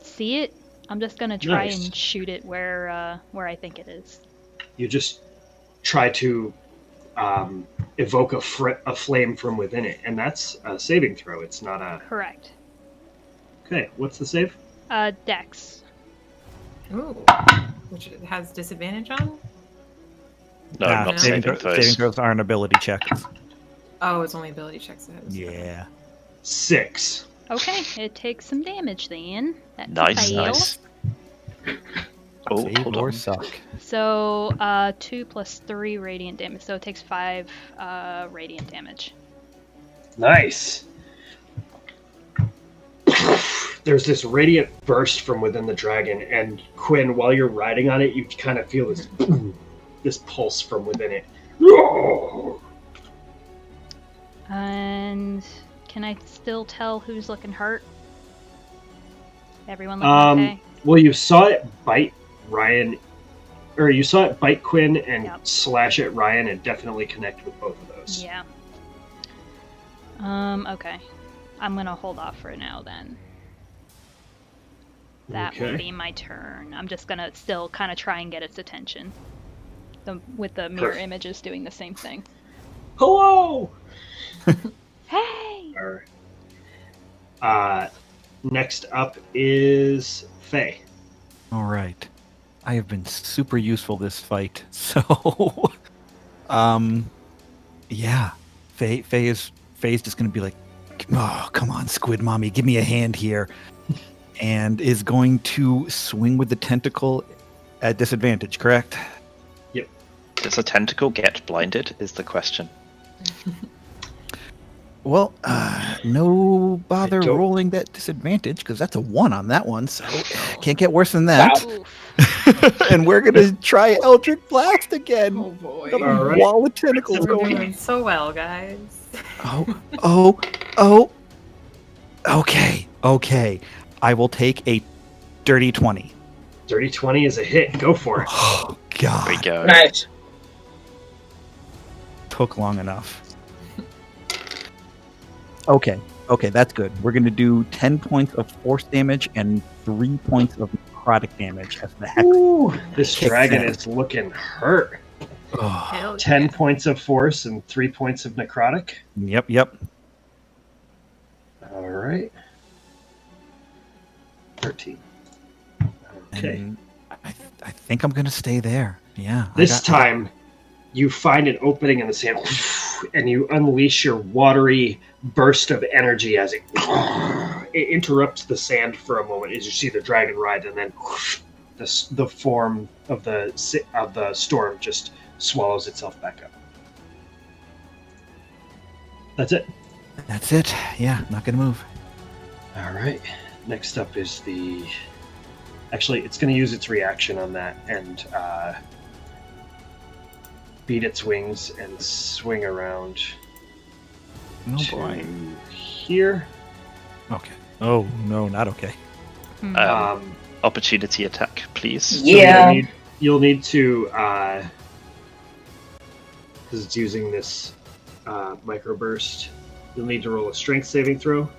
see it, I'm just gonna try Nice. and shoot it where I think it is. You just try to evoke a flame from within it, and that's a saving throw. It's not a... Correct. Okay, what's the save? Dex. Ooh. Which it has disadvantage on? No, Nah, not saving saving throws. saving throws aren't ability checks. Oh, it's only ability checks that has. Yeah. 6. Okay, it takes some damage then. That's a Nice, fail. nice. Oh, Save hold or on. suck. So, 2 plus 3 radiant damage, so it takes 5 radiant damage. Nice. There's this radiant burst from within the dragon, and Quinn, while you're riding on it, you kind of feel this this pulse from within it. And can I still tell who's looking hurt? Everyone looking okay? Well, you saw it bite Ryan, or you saw it bite Quinn and Yep. slash at Ryan, and definitely connect with both of those. Yeah. Okay. I'm gonna hold off for now then. That will Okay. be my turn. I'm just gonna still kind of try and get its attention. With the mirror Perfect. images doing the same thing. Hello. Hey! All right. Next up is Faye. All right. I have been super useful this fight. So, yeah. Faye's just going to be like, oh, come on, Squid Mommy, give me a hand here. And is going to swing with the tentacle at disadvantage, correct? Does a tentacle get blinded? Is the question. Well, no bother I don't- rolling that disadvantage because that's a 1 on that one, so can't get worse than that. Oof. And we're going to try Eldritch Blast again. Oh boy. Got a All right. wall of tentacles We're going doing so well, guys. Oh. Okay. I will take a dirty 20. Dirty 20 is a hit. Go for it. Oh, There we God. go. Nice. Took long enough. Okay, that's good. We're going to do 10 points of force damage and 3 points of necrotic damage as the hex. Ooh, this Kick dragon that. is looking hurt. Oh, Hell 10 yeah. points of force and 3 points of necrotic. yep. All right. 13. Okay. And I think I'm going to stay there. Yeah. This time, you find an opening in the sand, and you unleash your watery burst of energy as it interrupts the sand for a moment as you see the dragon ride, and then the form of the storm just swallows itself back up. That's it. That's it. Yeah, not going to move. All right. Next up is the. Actually, it's going to use its reaction on that and beat its wings and swing around Oh, to boy. here. Okay. Oh, no, not okay. Hmm. Opportunity attack, please. So Yeah. you'll need to, because it's using this microburst, you'll need to roll a strength saving throw.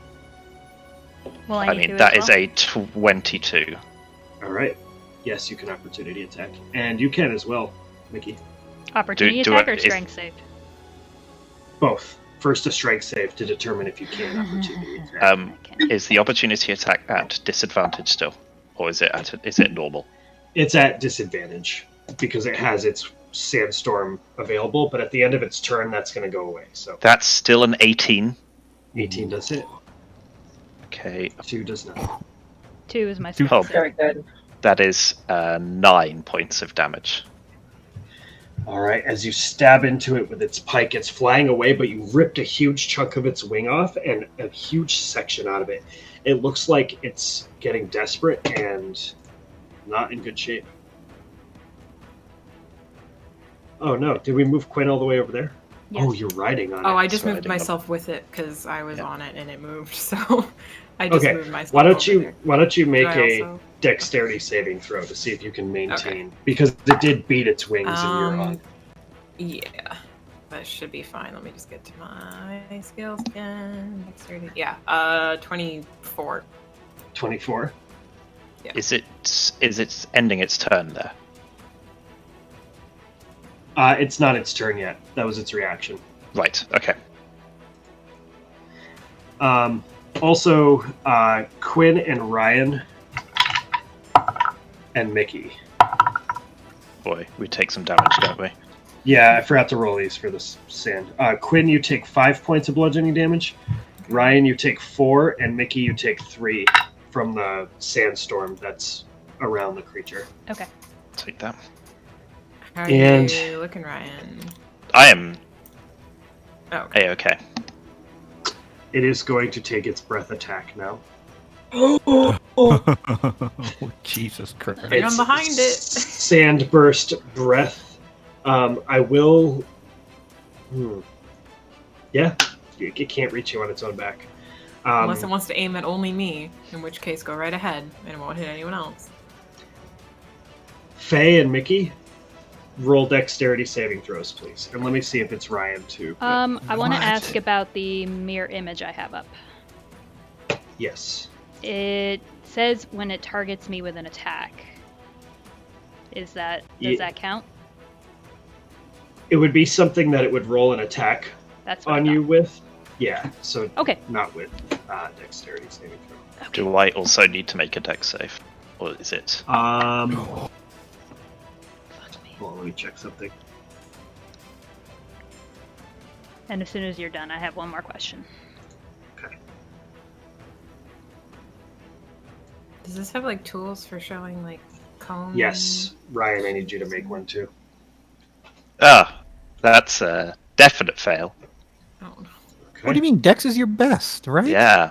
Well, I need mean, to that as is well. a 22. All right. Yes, you can opportunity attack, and you can as well, Mickey. Opportunity do attack it- or is- strength save? Both. First, a strength save to determine if you can opportunity attack. Okay. Is the opportunity attack at disadvantage still, or is it normal? It's at disadvantage because it has its sandstorm available, but at the end of its turn, that's going to go away. So That's still an 18. 18 does hit. Okay, 2 does not. 2 is my Oh. strength. Very good. that is 9 points of damage. All right, as you stab into it with its pike, it's flying away, but you ripped a huge chunk of its wing off and a huge section out of it. It looks like it's getting desperate and not in good shape. Oh no, did we move Quinn all the way over there? Yes. Oh, you're riding on it. Oh, I just so I moved didn't know. myself with it because I was Yeah. on it and it moved. So I just Okay, moved myself. Why don't over you there. make Do I a also- dexterity saving throw to see if you can maintain, because it did beat its wings and you're on. Yeah, that should be fine. Let me just get to my skills again. Dexterity. Yeah, 24. 24. Is it ending its turn there? It's not its turn yet. That was its reaction. Right, okay. Also, Quinn and Ryan and Mickey. Boy, we take some damage, don't we? Yeah, I forgot to roll these for this sand. Quinn, you take 5 points of bludgeoning damage. Ryan, you take 4, and Mickey, you take 3 from the sandstorm that's around the creature. Okay. Take that. How are And- you looking, Ryan? I am Oh, okay. A-okay. It is going to take its breath attack now. Jesus Christ. Right on behind it. Sand burst breath. I will. Yeah, it can't reach you on its own back. Unless it wants to aim at only me, in which case go right ahead and it won't hit anyone else. Faye and Mickey, roll dexterity saving throws, please. And let me see if it's Ryan too. but I want to What? ask about the mirror image I have up. yes. It says when it targets me with an attack. Does that count? It would be something that it would roll an attack That's what I on thought. you with. Yeah, so Okay. not with dexterity saving throw. Do I also need to make a dex save? Or is it? Fuck me. Hold on, let me check something. And as soon as you're done, I have one more question. Okay. Does this have like tools for showing like cones? Yes, Ryan, I need you to make one too. That's a definite fail. Oh. Okay. What do you mean? Dex is your best, right? Yeah.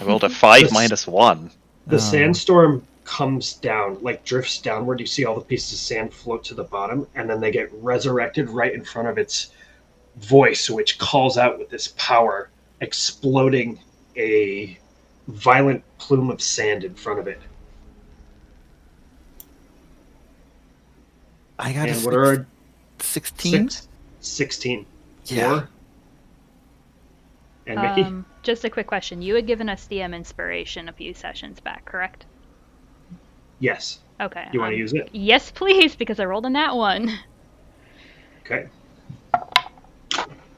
I rolled a 5 This- minus 1. The Oh. sandstorm comes down, like drifts downward. You see all the pieces of sand float to the bottom, and then they get resurrected right in front of its voice, which calls out with this power, exploding a violent plume of sand in front of it. I got And a what are 16? 16. Yeah. 4. And Mickey? Just a quick question. You had given us DM inspiration a few sessions back, correct? Yes. Okay. You want to use it? Yes, please, because I rolled a nat 1. Okay.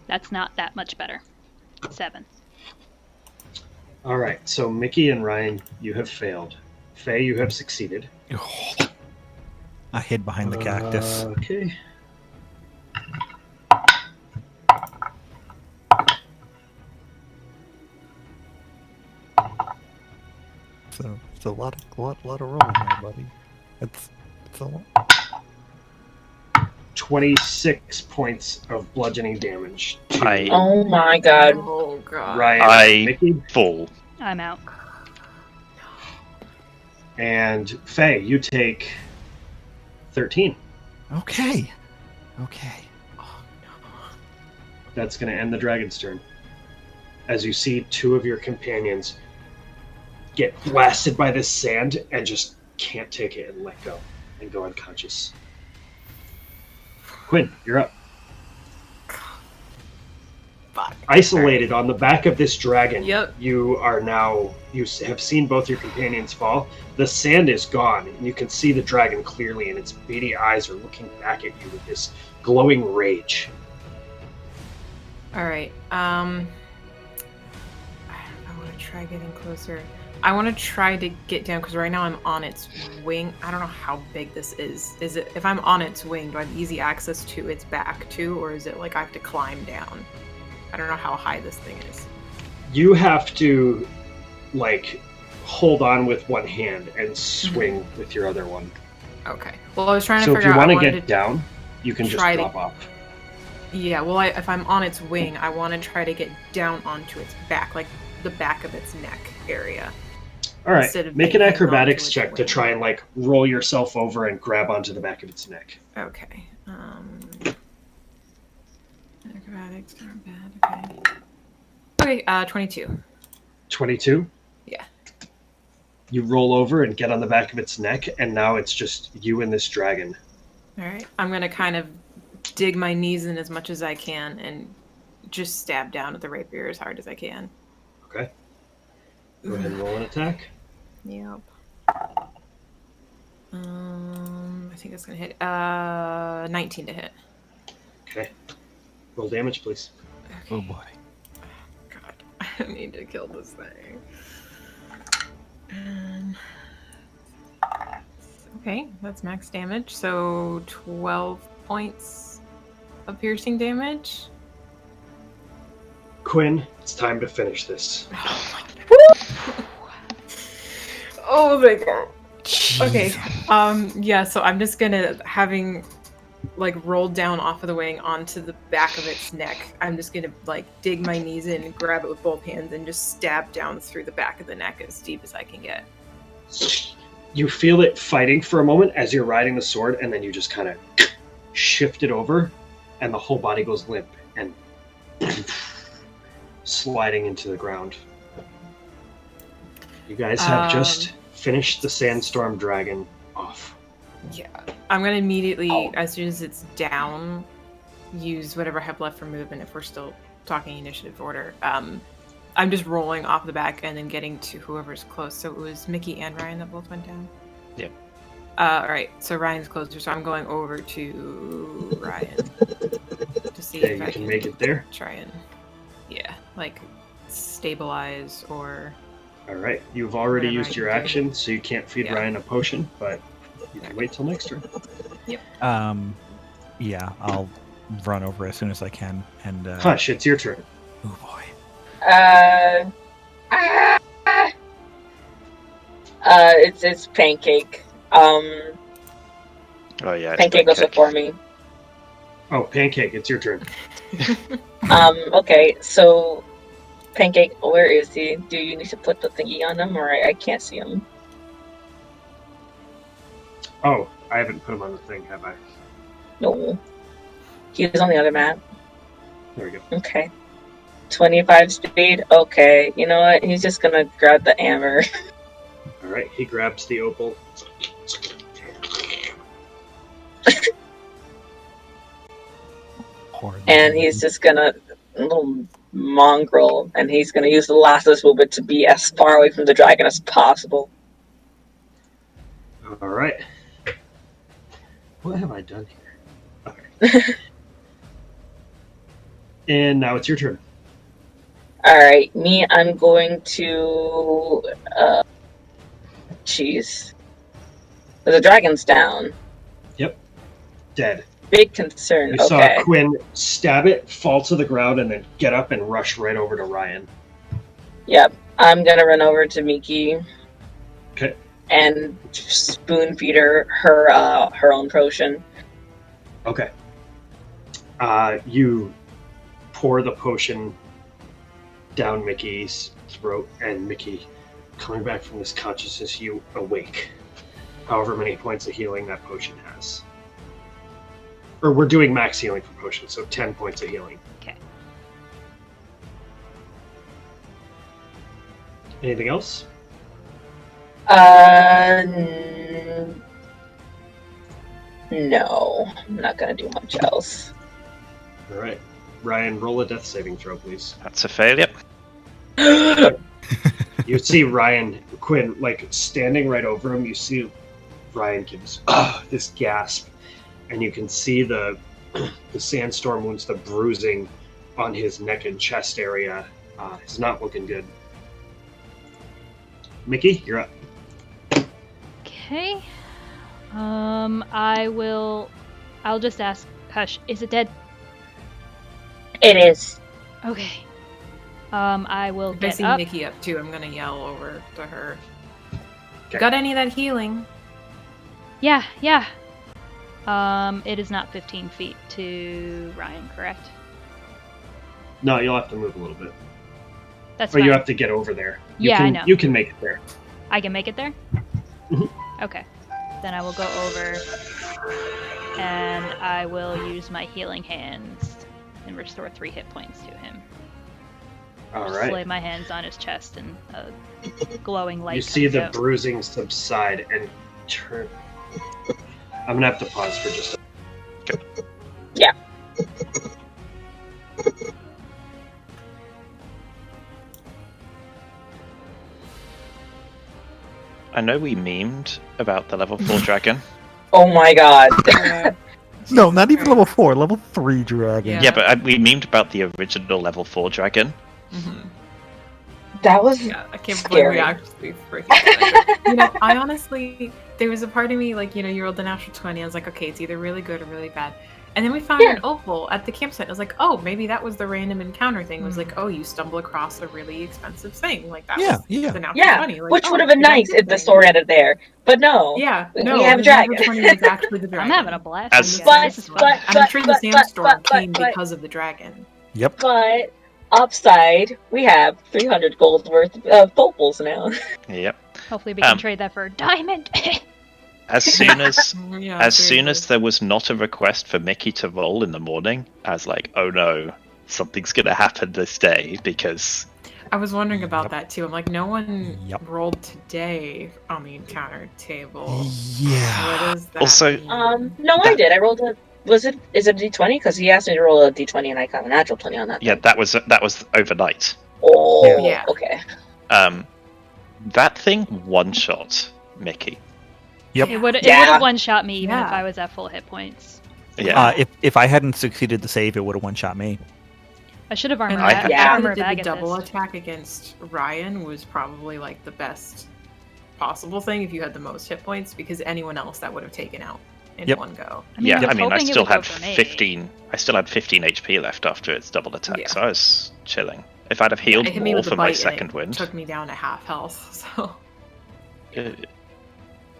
That's not that much better. 7. All right. So Mickey and Ryan, you have failed. Faye, you have succeeded. I hid behind the cactus. Okay. So it's a lot of rolling there, buddy. It's a lot. 26 points of bludgeoning damage to I- Oh my god. Oh god. Ryan I- and Mickey. Full. I'm out. And Faye, you take 13. Okay. That's going to end the dragon's turn. As you see 2 of your companions get blasted by this sand and just can't take it and let go and go unconscious. Quinn, you're up. Fuck. Isolated on the back of this dragon, Yep. you have seen both your companions fall. The sand is gone, and you can see the dragon clearly, and its beady eyes are looking back at you with this glowing rage. All right. I want to try getting closer. I want to try to get down because right now I'm on its wing. I don't know how big this is. Is it if I'm on its wing, do I have easy access to its back too, or is it like I have to climb down? I don't know how high this thing is. You have to, like, hold on with one hand and swing with your other one. Okay. Well, I was trying to So figure if out. you want I to wanted get down, you can just try to- drop off. Yeah. Well, if I'm on its wing, I want to try to get down onto its back, like the back of its neck area. All right, Instead of make an being hanging acrobatics onto its check to wing. try and, like, roll yourself over and grab onto the back of its neck. Okay. Acrobatics aren't bad. Okay. Okay. 22. 22? Yeah. You roll over and get on the back of its neck, and now it's just you and this dragon. All right. I'm gonna kind of dig my knees in as much as I can and just stab down with the rapier as hard as I can. Okay. Go ahead and roll an attack. Yep. I think that's gonna hit. 19 to hit. Okay. Roll damage, please. Oh boy. God, I need to kill this thing. Okay, that's max damage. So 12 points of piercing damage. Quinn, it's time to finish this. Oh my god. Okay. Yeah, so I'm just gonna, having like rolled down off of the wing onto the back of its neck, I'm just gonna like dig my knees in, grab it with both hands, and just stab down through the back of the neck as deep as I can get. You feel it fighting for a moment as you're riding the sword, and then you just kind of shift it over, and the whole body goes limp and sliding into the ground. You guys have just finished the Sandstorm Dragon off. Yeah. I'm gonna immediately, as soon as it's down, use whatever I have left for movement if we're still talking initiative order. I'm just rolling off the back and then getting to whoever's close. So it was Mickey and Ryan that both went down? Yep. Alright, so Ryan's closer, so I'm going over to Ryan to see Okay, if you I can make it there. try and, yeah, like, stabilize or... Alright, you've already Whatever I used your can do. action, so you can't feed Yeah. Ryan a potion, but you can wait till next turn. Yeah, I'll run over as soon as I can and Hush, it's your turn. oh boy. It's Pancake. Oh yeah. it's Pancake goes Pancake. before me. Oh, Pancake, it's your turn. Okay, so Pancake, where is he? Do you need to put the thingy on him, or I can't see him? Oh, I haven't put him on the thing, have I? No. He was on the other map. There we go. Okay. 25 speed? Okay. You know what? He's just gonna grab the hammer. Alright, he grabs the opal. Poor And little he's just gonna... little mongrel. And he's gonna use the last of his movement to be as far away from the dragon as possible. Alright. What have I done here? Okay. And now it's your turn. Alright, me, I'm going to... Jeez. The dragon's down. Dead. Big concern. You saw Okay. Quinn stab it, fall to the ground, and then get up and rush right over to Ryan. Yep. I'm gonna run over to Miki. Okay. And spoon feed her own potion. Okay. You pour the potion down Mickey's throat, and Mickey, coming back from this consciousness, you awake. However many points of healing that potion has. Or we're doing max healing for potions, so 10 points of healing. Okay. Anything else? No. I'm not gonna do much else. Alright. Ryan, roll a death saving throw, please. That's a failure. You see Quinn, like, standing right over him. You see Ryan gives this gasp, and you can see the sandstorm wounds, the bruising on his neck and chest area. It's not looking good. Mickey, you're up. Okay. I'll just ask Hush, is it dead? It is. Okay. I will If I get see up. Mickey up too, I'm gonna yell over to her. Okay. Got any of that healing? Yeah. It is not 15 feet to Ryan, correct? No, you'll have to move a little bit. That's Or fine. you have to get over there. You Yeah, can, I know. You can make it there. I can make it there? Mhm. Okay. Then I will go over and I will use my healing hands and restore 3 hit points to him. All Just right. lay my hands on his chest and a glowing light You see comes the out. bruising subside and turn. I'm gonna have to pause for just a I know we memed about the level 4 dragon. Oh my god. No, not even level 4, level 3 dragon. Yeah, but we memed about the original level 4 dragon. Mm-hmm. That was Yeah, I can't scary. believe we actually freaking. You know, I honestly, there was a part of me like, you rolled the natural 20. I was like, okay, it's either really good or really bad. And then we found Yeah. an opal at the campsite. I was like, oh, maybe that was the random encounter thing. It was like, oh, you stumble across a really expensive thing. Like that Yeah, was yeah. the natural Yeah, 20. Like, which oh, would have been you got a nice good if the thing. story ended there. But no. Yeah, We no, have a the natural dragon. 20 was actually the dragon. I'm having a blast. I'm with guessing this. this This is is fun. fun. And I'm sure the sandstorm came but- because of the dragon. Yep. But upside, we have 300 gold worth of opals now. Yep. Hopefully we can Um, trade that for a diamond. As soon as Yeah, as soon as seriously. there was not a request for Mickey to roll in the morning, I was like, oh no, something's gonna happen this day because I was wondering about Yep. that too. I'm like, no one Yep. rolled today on the encounter table. Yeah. What is that? Also- mean? No, I did. I rolled a. Is it a D20? Because he asked me to roll a D20 and I got a natural 20 on that. yeah, thing. that was overnight. Oh, Yeah. okay. That thing one shot Mickey. Yep. It would Yeah. have one shot me even if Yeah. I was at full hit points. Yeah. If I hadn't succeeded to save, it would have one-shot me. I should have And armor, I- ba- Yeah. armor did bag the at double this. attack against Ryan was probably like the best possible thing if you had the most hit points because anyone else that would have taken out in Yep. one go. Yeah, was I mean, I hoping it still would go had for me. 15. I still had 15 HP left after its double attack, Yeah. so I was chilling. If I'd have healed It hit me more with the for my bite and second it wind, took me down to half health. So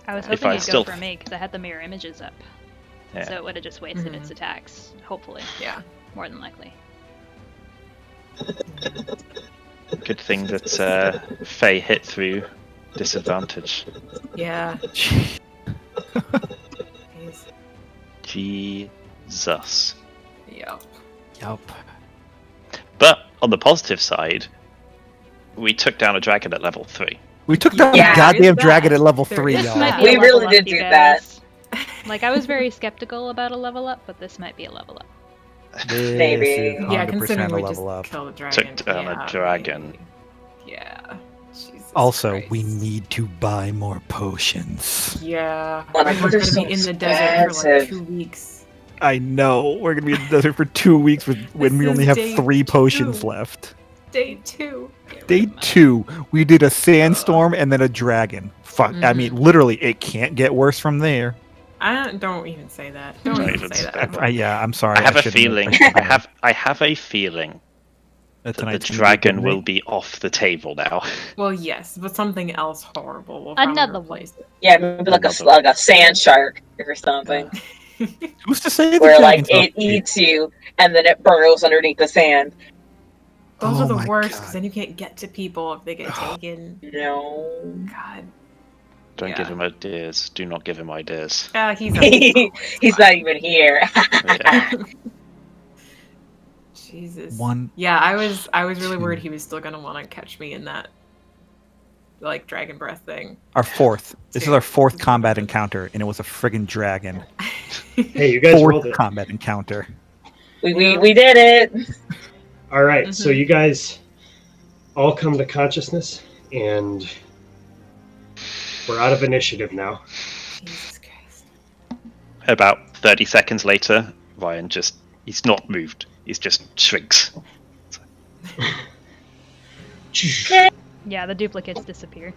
I was If hoping I you'd still- go for me because I had the mirror images up. yeah. So it would have just wasted Mhm. its attacks. Hopefully. yeah. More than likely. Good thing that Faye hit through disadvantage. Yeah. Jeez. Jesus. Yep. Yep. But on the positive side, we took down a dragon at level 3. We took down Yeah, a there goddamn is dragon that. at level There 3, is y'all. that. Might be a We level really up, did you do that. guys. Like I was very skeptical about a level up, but this might be a level up. This Maybe. is Yeah, 100% considering a we just level up. killed a dragon. Took down a yeah, dragon. maybe. Yeah. Jesus Also, we Christ. need to buy more potions. Yeah. Well, We're they're gonna so be in the desert for like expensive. 2 weeks. I know. We're going to be in the desert for 2 weeks when we This only is have day 3 potions 2. left. Day 2. Day 2, we did a sandstorm and then a dragon. Fuck. I mean, literally, it can't get worse from there. Don't even say that. Don't Don't even even say say that. that. Yeah, I'm sorry. I have a shouldn't feeling. have- I have a feeling that that the tonight's gonna be a dragon good will night. be off the table now. Well, yes, but something else horrible will probably Another replace Yeah, maybe like a sand shark or something, it. Who's to say the where like dragon's not- it eats you and then it burrows underneath the sand. Those Oh are the my worst God. because then you can't get to people if they get taken. No. God. Don't Yeah. give him ideas. Do not give him ideas. He's He's not even here. Yeah. Jesus. One. Yeah, I was really two. worried he was still gonna want to catch me in that like dragon breath thing. Our 4th. This is Two. our 4th combat encounter, and it was a friggin' dragon. Hey, you guys rolled 4th it. combat encounter. We did it. All right, so Mhm. you guys all come to consciousness, and we're out of initiative now. Jesus Christ. About 30 seconds later, Ryan he's not moved. He's just shrinks. Yeah, the duplicates disappear.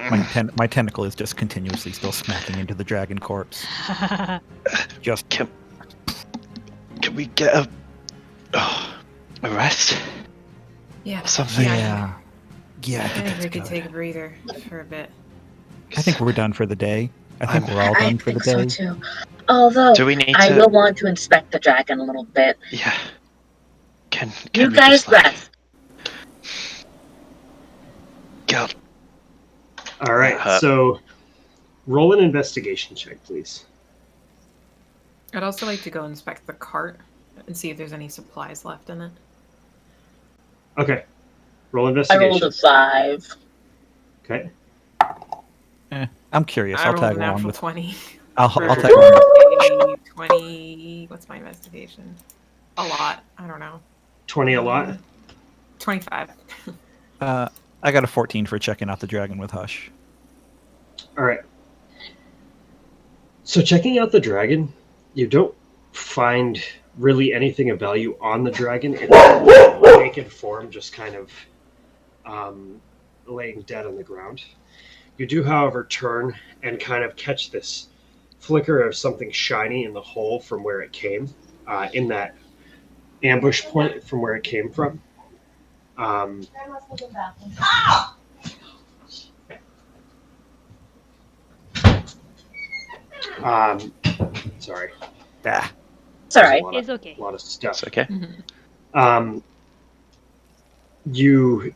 My tentacle is just continuously still smacking into the dragon corpse. Just Can we get a rest? Yeah. Something. yeah. I I think think we that's could good. take a breather for a bit. I think we're done for the day. I think we're all I done for the think so day. too. Although, Do we need I to? will want to inspect the dragon a little bit. Yeah. Can You we guys just like rest. God? All right, Uh, so roll an investigation check, please. I'd also like to go inspect the cart and see if there's any supplies left in it. Okay. Roll I investigation. rolled a 5. Okay. I'm curious. I I'll rolled tag a along natural with. 20. I'll for tag along. a 20. What's my investigation? A lot. I don't know. 20 a lot. 25. I got a 14 for checking out the dragon with Hush. All right. So checking out the dragon, you don't find really anything of value on the dragon. It's naked form, just kind of laying dead on the ground. You do, however, turn and kind of catch this flicker of something shiny in the hole from where it came, in that ambush point from where it came from. Sorry. Ah. It's alright. It's okay. A lot of stuff. It's okay. You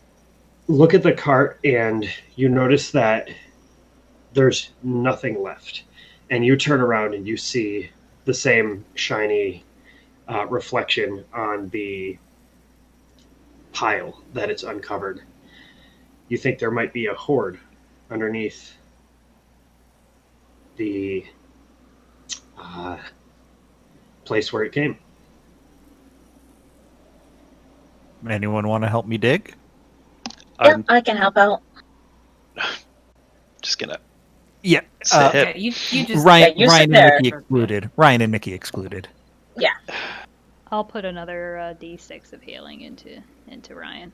look at the cart and you notice that there's nothing left. And you turn around and you see the same shiny reflection on the pile that it's uncovered. You think there might be a hoard underneath the place where it came. Anyone want to help me dig? Yeah, I'm I can help out. just gonna Yeah. sit here. Yeah, you just Ryan, you sit Ryan and there. Nikki excluded. Ryan and Nikki excluded. I'll put another D6 of healing into Ryan.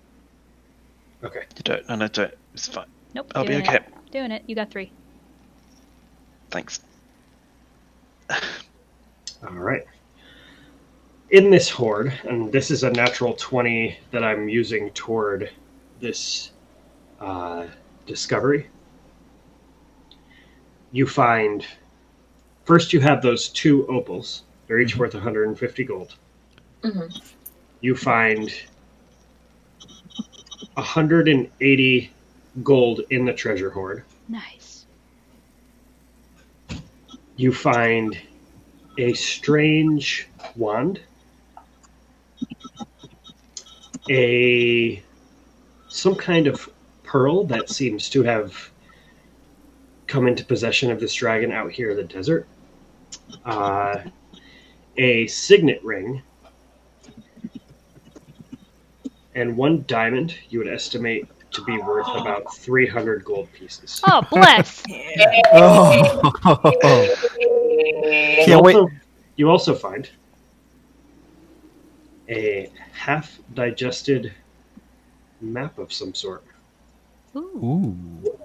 Okay. You don't. No, don't. It's fine. Nope. I'll be doing okay. It. Doing it. You got 3. Thanks. All right. In this hoard, and this is a natural 20 that I'm using toward this discovery, you find, first you have those 2 opals. They're each worth 150 gold. Mhm. You find 180 gold in the treasure hoard. Nice. You find a strange wand, some kind of pearl that seems to have come into possession of this dragon out here in the desert, a signet ring, and 1 diamond you would estimate to be worth about 300 gold pieces. Oh, bless. Oh. Can't wait. You also find a half-digested map of some sort. Ooh. Ooh.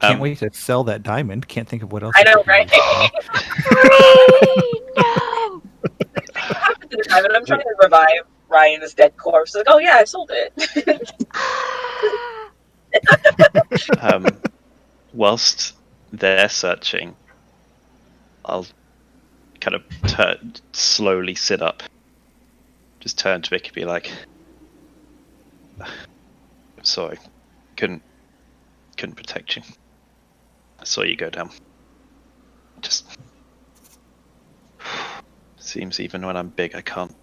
Can't wait to sell that diamond. Can't think of what else. I know, could be right? used for. No. What happened to the time? And I'm trying to revive Ryan's dead corpse. Like, oh yeah, I sold it. Whilst they're searching, I'll kind of slowly sit up. Just turn to Vic and be like, "Sorry, couldn't protect you. I saw you go down. Just seems even when I'm big, I can't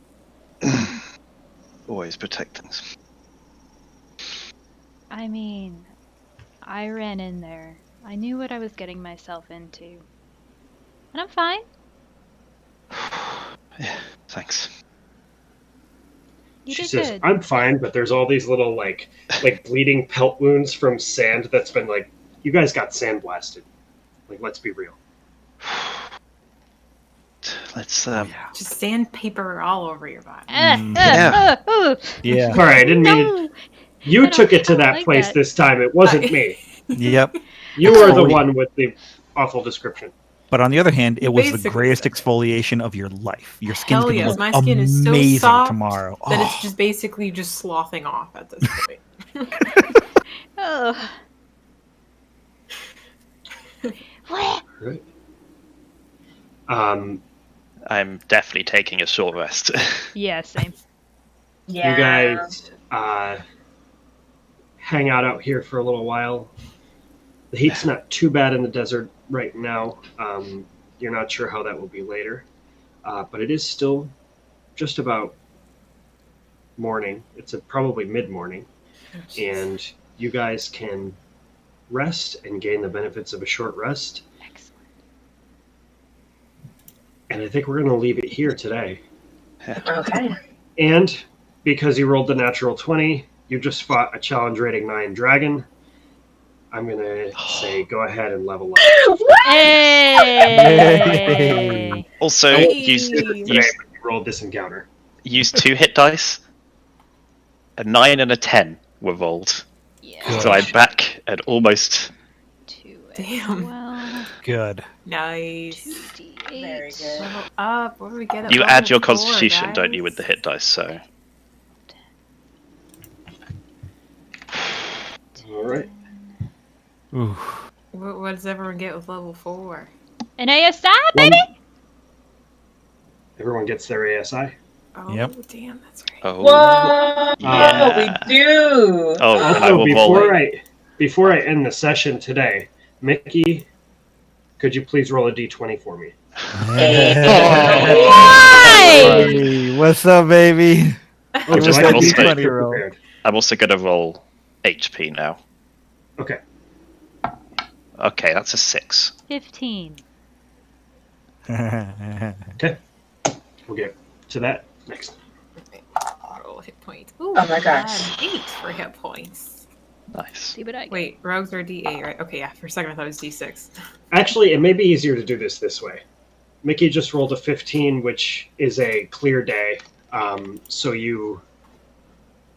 always protect things." I mean, I ran in there. I knew what I was getting myself into. And I'm fine. Yeah, thanks. You She did says, good. "I'm fine, but there's all these little like bleeding pelt wounds from sand that's been like, you guys got sandblasted. Like, let's be real." Let's Just sandpaper all over your body. Yeah. Ooh. Yeah. Sorry, I didn't mean. No. You took it to that like place that. this time. It wasn't me. Yep. You were the Totally. one with the awful description. But on the other hand, it was the Basically greatest so. exfoliation of your life. Your skin's Hell gonna yes, look my skin is so amazing soft tomorrow. that Oh, it's just basically just sloughing off at this point. Oh. What? Right. Um, I'm definitely taking a short rest. Yeah, same. Yeah. You guys hang out here for a little while. The heat's not too bad in the desert right now. You're not sure how that will be later, but it is still just about morning. It's probably mid-morning, and you guys can rest and gain the benefits of a short rest. Excellent. And I think we're going to leave it here today. Okay. And because you rolled the natural 20, you just fought a challenge rating 9 dragon. I'm going to say go ahead and level up. Hey! Also, Hey. use Today, when you rolled this encounter. 2 hit dice. A 9 and a 10 were rolled. Yeah. So I'm back at almost. 2 Damn. Well, good. Nice. 2d8. Very good. Level up. What do we get? At You level add your 4, constitution, don't you, guys? with the hit dice, so. All right. Ooh. What does everyone get with level 4? An ASI, baby? Everyone gets their ASI. Oh, Yep. damn, that's right. Oh. Whoa! Yeah. We do. Oh, and I Also, will roll. before I end the session today, Mickey, could you please roll a d20 for me? Hey. Why? Hey, what's up, baby? Oh, just do I gonna need say- to be prepared? I'm also going to roll HP now. Okay. Okay, that's a 6. 15. Okay. We'll get to that next. Roll hit points. Ooh, Oh my gosh. 8 for hit points. Nice. See what I get. Wait, rogues are D8, right? Okay, yeah. For a second, I thought it was D6. Actually, it may be easier to do this way. Mickey just rolled a 15, which is a clear day. So you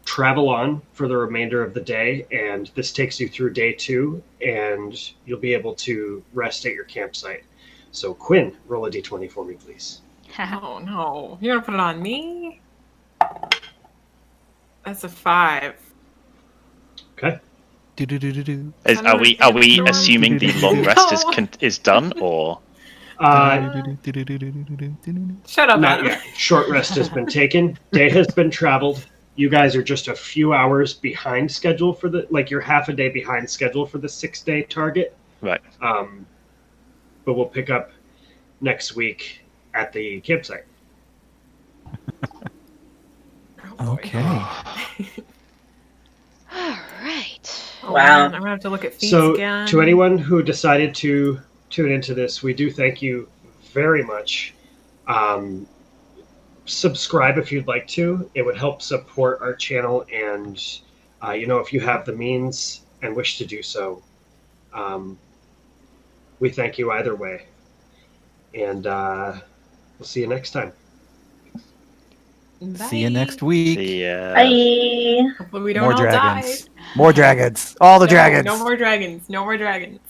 travel on for the remainder of the day, and this takes you through day 2, and you'll be able to rest at your campsite. So Quinn, roll a d20 for me, please. Oh no, you're gonna put it on me? That's a 5. Okay. Do-do-do-do-do. Are we Storm. assuming the long rest is done, or Shut up, Not Adam. yet. Short rest has been taken. Day has been traveled. You guys are just a few hours behind schedule for you're half a day behind schedule for the 6-day target. right? But we'll pick up next week at the campsite. Oh, boy. Okay. All right. Oh, Wow. man, I'm gonna have to look at feats So, again. to anyone who decided to tune into this, we do thank you very much. Subscribe if you'd like to. It would help support our channel, and if you have the means and wish to do so, we thank you either way. And we'll see you next time. See you Bye. next week. Bye. Hopefully we don't More all dragons. die. More dragons. All the No, dragons. No more dragons. No more dragons.